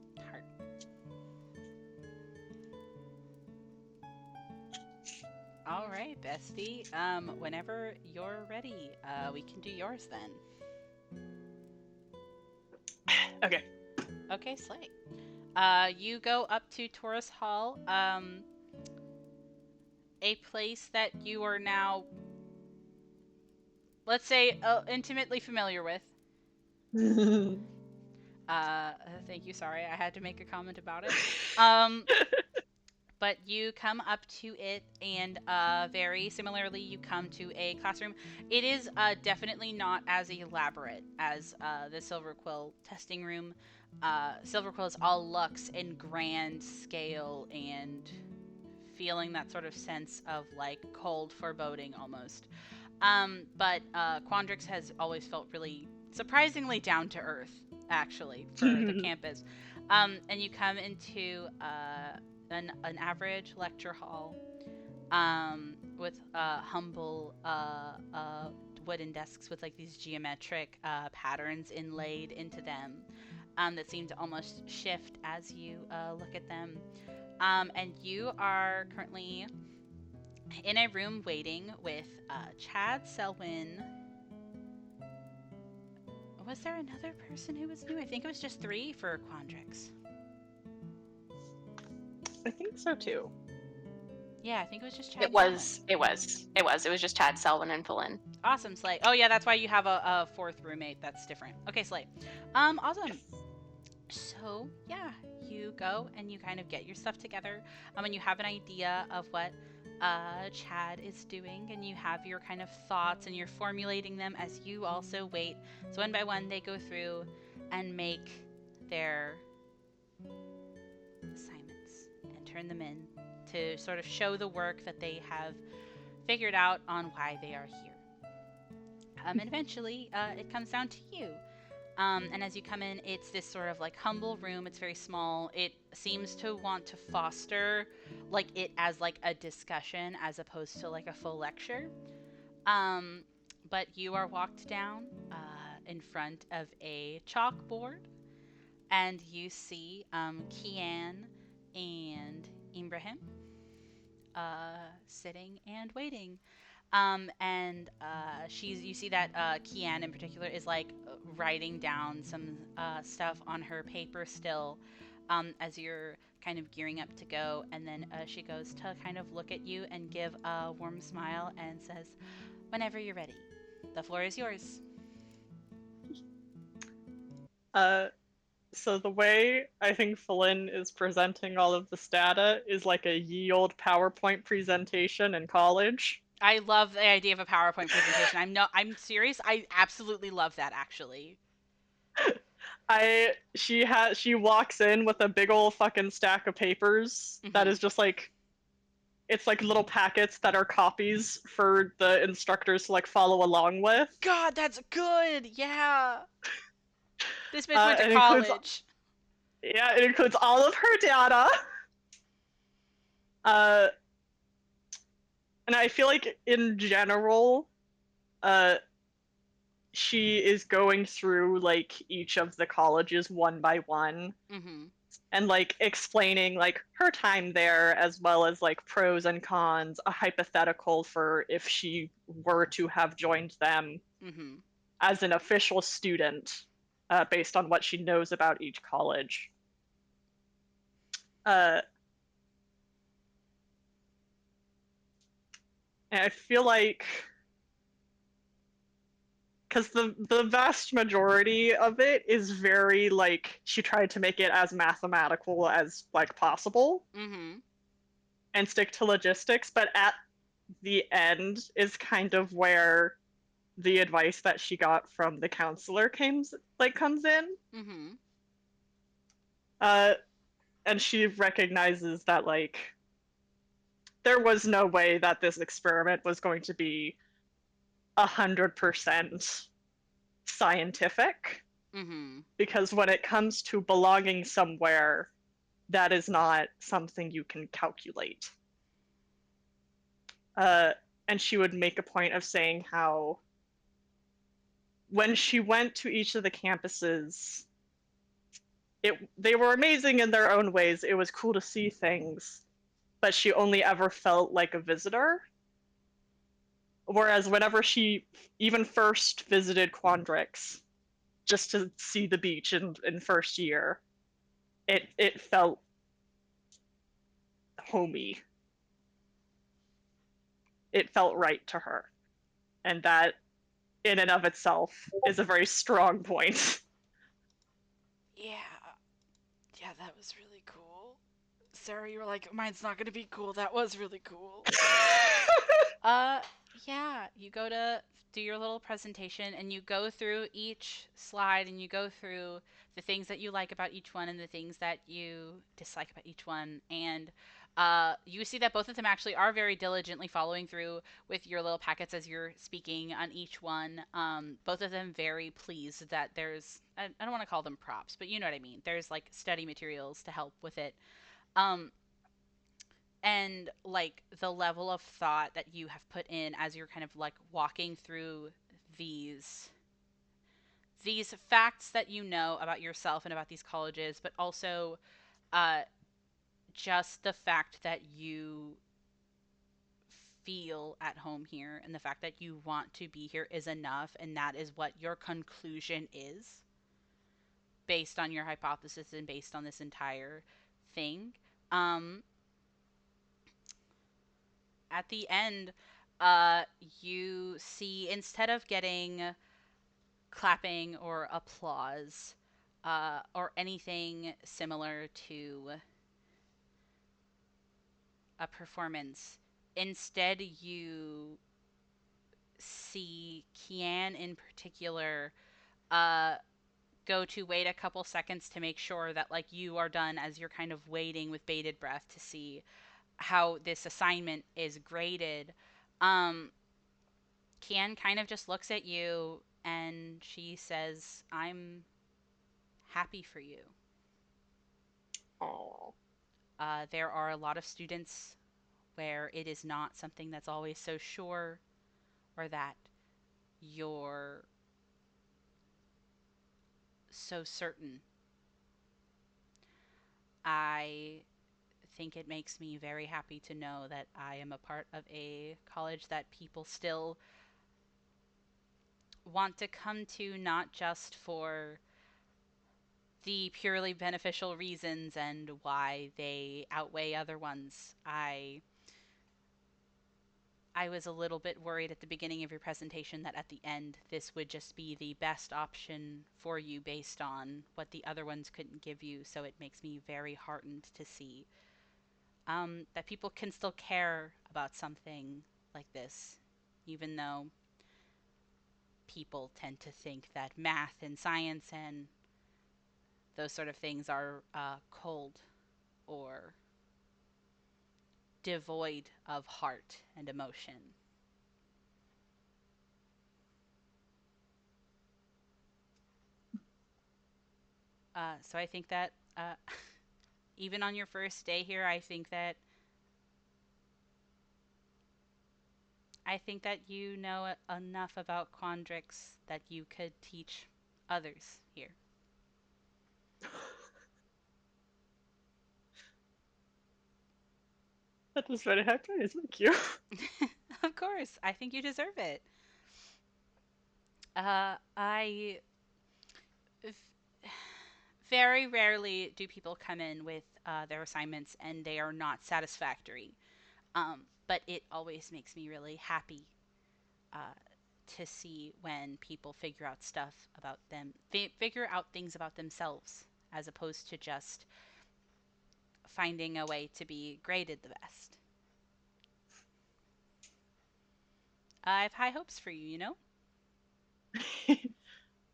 All right, bestie. Whenever you're ready, we can do yours then. Okay. Okay, slay. You go up to Taurus Hall, a place that you are now, let's say, intimately familiar with. Thank you. Sorry, I had to make a comment about it. But you come up to it, and very similarly, you come to a classroom. It is definitely not as elaborate as the Silverquill testing room. Silverquill is all lux and grand scale and feeling that sort of sense of like cold foreboding almost. But Quandrix has always felt really surprisingly down to earth, actually, for the campus. And you come into an average lecture hall with humble wooden desks with like these geometric patterns inlaid into them that seem to almost shift as you look at them. And you are currently in a room waiting with Chad Selwyn. Was there another person who was new? I think it was just 3 for Quandrix. I think so too. Yeah, I think it was just Chad. It was just Chad, Selwyn, and Flynn. Awesome, Slay. Oh yeah, that's why you have a 4th roommate. That's different. Okay, Slay. Awesome. So yeah, you go and you kind of get your stuff together. And you have an idea of what Chad is doing, and you have your kind of thoughts, and you're formulating them as you also wait. So one by one, they go through and make their assignments and turn them in to sort of show the work that they have figured out on why they are here. And eventually, it comes down to you. And as you come in, it's this sort of like humble room. It's very small. It seems to want to foster like it as like a discussion as opposed to like a full lecture. But you are walked down in front of a chalkboard, and you see Kian and Ibrahim sitting and waiting. And you see that Kian in particular is like writing down some stuff on her paper still, as you're kind of gearing up to go. And then she goes to kind of look at you and give a warm smile and says, "Whenever you're ready, the floor is yours." So the way I think Flynn is presenting all of this data is like a ye old PowerPoint presentation in college. I love the idea of a PowerPoint presentation. I'm serious. I absolutely love that actually. She walks in with a big old fucking stack of papers that is just like, it's like little packets that are copies for the instructors to like follow along with. God, that's good. Yeah. This bitch went to college. It includes all of her data. And I feel like in general, she is going through like each of the colleges one by one, and like explaining like her time there, as well as like pros and cons, a hypothetical for if she were to have joined them as an official student, based on what she knows about each college. And I feel like, because the vast majority of it is very like, she tried to make it as mathematical as like possible, and stick to logistics, but at the end is kind of where the advice that she got from the counselor comes in. And she recognizes that like there was no way that this experiment was going to be 100% scientific, because when it comes to belonging somewhere, that is not something you can calculate. And she would make a point of saying how when she went to each of the campuses, they were amazing in their own ways. It was cool to see things, but she only ever felt like a visitor. Whereas whenever she even first visited Quandrix, just to see the beach in first year, it felt homey. It felt right to her. And that in and of itself is a very strong point. Yeah. Yeah, that was really cool. Sarah, you were like, mine's not gonna be cool. That was really cool. Yeah, you go to do your little presentation and you go through each slide and you go through the things that you like about each one and the things that you dislike about each one. And you see that both of them actually are very diligently following through with your little packets as you're speaking on each one. Both of them very pleased that I don't want to call them props, but you know what I mean. There's like study materials to help with it. And like the level of thought that you have put in as you're kind of like walking through these facts that you know about yourself and about these colleges, but also uh, just the fact that you feel at home here and the fact that you want to be here is enough, and that is what your conclusion is based on your hypothesis and based on this entire thing. um at the end, you see, instead of getting clapping or applause, or anything similar to a performance, instead you see Kian in particular uh, go to wait a couple seconds to make sure that like you are done, as you're kind of waiting with bated breath to see how this assignment is graded. um Kian kind of just looks at you and she says, "I'm happy for you." Aww. There are a lot of students where it is not something that's always so sure, or that your so certain. I think it makes me very happy to know that I am a part of a college that people still want to come to, not just for the purely beneficial reasons and why they outweigh other ones. I was a little bit worried at the beginning of your presentation that at the end this would just be the best option for you based on what the other ones couldn't give you, so it makes me very heartened to see that people can still care about something like this, even though people tend to think that math and science and those sort of things are cold or devoid of heart and emotion. So I think that even on your first day here, I think that you know enough about Quandrix that you could teach others here. That was very high praise, thank you. Of course, I think you deserve it. I very rarely do people come in with their assignments and they are not satisfactory. But it always makes me really happy uh, to see when people figure out stuff about them, figure out things about themselves, as opposed to just finding a way to be graded the best. I have high hopes for you, you know?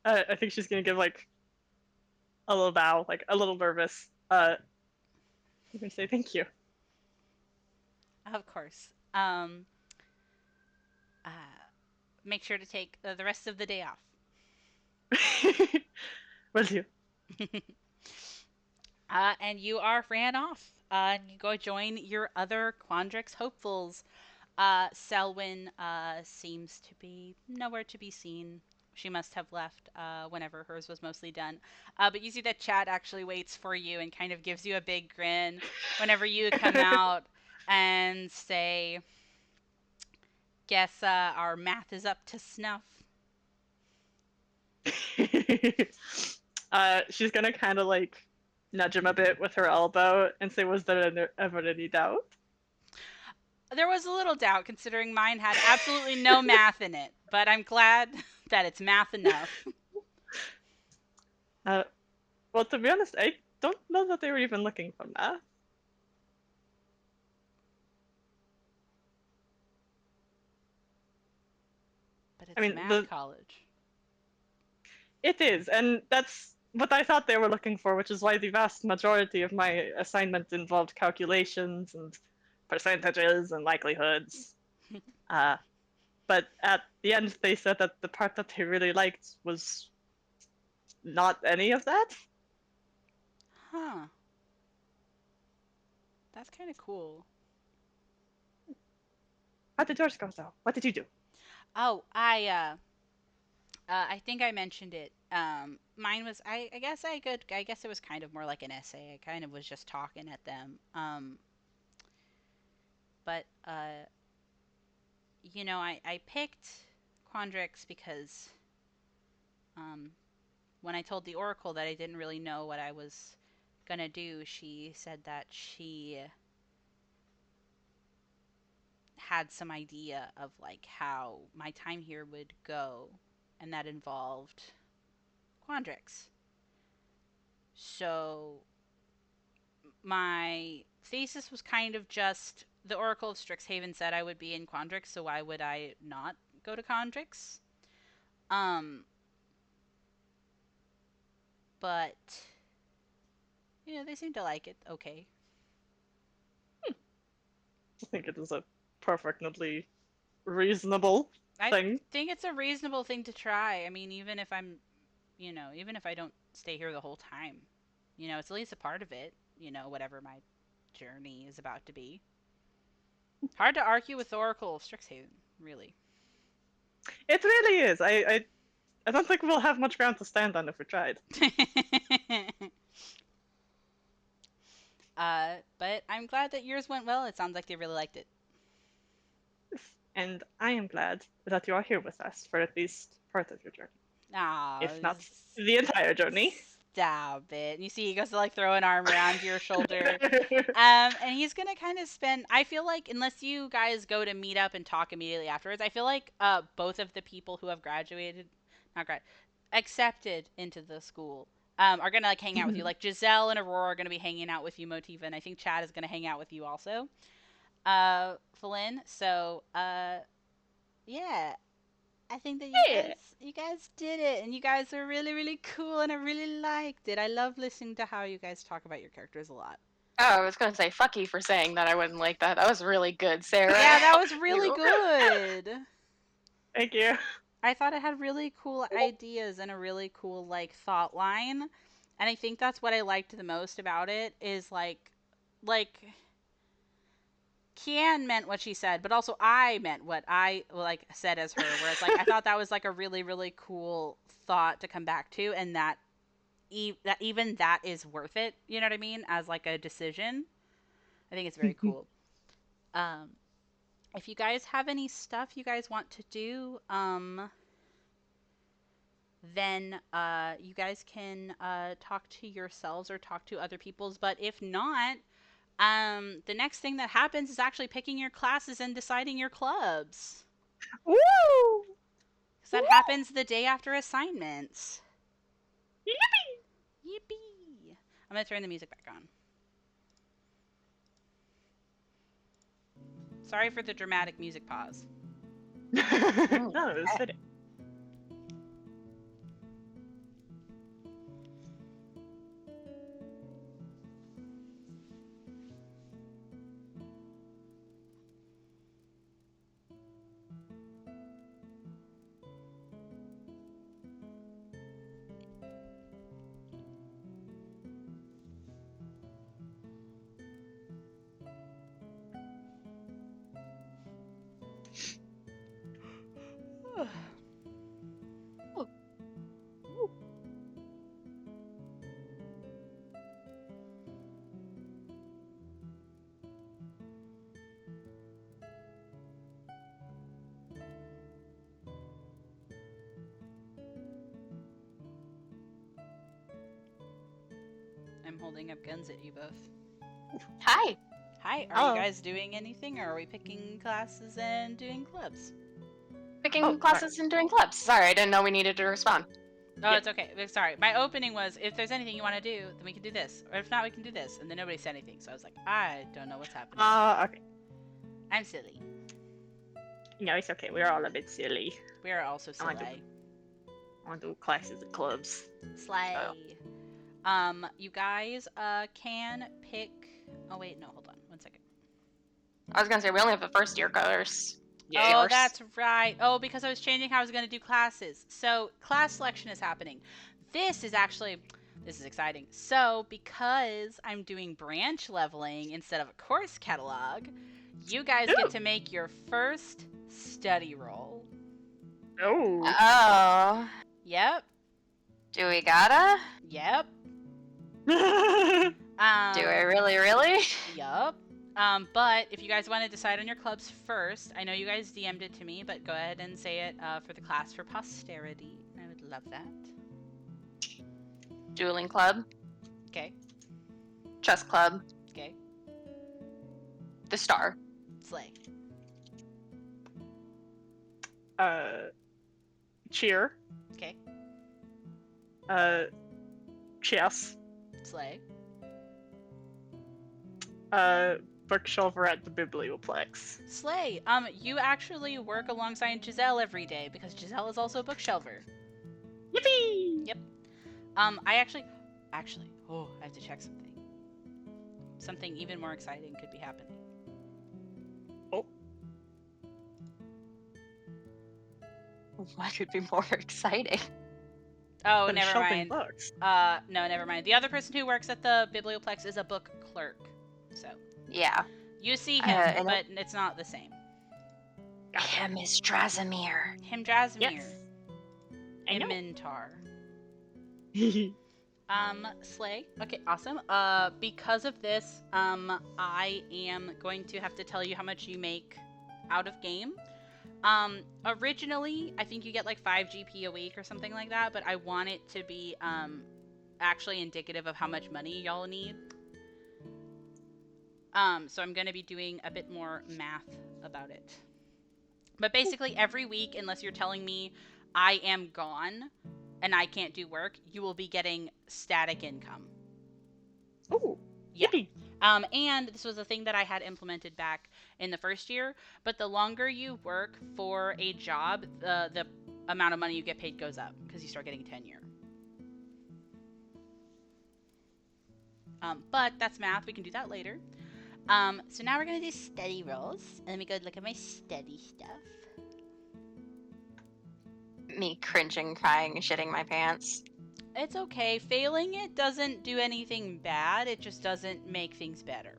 I think she's gonna give like a little bow, like a little nervous. I'm gonna say thank you. Of course. Uh, Make sure to take the rest of the day off. Will do. And you are ran off. And you go join your other Quandrix hopefuls. Selwyn seems to be nowhere to be seen. She must have left whenever hers was mostly done. But you see that Chad actually waits for you and kind of gives you a big grin whenever you come out and say, "Guess our math is up to snuff." She's gonna kind of like nudge him a bit with her elbow and say, "Was there ever any doubt?" There was a little doubt considering mine had absolutely no math in it, but I'm glad that it's math enough. Uh, well, to be honest, I don't know that they were even looking for math. But I it's mean, math college. it is, and that's what I thought they were looking for, which is why the vast majority of my assignment involved calculations and percentages and likelihoods. Uh, but at the end, they said that the part that they really liked was not any of that. Huh. That's kind of cool. How did yours go, though? What did you do? Oh, I think I mentioned it. Mine was I guess I guess it was kind of more like an essay. I kind of was just talking at them. But I picked Quandrix because um when I told the Oracle that I didn't really know what I was gonna do, she said that she had some idea of like how my time here would go, and that involved Quandrix. So my thesis was kind of just the Oracle of Strixhaven said I would be in Quandrix, so why would I not go to Quandrix? Um, but they seem to like it. Okay. I think it is a perfectly reasonable I thing. think it's a reasonable thing to try. I mean, even if I don't stay here the whole time, it's at least a part of it. Whatever my journey is about to be. Hard to argue with Oracle of Strixhaven, really. It really is. I I don't think we'll have much ground to stand on if we tried. But I'm glad that yours went well. It sounds like they really liked it. And I am glad that you are here with us for at least part of your journey, Aw, if not the entire journey. stop it. And you see he goes to like throw an arm around your shoulder. And he's gonna kind of spend. I feel like unless you guys go to meet up and talk immediately afterwards, I feel like both of the people who have graduated, not grad, accepted into the school, are gonna like hang out with you. Like Giselle and Aurora are gonna be hanging out with you, Motiva, and I think Chad is gonna hang out with you also, Flynn. So, yeah. I think that Yeah. you guys did it, and you guys are really, really cool, and I really liked it. I love listening to how you guys talk about your characters a lot. Oh, I was gonna say fuck you for saying that I wouldn't like that. That was really good, Sarah. Yeah, that was really You. good. Thank you. I thought it had really cool ideas and a really cool like thought line, and I think that's what I liked the most about it is like Kian meant what she said, but also I meant what I like said as her. Where it's like I thought that was like a really, really cool thought to come back to, and that even that is worth it. You know what I mean? As like a decision, I think it's very cool. If you guys have any stuff you guys want to do, then you guys can talk to yourselves or talk to other people's. But if not, the next thing that happens is actually picking your classes and deciding your clubs. Woo! Because that happens the day after assignments. Yippee! Yippee! I'm going to turn the music back on. Sorry for the dramatic music pause. No, it was fitting. I'm holding up guns at you both. Hi. Hi, are Hello. you guys doing anything, or are we picking classes and doing clubs? Picking Oh, classes and doing clubs. Sorry, I didn't know we needed to respond. Oh, Yeah. it's okay. Sorry. My opening was, if there's anything you want to do, then we can do this. Or if not, we can do this. And then nobody said anything. So I was like, I don't know what's happening. Okay. I'm silly. No, it's okay. We're all a bit silly. We are also I want to- silly. I want to do classes and clubs. Slay. Oh. You guys, can pick... Oh, wait, no, hold on. 1 second. I was gonna say we only have the first year colors. Oh, Yours. that's right. Oh, because I was changing how I was going to do classes. So, class selection is happening. This is exciting. So, because I'm doing branch leveling instead of a course catalog, you guys get to make your first study roll. Oh. Oh. Yep. Do we gotta? Yep. Do I really? Yup. But if you guys want to decide on your clubs first, I know you guys DM'd it to me, but go ahead and say it for the class for posterity. I would love that. Dueling club, Okay. chess club, Okay. the star, Slay. Cheer. Okay. Chess. Slay. Bookshelver at the Biblioplex. Slay. You actually work alongside Giselle every day because Giselle is also a bookshelver. Yippee! Yep. I actually, oh, I have to check something. Something even more exciting could be happening. Oh. What could be more exciting? Oh, Been never shelving mind. books. No, never mind. The other person who works at the Biblioplex is a book clerk. So, Yeah. you see him, and but it's not the same. Him is Drasimir. Him, Drasimir. Yes. I know. Imintar. Slay. Okay, awesome. Because of this, I am going to have to tell you how much you make out of game. Originally, I think you get like 5 GP a week or something like that, but I want it to be, actually indicative of how much money y'all need. So I'm gonna be doing a bit more math about it. But basically, every week, unless you're telling me I am gone and I can't do work, you will be getting static income. Ooh. Yeah. Yippee. And this was a thing that I had implemented back in the first year, but the longer you work for a job, the amount of money you get paid goes up because you start getting tenure. But that's math. We can do that later. So now we're going to do study rolls. And let me go look at my study stuff. Me cringing, crying, shitting my pants. It's okay. Failing it doesn't do anything bad. It just doesn't make things better.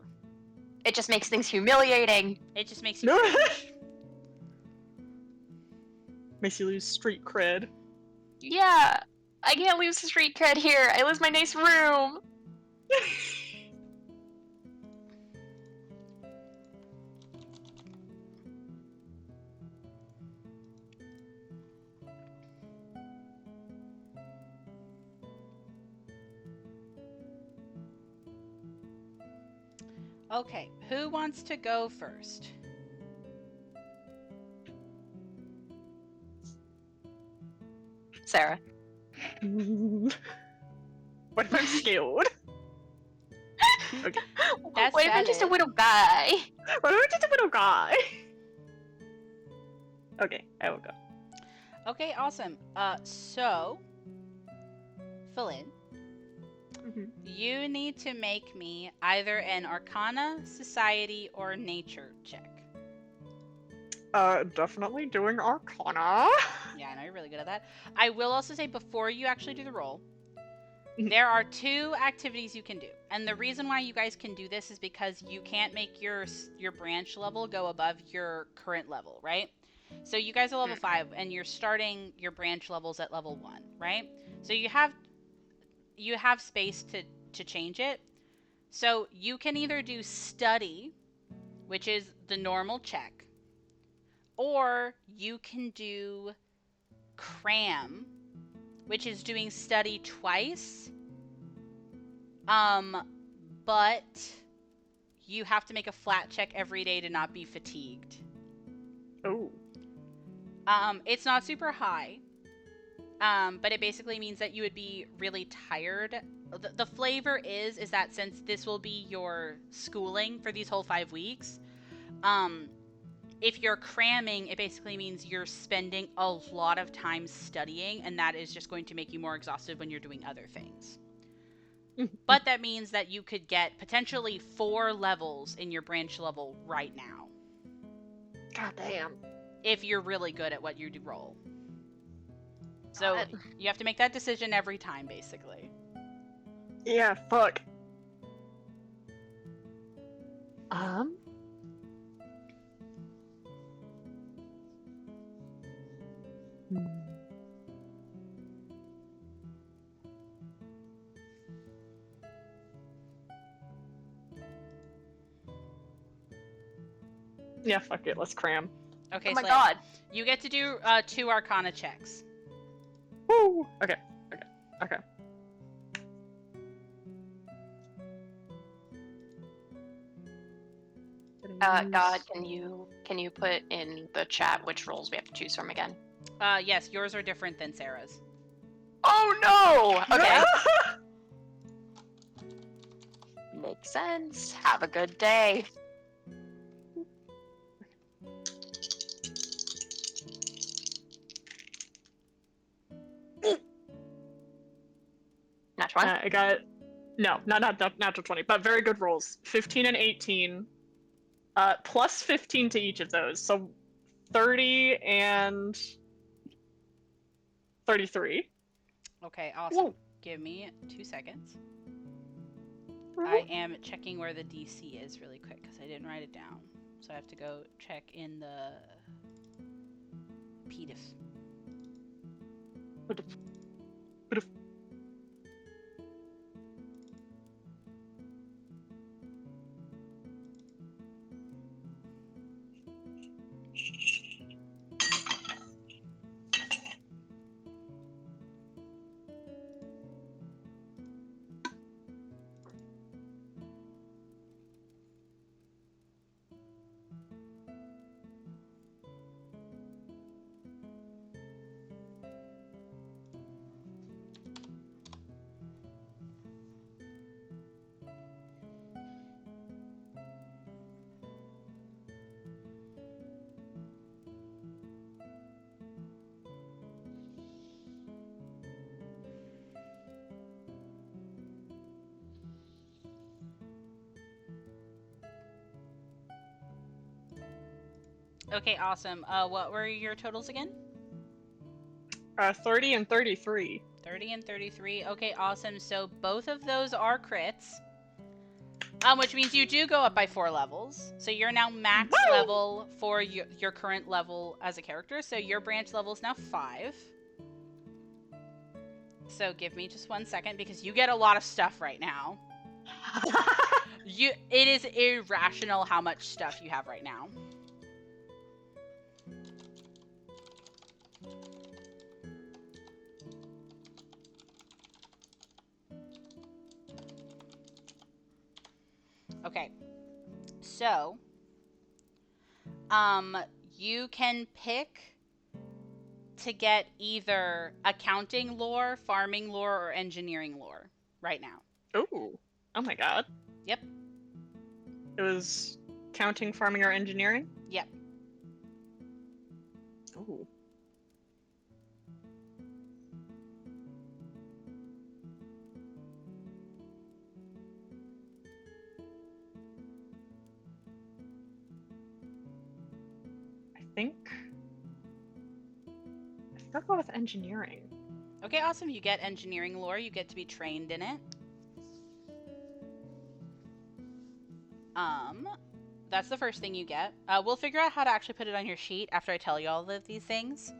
It just makes things humiliating. It just makes you cringe. Makes you lose street cred. Yeah, I can't lose the street cred here. I lose my nice room. Okay, who wants to go first? Sarah. What if I'm scared? Okay. That's what if I'm just a valid. widow guy? What if I'm just a little guy? Okay, I will go. Okay, awesome. So, Philin, you need to make me either an Arcana, Society, or Nature check. Definitely doing Arcana. Yeah, I know you're really good at that. I will also say before you actually do the roll, there are 2 activities you can do. And the reason why you guys can do this is because you can't make your branch level go above your current level, right? So you guys are level 5 and you're starting your branch levels at level 1, right? So you have space to change it. So you can either do study, which is the normal check, or you can do cram, which is doing study twice. But you have to make a flat check every day to not be fatigued. Oh. It's not super high. But it basically means that you would be really tired. The flavor is that since this will be your schooling for these whole 5 weeks, if you're cramming, it basically means you're spending a lot of time studying, and that is just going to make you more exhausted when you're doing other things. But that means that you could get potentially 4 levels in your branch level right now. God damn. If you're really good at what you do roll. So you have to make that decision every time, basically. Yeah, fuck. Yeah, fuck it. Let's cram. Okay, Oh my Slay, god. you get to do 2 Arcana checks. Woo! Okay. God, can you put in the chat which roles we have to choose from again? Yes, yours are different than Sarah's. Oh no! Okay. Makes sense. Have a good day. Not one? I got no, not natural 20, but very good rolls. 15 and 18. Plus 15 to each of those. So 30 and 33. Okay, awesome. Whoa. Give me 2 seconds. I am checking where the DC is really quick because I didn't write it down. So I have to go check in the PDIF. Okay, awesome. What were your totals again? 30 and 33. 30 and 33. Okay, awesome. So both of those are crits. Which means you do go up by 4 levels. So you're now max Woo! level for your current level as a character. So your branch level is now 5. So give me just 1 second because you get a lot of stuff right now. It is irrational how much stuff you have right now. Okay. So, you can pick to get either accounting lore, farming lore, or engineering lore right now. Ooh. Oh my god. Yep. It was counting, farming, or engineering? Yep. Ooh. I think I'll go with engineering. Okay, awesome. You get engineering lore. You get to be trained in it. That's the first thing you get. We'll figure out how to actually put it on your sheet after I tell you all of these things.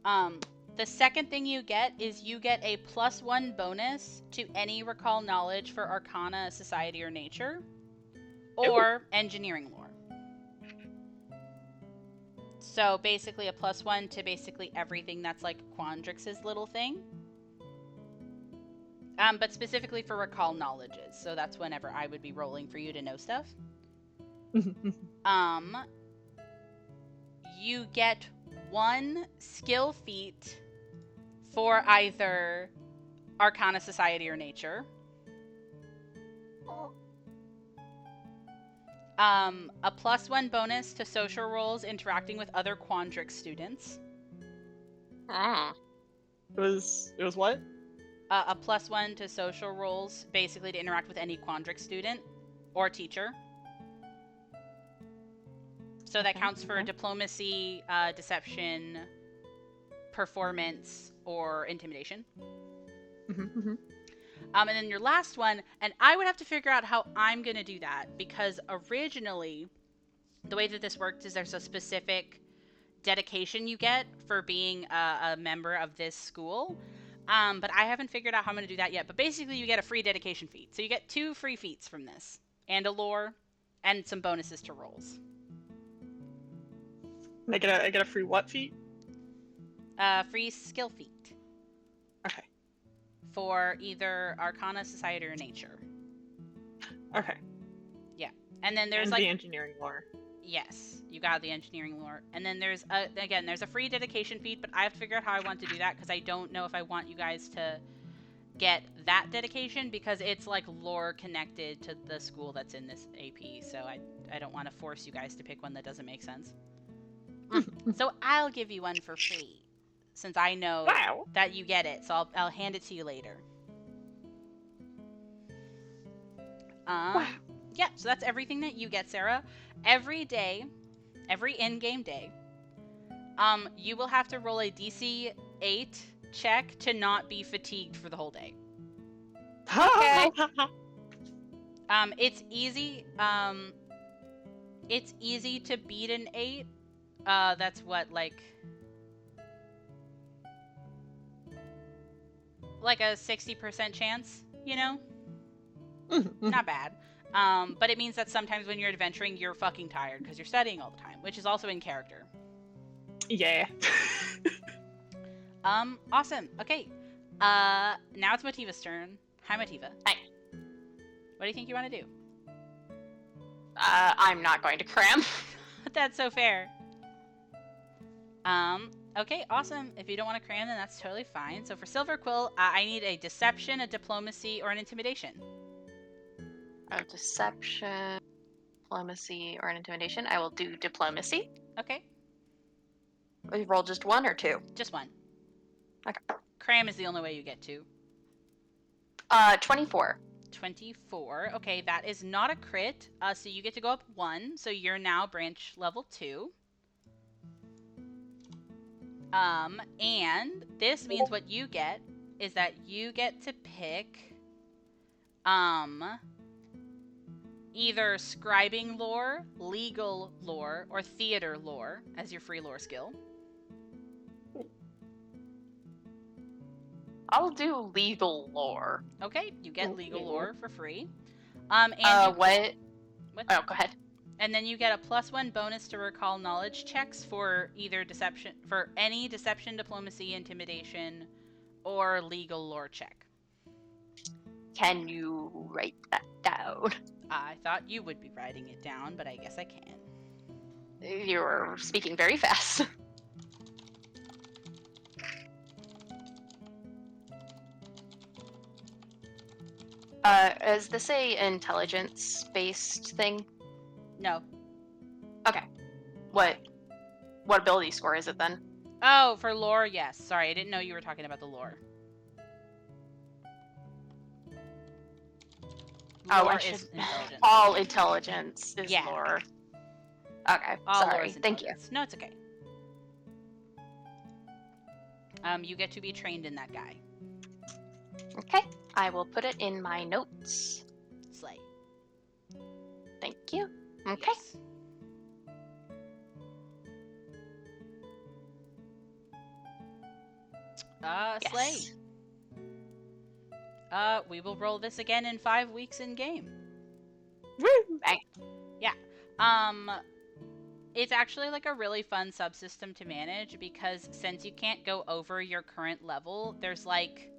The second thing you get is you get a +1 bonus to any recall knowledge for Arcana, Society, or Nature, or engineering lore. So basically a +1 to basically everything that's like Quandrix's little thing. But specifically for recall knowledges. So that's whenever I would be rolling for you to know stuff. You get 1 skill feat for either Arcana, Society, or Nature. A +1 bonus to social roles interacting with other Quandrix students. It was what? A +1 to social roles, basically to interact with any Quandrix student or teacher. So that counts for diplomacy, deception, performance, or intimidation. And then your last one, and I would have to figure out how I'm going to do that, because originally, the way that this worked is there's a specific dedication you get for being a member of this school. But I haven't figured out how I'm going to do that yet. But basically, you get a free dedication feat. So you get 2 free feats from this, and a lore, and some bonuses to rolls. I get a free what feat? Free skill feat. Okay. For either Arcana, Society, or Nature. Okay. Yeah. And then there's and like the engineering lore. Yes, you got the engineering lore. And then there's there's a free dedication feat, but I have to figure out how I want to do that because I don't know if I want you guys to get that dedication because it's like lore connected to the school that's in this AP. So I don't want to force you guys to pick one that doesn't make sense. So I'll give you one for free since I know that you get it. So I'll hand it to you later. Yeah, so that's everything that you get, Sarah. Every day, every in-game day, you will have to roll a DC 8 check to not be fatigued for the whole day. Okay. It's easy. It's easy to beat an 8. That's what, like... like a 60% chance, you know? Mhm. Not bad. But it means that sometimes when you're adventuring, you're fucking tired because you're studying all the time, which is also in character. Yeah. Awesome. Okay. Now it's Motiva's turn. Hi, Motiva. Hi. What do you think you want to do? I'm not going to cram. That's so fair. Okay, awesome. If you don't want to cram, then that's totally fine. So for Silver Quill, I need a deception, a diplomacy, or an intimidation. A deception, diplomacy, or an intimidation. I will do diplomacy. Okay, We roll just 1 or 2. just one. Okay. Cram is the only way you get to. 24. 24. Okay, that is not a crit. So you get to go up 1. So you're now branch level 2. And this means what you get is that you get to pick either scribing lore, legal lore, or theater lore as your free lore skill. I'll do legal lore. Okay, you get legal Okay. lore for free. And you, What? what? Oh, go ahead. And then you get a +1 bonus to recall knowledge checks for either deception, for any deception, diplomacy, intimidation, or legal lore check. Can you write that down? I thought you would be writing it down, but I guess I can. You're speaking very fast. Is this a intelligence-based thing? No. Okay. What ability score is it then? Oh, for lore, yes. Sorry, I didn't know you were talking about the lore. Oh, Lore I is should. intelligence. All intelligence is Yeah. lore. Okay. All lore Sorry. is Thank you. intelligence. No, it's okay. You get to be trained in that guy. Okay. I will put it in my notes. Slay. Thank you. Okay. Yes. Slay. Yes. We will roll this again in 5 weeks in game. Woo! Bang. It's actually like a really fun subsystem to manage because since you can't go over your current level, there's like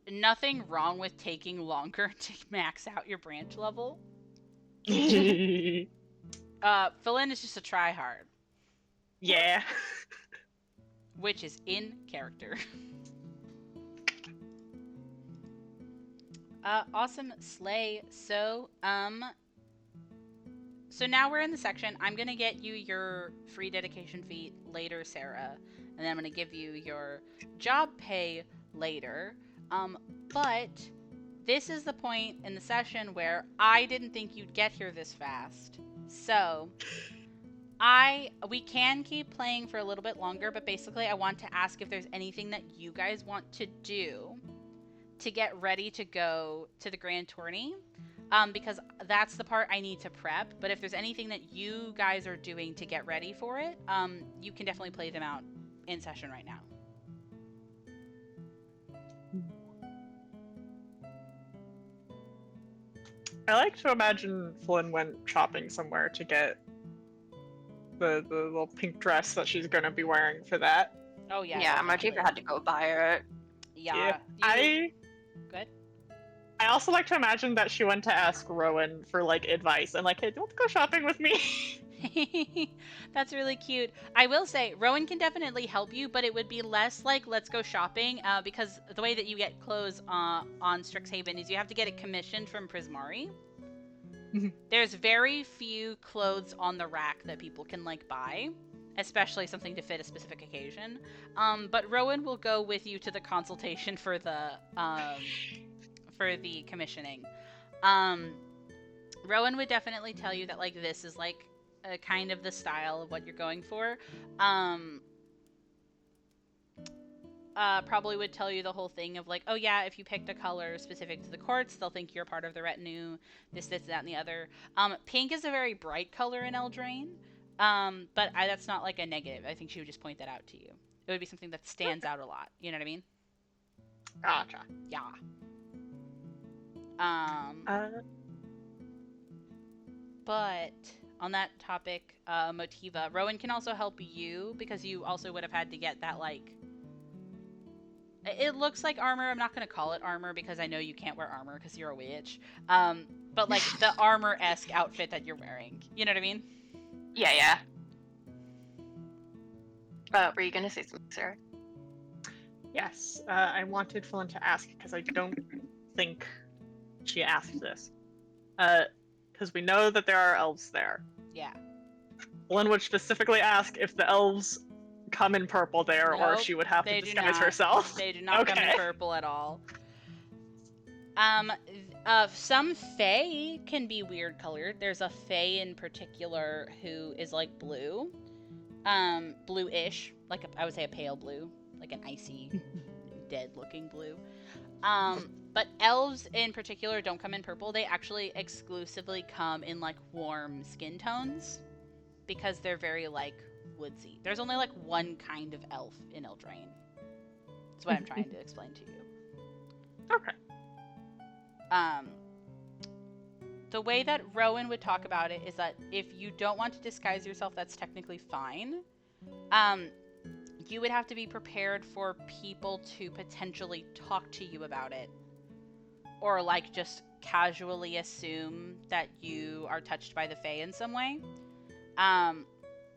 nothing wrong with taking longer to max out your branch level. Philin is just a tryhard, Yeah. which is in character. Awesome, slay. So now we're in the section. I'm gonna get you your free dedication feat later, Sarah, and then I'm gonna give you your job pay later. But this is the point in the session where I didn't think you'd get here this fast. So we can keep playing for a little bit longer, but basically I want to ask if there's anything that you guys want to do to get ready to go to the grand tourney. Because that's the part I need to prep. But if there's anything that you guys are doing to get ready for it, you can definitely play them out in session right now. I like to imagine Flynn went shopping somewhere to get the little pink dress that she's gonna be wearing for that. Oh yeah. Yeah, definitely. Motiva had to go buy it. Yeah. Good. I also like to imagine that she went to ask Rowan for like advice and like, hey, do you want to go shopping with me? That's really cute. I will say, Rowan can definitely help you, but it would be less like, let's go shopping, because the way that you get clothes on Strixhaven is you have to get it commissioned from Prismari. There's very few clothes on the rack that people can, like, buy, especially something to fit a specific occasion. But Rowan will go with you to the consultation for the commissioning. Rowan would definitely tell you that, like, this is, like, kind of the style of what you're going for. Probably would tell you the whole thing of like, oh yeah, if you picked a color specific to the courts, they'll think you're part of the retinue, this, that, and the other. Pink is a very bright color in Eldraine, but that's not like a negative. I think she would just point that out to you. It would be something that stands out a lot. You know what I mean? Gotcha. Yeah. But on that topic, Motiva, Rowan can also help you because you also would have had to get that, like, it looks like armor. I'm not going to call it armor because I know you can't wear armor because you're a witch. But like the armor-esque outfit that you're wearing. You know what I mean? Yeah. Were you gonna say something, Sarah? Yes, I wanted Flynn to ask because I don't think she asked this. Because we know that there are elves there. Yeah. Flynn would specifically ask if the elves come in purple there, or Nope, she would have they to do disguise not. herself. They do not come in Okay. purple at all. Some fae can be weird colored. There's a fae in particular who is like blue. Blue-ish. Like I would say a pale blue. Like an icy, dead-looking blue. But elves in particular don't come in purple. They actually exclusively come in like warm skin tones because they're very like woodsy. There's only like one kind of elf in Eldraine. That's what I'm trying to explain to you. Okay. The way that Rowan would talk about it is that if you don't want to disguise yourself, that's technically fine. You would have to be prepared for people to potentially talk to you about it. Or like just casually assume that you are touched by the Fae in some way.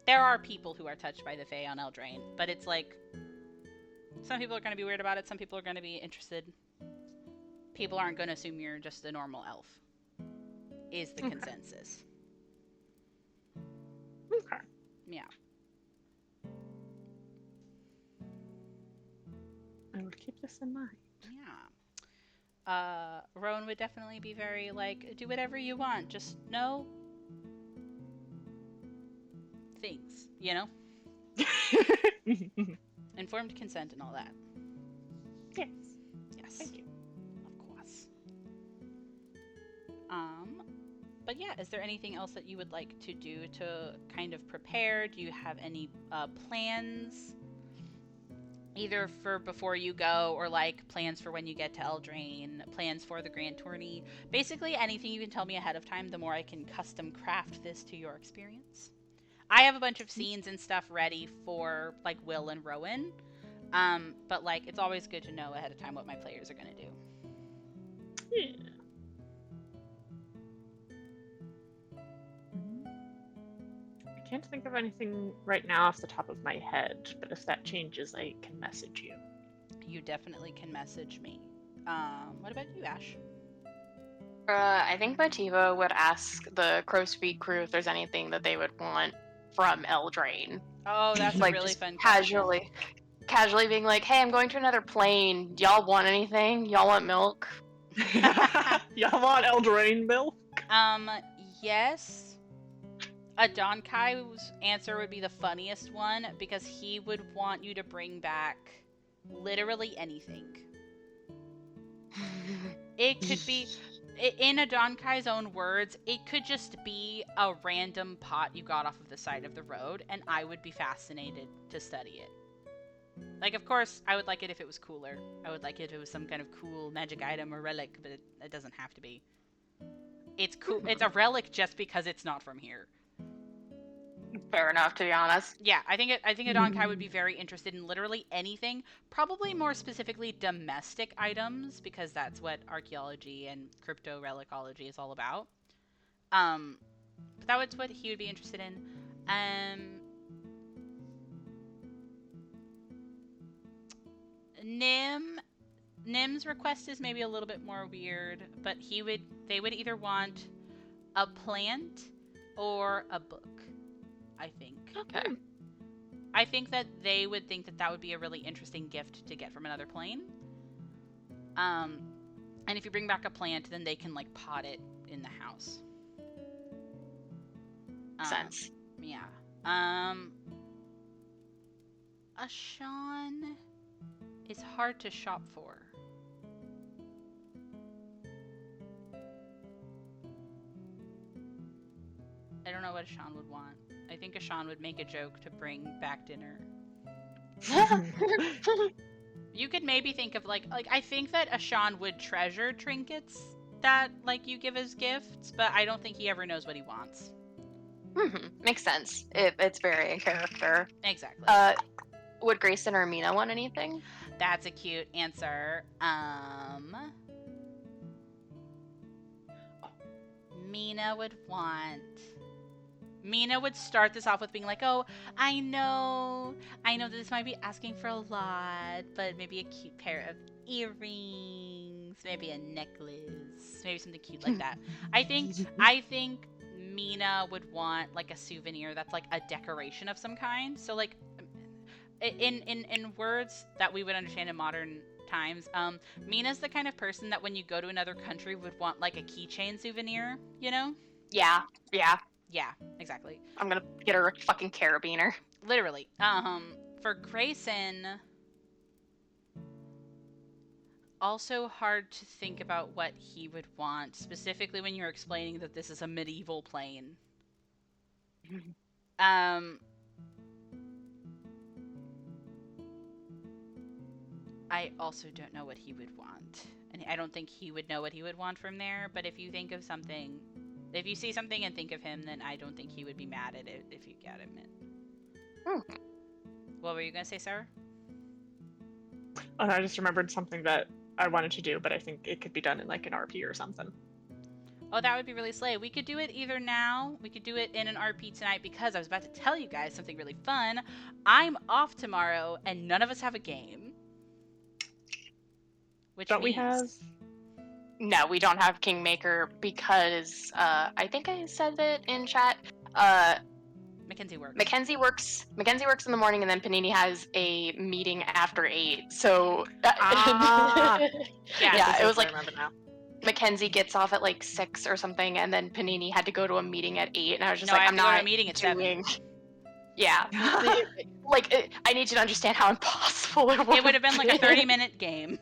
There are people who are touched by the Fae on Eldraine, but it's like some people are going to be weird about it, some people are going to be interested. People aren't going to assume you're just a normal elf, is the consensus. Okay. Yeah. I would keep this in mind. Yeah. Rowan would definitely be very like, do whatever you want, just know things, you know? Informed consent and all that. Yes. Yes. Thank you. Of course. But yeah, is there anything else that you would like to do to kind of prepare? Do you have any plans? Either for before you go, or like plans for when you get to Eldraine, plans for the Grand Tourney. Basically anything you can tell me ahead of time, the more I can custom craft this to your experience. I have a bunch of scenes and stuff ready for like Will and Rowan. But like it's always good to know ahead of time what my players are gonna do. Yeah. I can't think of anything right now off the top of my head, but if that changes, I can message you. You definitely can message me. What about you, Ash? I think Motiva would ask the Crowspeak crew if there's anything that they would want from Eldraine. Oh, that's Like a really just fun question. casually being like, "Hey, I'm going to another plane. Y'all want anything? Y'all want milk?" Y'all want Eldraine milk? Yes. Adonkai's answer would be the funniest one because he would want you to bring back literally anything. It could be, in Adonkai's own words, it could just be a random pot you got off of the side of the road, and I would be fascinated to study it. Like, of course, I would like it if it was cooler. I would like it if it was some kind of cool magic item or relic, but it doesn't have to be. It's cool. It's a relic just because it's not from here. Fair enough, to be honest. Yeah, I think Adonkai would be very interested in literally anything, probably more specifically domestic items, because that's what archaeology and crypto relicology is all about. But that was what he would be interested in. Nim's request is maybe a little bit more weird, but they would either want a plant or a book, I think. Okay. I think that they would think that that would be a really interesting gift to get from another plane. And if you bring back a plant, then they can like pot it in the house. Sense. Yeah. A Sean is hard to shop for. I don't know what Sean would want. I think Sean would make a joke to bring back dinner. You could maybe think of like I think that Ashan would treasure trinkets that like you give as gifts, but I don't think he ever knows what he wants. Makes sense. It's very in character. Exactly. Would Grayson or Mina want anything? That's a cute answer. Mina would start this off with being like, "Oh, I know that this might be asking for a lot, but maybe a cute pair of earrings, maybe a necklace, maybe something cute like that." I think Mina would want like a souvenir that's like a decoration of some kind. So like in words that we would understand in modern times, Mina's the kind of person that when you go to another country would want like a keychain souvenir, you know? Yeah. Yeah, exactly. I'm gonna get her a fucking carabiner. Literally. For Grayson, also hard to think about what he would want, specifically when you're explaining that this is a medieval plane. I also don't know what he would want. And I don't think he would know what he would want from there, but if you think of something, if you see something and think of him, then I don't think he would be mad at it if you get him it. What were you going to say, Sarah? Oh, I just remembered something that I wanted to do, but I think it could be done in like an RP or something. Oh, that would be really slay. We could do it either now, we could do it in an RP tonight, because I was about to tell you guys something really fun. I'm off tomorrow, and none of us have a game. Which Don't means... we have? No, we don't have Kingmaker because I think I said it in chat. Mackenzie works. Mackenzie works in the morning, and then Panini has a meeting after 8. So Yeah, it was I like remember now. Mackenzie gets off at like 6 or something, and then Panini had to go to a meeting at 8, and I was just No, like, I have I'm to go to not a meeting at doing. 7. Yeah, I need you to understand how impossible it was. It would have been like a 30-minute game.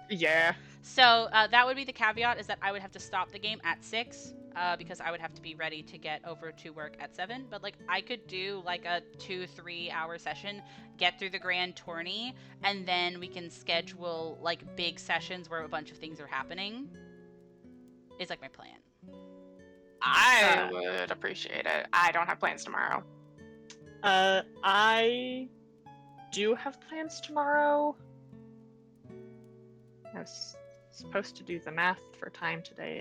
Yeah. So that would be the caveat, is that I would have to stop the game at 6 because I would have to be ready to get over to work at 7. But like I could do like a 2-3 hour session, get through the grand tourney, and then we can schedule like big sessions where a bunch of things are happening. Is like my plan. I would appreciate it. I don't have plans tomorrow. I do have plans tomorrow. I was supposed to do the math for time today.